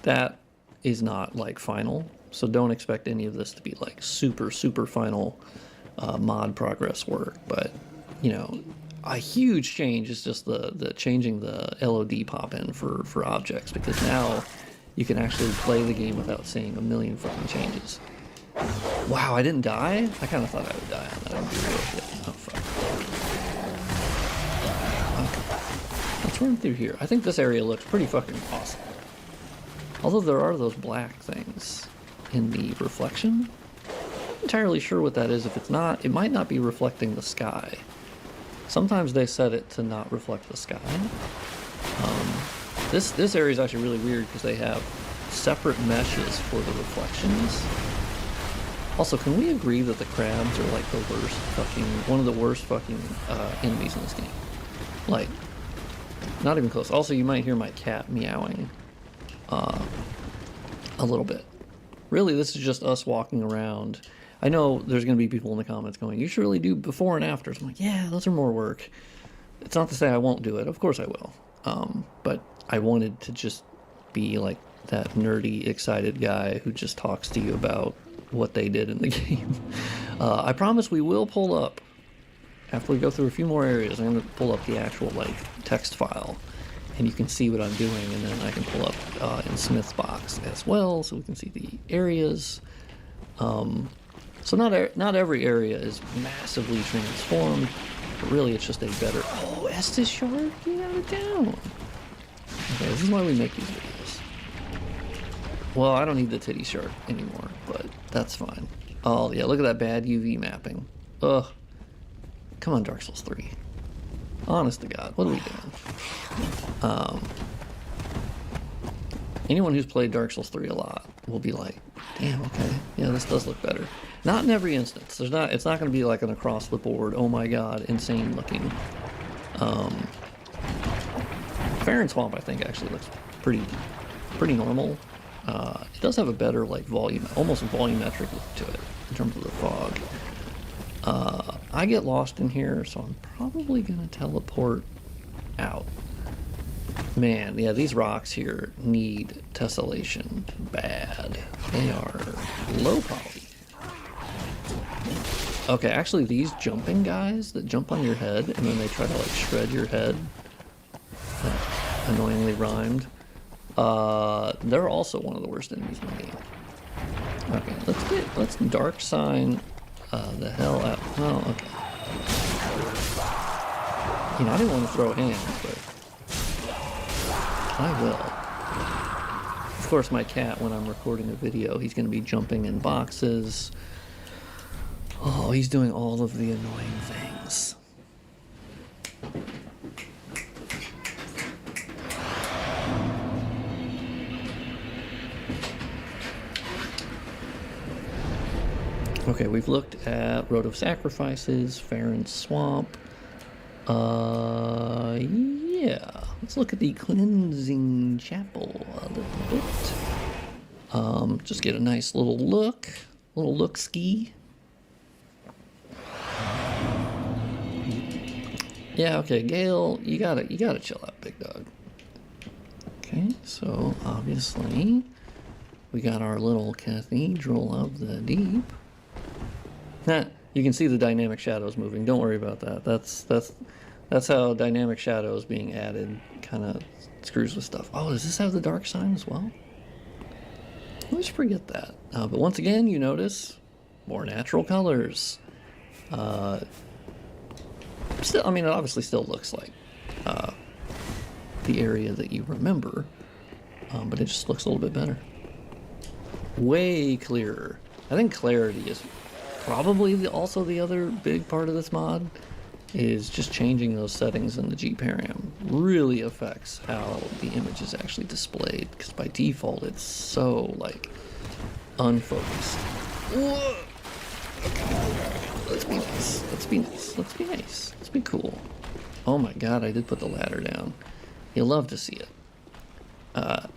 that is not like final. So don't expect any of this to be like super final mod progress work. But you know, a huge change is just the changing the LOD pop in for objects, because now you can actually play the game without seeing a million fucking changes. Wow, I didn't die? I kind of thought I would die on that. I'd be real shit. Oh, fuck. Okay. Let's run through here. I think this area looks pretty fucking awesome. Although there are those black things in the reflection. I'm not entirely sure what that is. If it's not, it might not be reflecting the sky. Sometimes they set it to not reflect the sky. This area is actually really weird because they have separate meshes for the reflections. Also, can we agree that the crabs are like the worst fucking, one of the worst fucking enemies in this game? Like, not even close. Also, you might hear my cat meowing a little bit. Really, this is just us walking around. I know there's going to be people in the comments going, you should really do before and afters. I'm like, yeah, those are more work. It's not to say I won't do it. Of course I will. But I wanted to just be like that nerdy, excited guy who just talks to you about what they did in the game. I promise we will pull up, after we go through a few more areas, I'm going to pull up the actual like text file, and you can see what I'm doing, and then I can pull up in Smith's box as well, so we can see the areas. So not every area is massively transformed, but really it's just a better... Oh, Estus Shark, you got it down! Okay, this is why we make these videos. Well, I don't need the titty shark anymore, but that's fine. Oh, yeah, look at that bad UV mapping. Ugh. Come on, Dark Souls 3. Honest to God, what are we doing? Anyone who's played Dark Souls 3 a lot will be like, damn, okay, yeah, this does look better. Not in every instance. It's not going to be like an across the board, oh my god, insane looking. Farron Swamp, I think, actually looks pretty normal. It does have a better, like, almost volumetric look to it in terms of the fog. I get lost in here, so I'm probably gonna teleport out. Man, yeah, these rocks here need tessellation bad. They are low poly. Okay, actually these jumping guys that jump on your head and then they try to like shred your head, that annoyingly rhymed, they're also one of the worst enemies in the game. Okay, let's dark sign the hell out. Oh, okay. You know, I didn't want to throw hands, but I will. Of course, my cat, when I'm recording a video, he's going to be jumping in boxes. Oh, he's doing all of the annoying things. Okay, we've looked at Road of Sacrifices, Farron Swamp. Yeah. Let's look at the Cleansing Chapel a little bit. Just get a nice little look-ski. Yeah, okay, Gale, you gotta chill out, big dog. Okay, so obviously we got our little Cathedral of the Deep. You can see the dynamic shadows moving. Don't worry about that. That's how dynamic shadows being added kind of screws with stuff. Oh, does this have the dark sign as well? I always forget that. But once again, you notice more natural colors. Still, I mean, it obviously still looks like the area that you remember, but it just looks a little bit better. Way clearer. I think clarity is probably also the other big part of this mod, is just changing those settings in the GParam really affects how the image is actually displayed, because by default it's so like unfocused. Whoa! Okay. Let's be nice. Let's be nice. Let's be nice. Let's be cool. Oh my god, I did put the ladder down. You'll love to see it.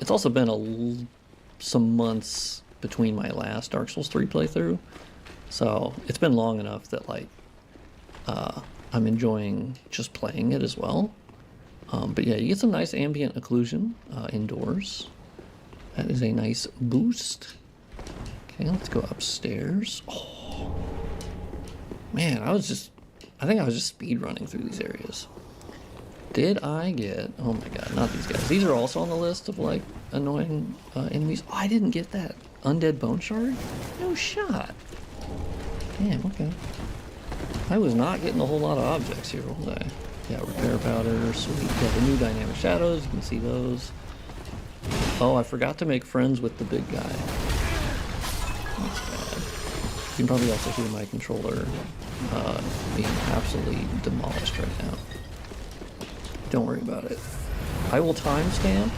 It's also been some months between my last Dark Souls 3 playthrough, so it's been long enough that like I'm enjoying just playing it as well. But yeah, you get some nice ambient occlusion indoors. That is a nice boost. Okay, let's go upstairs. Oh man, I think I was just speed running through these areas. Did I get... Oh my god, not these guys. These are also on the list of, like, annoying enemies. Oh, I didn't get that undead bone shard? No shot. Damn, okay. I was not getting a whole lot of objects here, was I? Yeah, repair powder, sweet. Yeah, the new dynamic shadows, you can see those. Oh, I forgot to make friends with the big guy. That's bad. You can probably also hear my controller being absolutely demolished right now. Don't worry about it. I will timestamp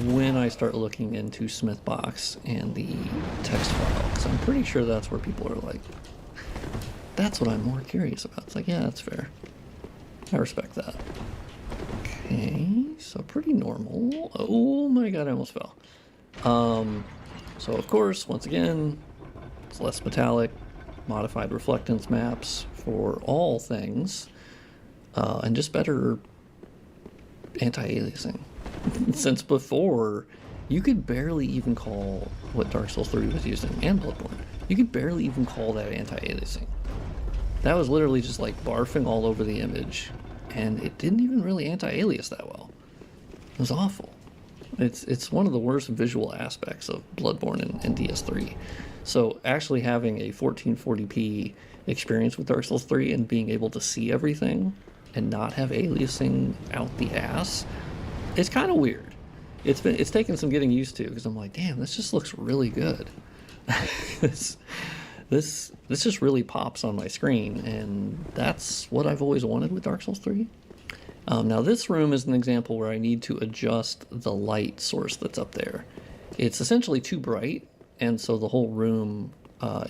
when I start looking into Smithbox and the text file, because I'm pretty sure that's where people are like, that's what I'm more curious about. It's like, yeah, that's fair. I respect that. Okay, so pretty normal. Oh my god, I almost fell. So of course, once again, it's less metallic, modified reflectance maps for all things, and just better anti-aliasing. Since before, you could barely even call what Dark Souls 3 was using, and Bloodborne, you could barely even call that anti-aliasing. That was literally just like barfing all over the image, and it didn't even really anti-alias that well. It was awful. It's one of the worst visual aspects of Bloodborne and DS3. So actually having a 1440p experience with Dark Souls 3 and being able to see everything and not have aliasing out the ass, it's kind of weird. It's taken some getting used to, because I'm like, damn, this just looks really good. This just really pops on my screen, and that's what I've always wanted with Dark Souls 3. Now this room is an example where I need to adjust the light source that's up there. It's essentially too bright, and so the whole room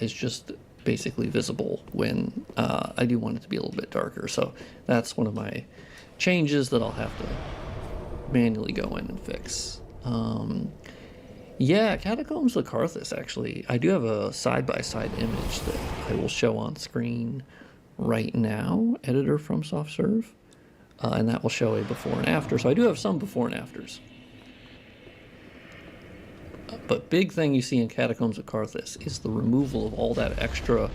is just basically visible when I do want it to be a little bit darker. So that's one of my changes that I'll have to manually go in and fix. Yeah, Catacombs of Karthus, actually. I do have a side-by-side image that I will show on screen right now, editor from SoftServe, and that will show a before and after. So I do have some before and afters. But big thing you see in Catacombs of Karthus is the removal of all that extra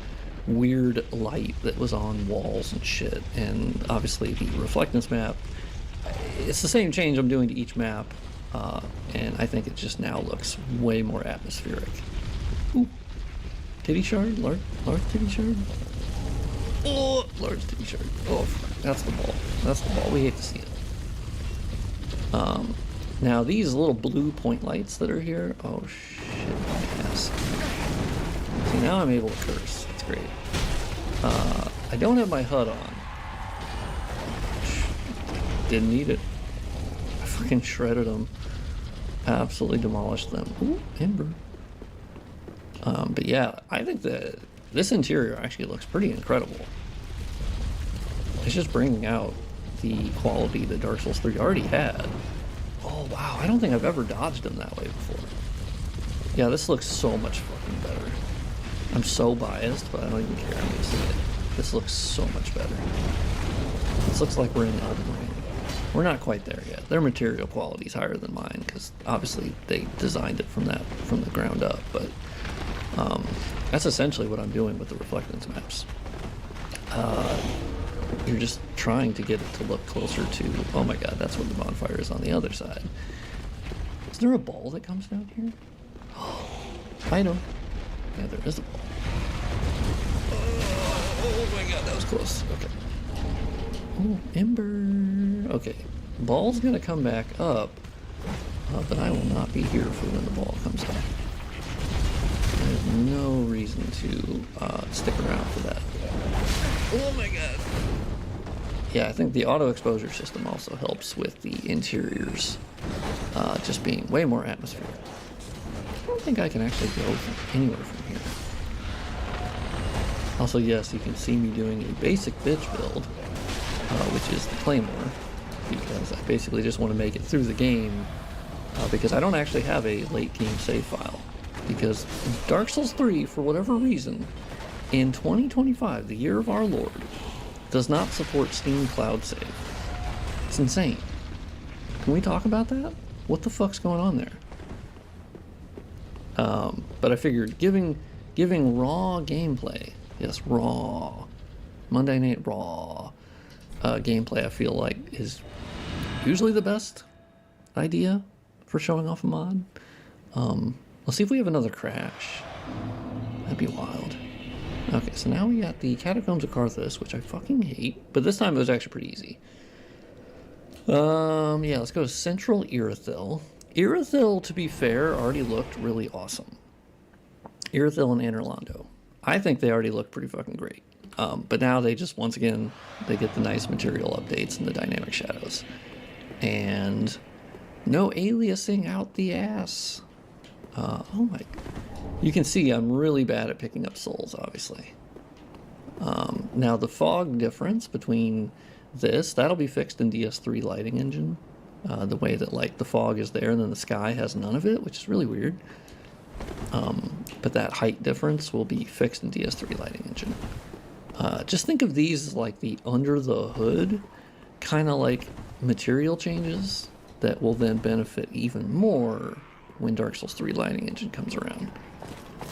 weird light that was on walls and shit. And obviously the reflectance map, it's the same change I'm doing to each map. And I think it just now looks way more atmospheric. Ooh. Titty shard? Large titty shard? Oh, large titty shard. Oh, that's the ball. That's the ball. We hate to see it. Now these little blue point lights that are here. Oh shit, my ass. See, now I'm able to curse. That's great. I don't have my HUD on. Didn't need it. I fucking shredded them. Absolutely demolished them. Ooh, Ember. But yeah, I think that this interior actually looks pretty incredible. It's just bringing out the quality that Dark Souls 3 already had. Oh wow, I don't think I've ever dodged them that way before. Yeah, this looks so much fucking better. I'm so biased, but I don't even care. I'm gonna say it. This looks so much better. This looks like we're in Elden Ring. We're not quite there yet. Their material quality is higher than mine, because obviously they designed it from the ground up, but that's essentially what I'm doing with the reflectance maps. You're just trying to get it to look closer to, oh my god, that's what the bonfire is on the other side. Is there a ball that comes down here? Oh, I know. Yeah, there is a ball. Oh my god, that was close. Okay. Oh, Ember. Okay, ball's gonna come back up, but I will not be here for when the ball comes up. There's no reason to stick around for that. Oh my god. Yeah, I think the auto exposure system also helps with the interiors just being way more atmospheric. I don't think I can actually go anywhere from here. Also, yes, you can see me doing a basic bitch build, which is the Claymore, because I basically just want to make it through the game, because I don't actually have a late game save file. Because Dark Souls 3, for whatever reason, in 2025, the year of our Lord, does not support Steam Cloud Save. It's insane. Can we talk about that? What the fuck's going on there? But I figured giving raw gameplay, yes, raw, Monday Night Raw gameplay, I feel like is usually the best idea for showing off a mod. Let's see if we have another crash. That'd be wild. Okay, so now we got the Catacombs of Karthus, which I fucking hate, but this time it was actually pretty easy. Yeah, let's go to Central Irithyll. Irithyll, to be fair, already looked really awesome. Irithyll and Anor Londo. I think they already look pretty fucking great. But now they just, once again, they get the nice material updates and the dynamic shadows. And no aliasing out the ass. Oh my... You can see I'm really bad at picking up souls, obviously. Now the fog difference between this, that'll be fixed in DS3 lighting engine. The way that like the fog is there and then the sky has none of it, which is really weird. But that height difference will be fixed in DS3 Lighting Engine. Just think of these as like the under the hood, kind of like material changes that will then benefit even more when Dark Souls 3 Lighting Engine comes around.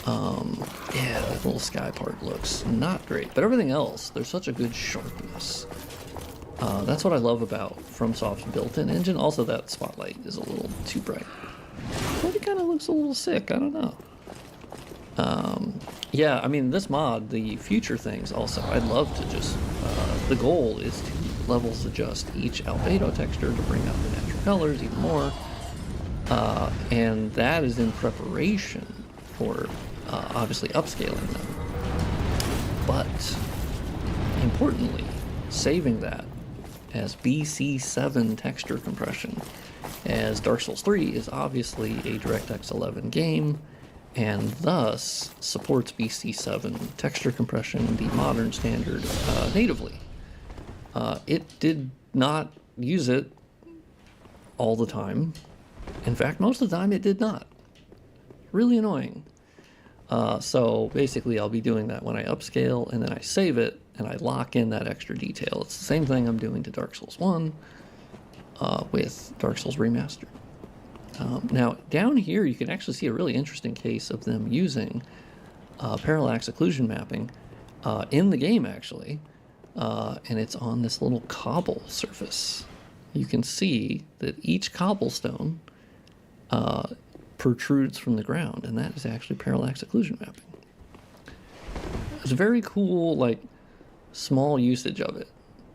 Yeah, that little sky part looks not great, but everything else, there's such a good sharpness. That's what I love about FromSoft's built-in engine. Also, that spotlight is a little too bright. But it kind of looks a little sick, I don't know. Yeah, I mean, this mod, the future things also, I'd love to just, the goal is to levels adjust each albedo texture to bring out the natural colors even more. And that is in preparation for, obviously, upscaling them. But, importantly, saving that as BC7 texture compression, as Dark Souls 3 is obviously a DirectX 11 game, and thus supports BC7 texture compression, the modern standard, natively. It did not use it all the time. In fact, most of the time it did not. Really annoying. So basically I'll be doing that when I upscale, and then I save it, and I lock in that extra detail. It's the same thing I'm doing to Dark Souls 1 with Dark Souls Remastered. Now, down here, you can actually see a really interesting case of them using parallax occlusion mapping in the game, actually. And it's on this little cobble surface. You can see that each cobblestone protrudes from the ground, and that is actually parallax occlusion mapping. It's a very cool, like, small usage of it.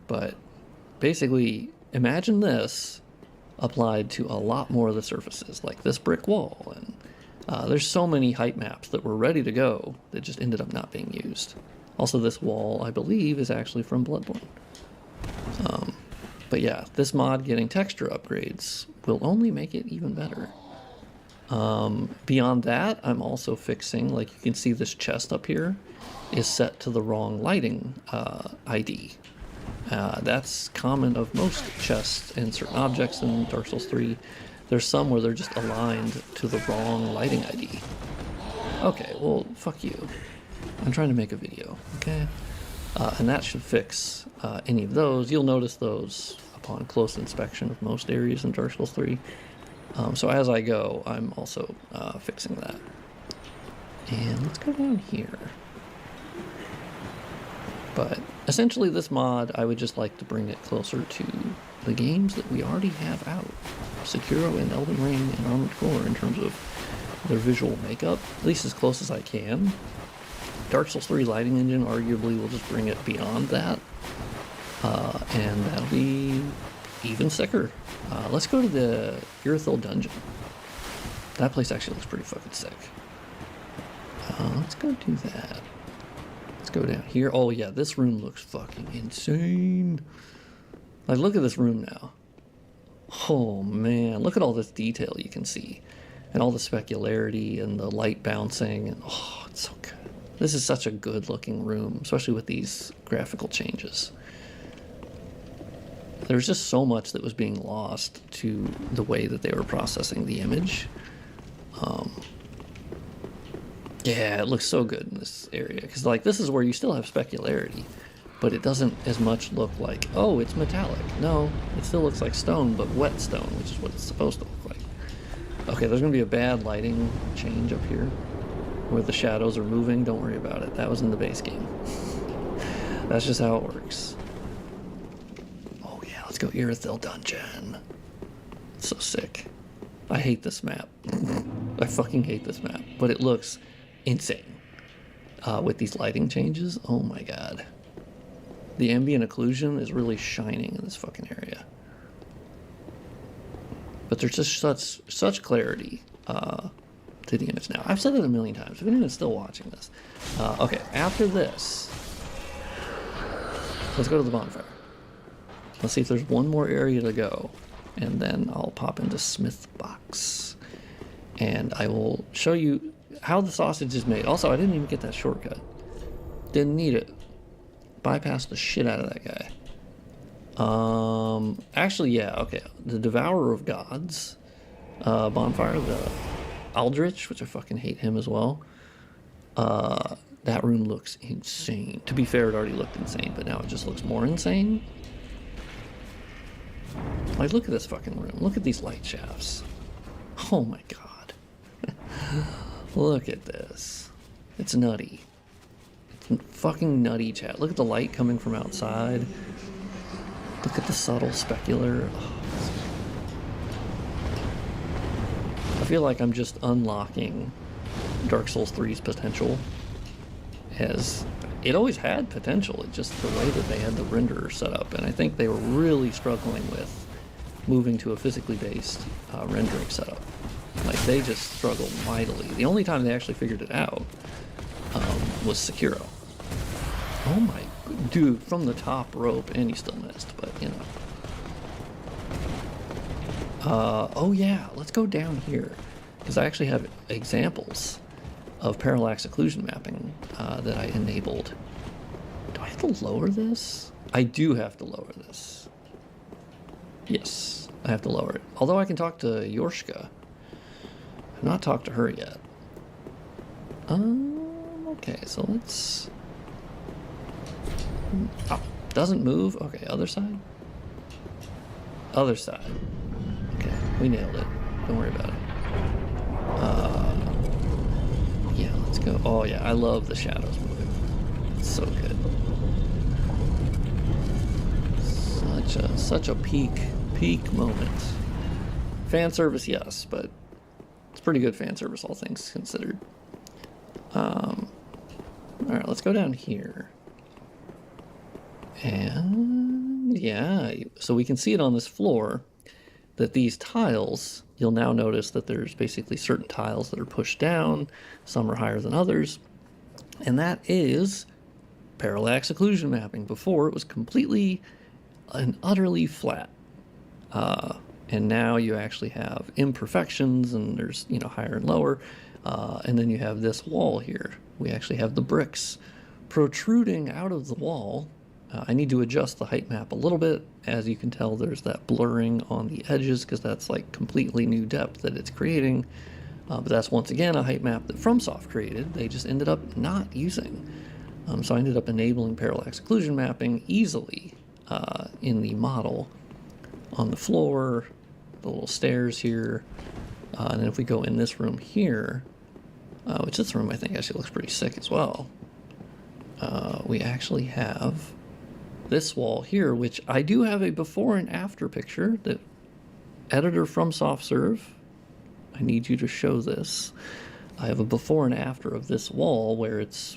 But basically, imagine this applied to a lot more of the surfaces, like this brick wall, and there's so many height maps that were ready to go that just ended up not being used. Also, this wall, I believe, is actually from Bloodborne. But yeah, this mod getting texture upgrades will only make it even better. Beyond that, I'm also fixing, like you can see this chest up here is set to the wrong lighting ID. That's common of most chests and certain objects in Dark Souls 3. There's some where they're just aligned to the wrong lighting ID. Okay, well, fuck you. I'm trying to make a video, okay? And that should fix any of those. You'll notice those upon close inspection of most areas in Dark Souls 3. So as I go, I'm also fixing that. And let's go down here. But essentially this mod, I would just like to bring it closer to the games that we already have out. Sekiro and Elden Ring and Armored Core in terms of their visual makeup, at least as close as I can. Dark Souls 3 Lighting Engine arguably will just bring it beyond that. And that'll be even sicker. Let's go to the Irithyll Dungeon. That place actually looks pretty fucking sick. Let's go do that. Let's go down here. Oh yeah, this room looks fucking insane. Like, look at this room now. Oh man, look at all this detail you can see. And all the specularity and the light bouncing. And oh, it's so good. This is such a good looking room, especially with these graphical changes. There's just so much that was being lost to the way that they were processing the image. Yeah, it looks so good in this area. Because, like, this is where you still have specularity, but it doesn't as much look like, oh, it's metallic. No, it still looks like stone, but wet stone, which is what it's supposed to look like. Okay, there's going to be a bad lighting change up here where the shadows are moving. Don't worry about it. That was in the base game. That's just how it works. Oh, yeah, let's go Irithyll Dungeon. It's so sick. I hate this map. I fucking hate this map, but it looks insane. With these lighting changes, oh my god. The ambient occlusion is really shining in this fucking area. But there's just such clarity to the image now. I've said it a million times. If anyone's still watching this. Okay, after this, let's go to the bonfire. Let's see if there's one more area to go. And then I'll pop into Smith Box. And I will show you how the sausage is made. Also, I didn't even get that shortcut. Didn't need it. Bypassed the shit out of that guy. Actually, yeah, okay. The Devourer of Gods bonfire, Aldrich, which I fucking hate him as well. That room looks insane. To be fair, it already looked insane, but now it just looks more insane. Like, look at this fucking room. Look at these light shafts. Oh my god. Look at this. It's nutty. It's fucking nutty, chat. Look at the light coming from outside. Look at the subtle specular. Oh, I feel like I'm just unlocking Dark Souls 3's potential. As it always had potential, it's just the way that they had the renderer set up, and I think they were really struggling with moving to a physically based rendering setup. Like, they just struggled mightily. The only time they actually figured it out was Sekiro. Oh my dude, from the top rope, and he still missed, but you know. Oh yeah, let's go down here, because I actually have examples of parallax occlusion mapping that I enabled. Do I have to lower this? I do have to lower this. Yes, I have to lower it. Although I can talk to Yorshka. I've not talked to her yet. Okay, so let's... Oh, doesn't move? Okay, other side? Other side. Okay, we nailed it. Don't worry about it. Yeah, let's go. Oh yeah, I love the shadows moving. It's so good. Such a peak moment. Fan service, yes, but it's pretty good fan service, all things considered. Alright, let's go down here. And yeah, so we can see it on this floor that these tiles, you'll now notice that there's basically certain tiles that are pushed down, some are higher than others, and that is parallax occlusion mapping. Before, it was completely and utterly flat. And now you actually have imperfections, and there's, you know, higher and lower. And then you have this wall here. We actually have the bricks protruding out of the wall. I need to adjust the height map a little bit. As you can tell, there's that blurring on the edges, because that's like completely new depth that it's creating. But that's once again a height map that FromSoft created. They just ended up not using. So I ended up enabling parallax occlusion mapping easily in the model on the floor, the little stairs here. And then if we go in this room here, which this room I think actually looks pretty sick as well, we actually have this wall here, which I do have a before and after picture that editor from SoftServe, I need you to show this. I have a before and after of this wall where it's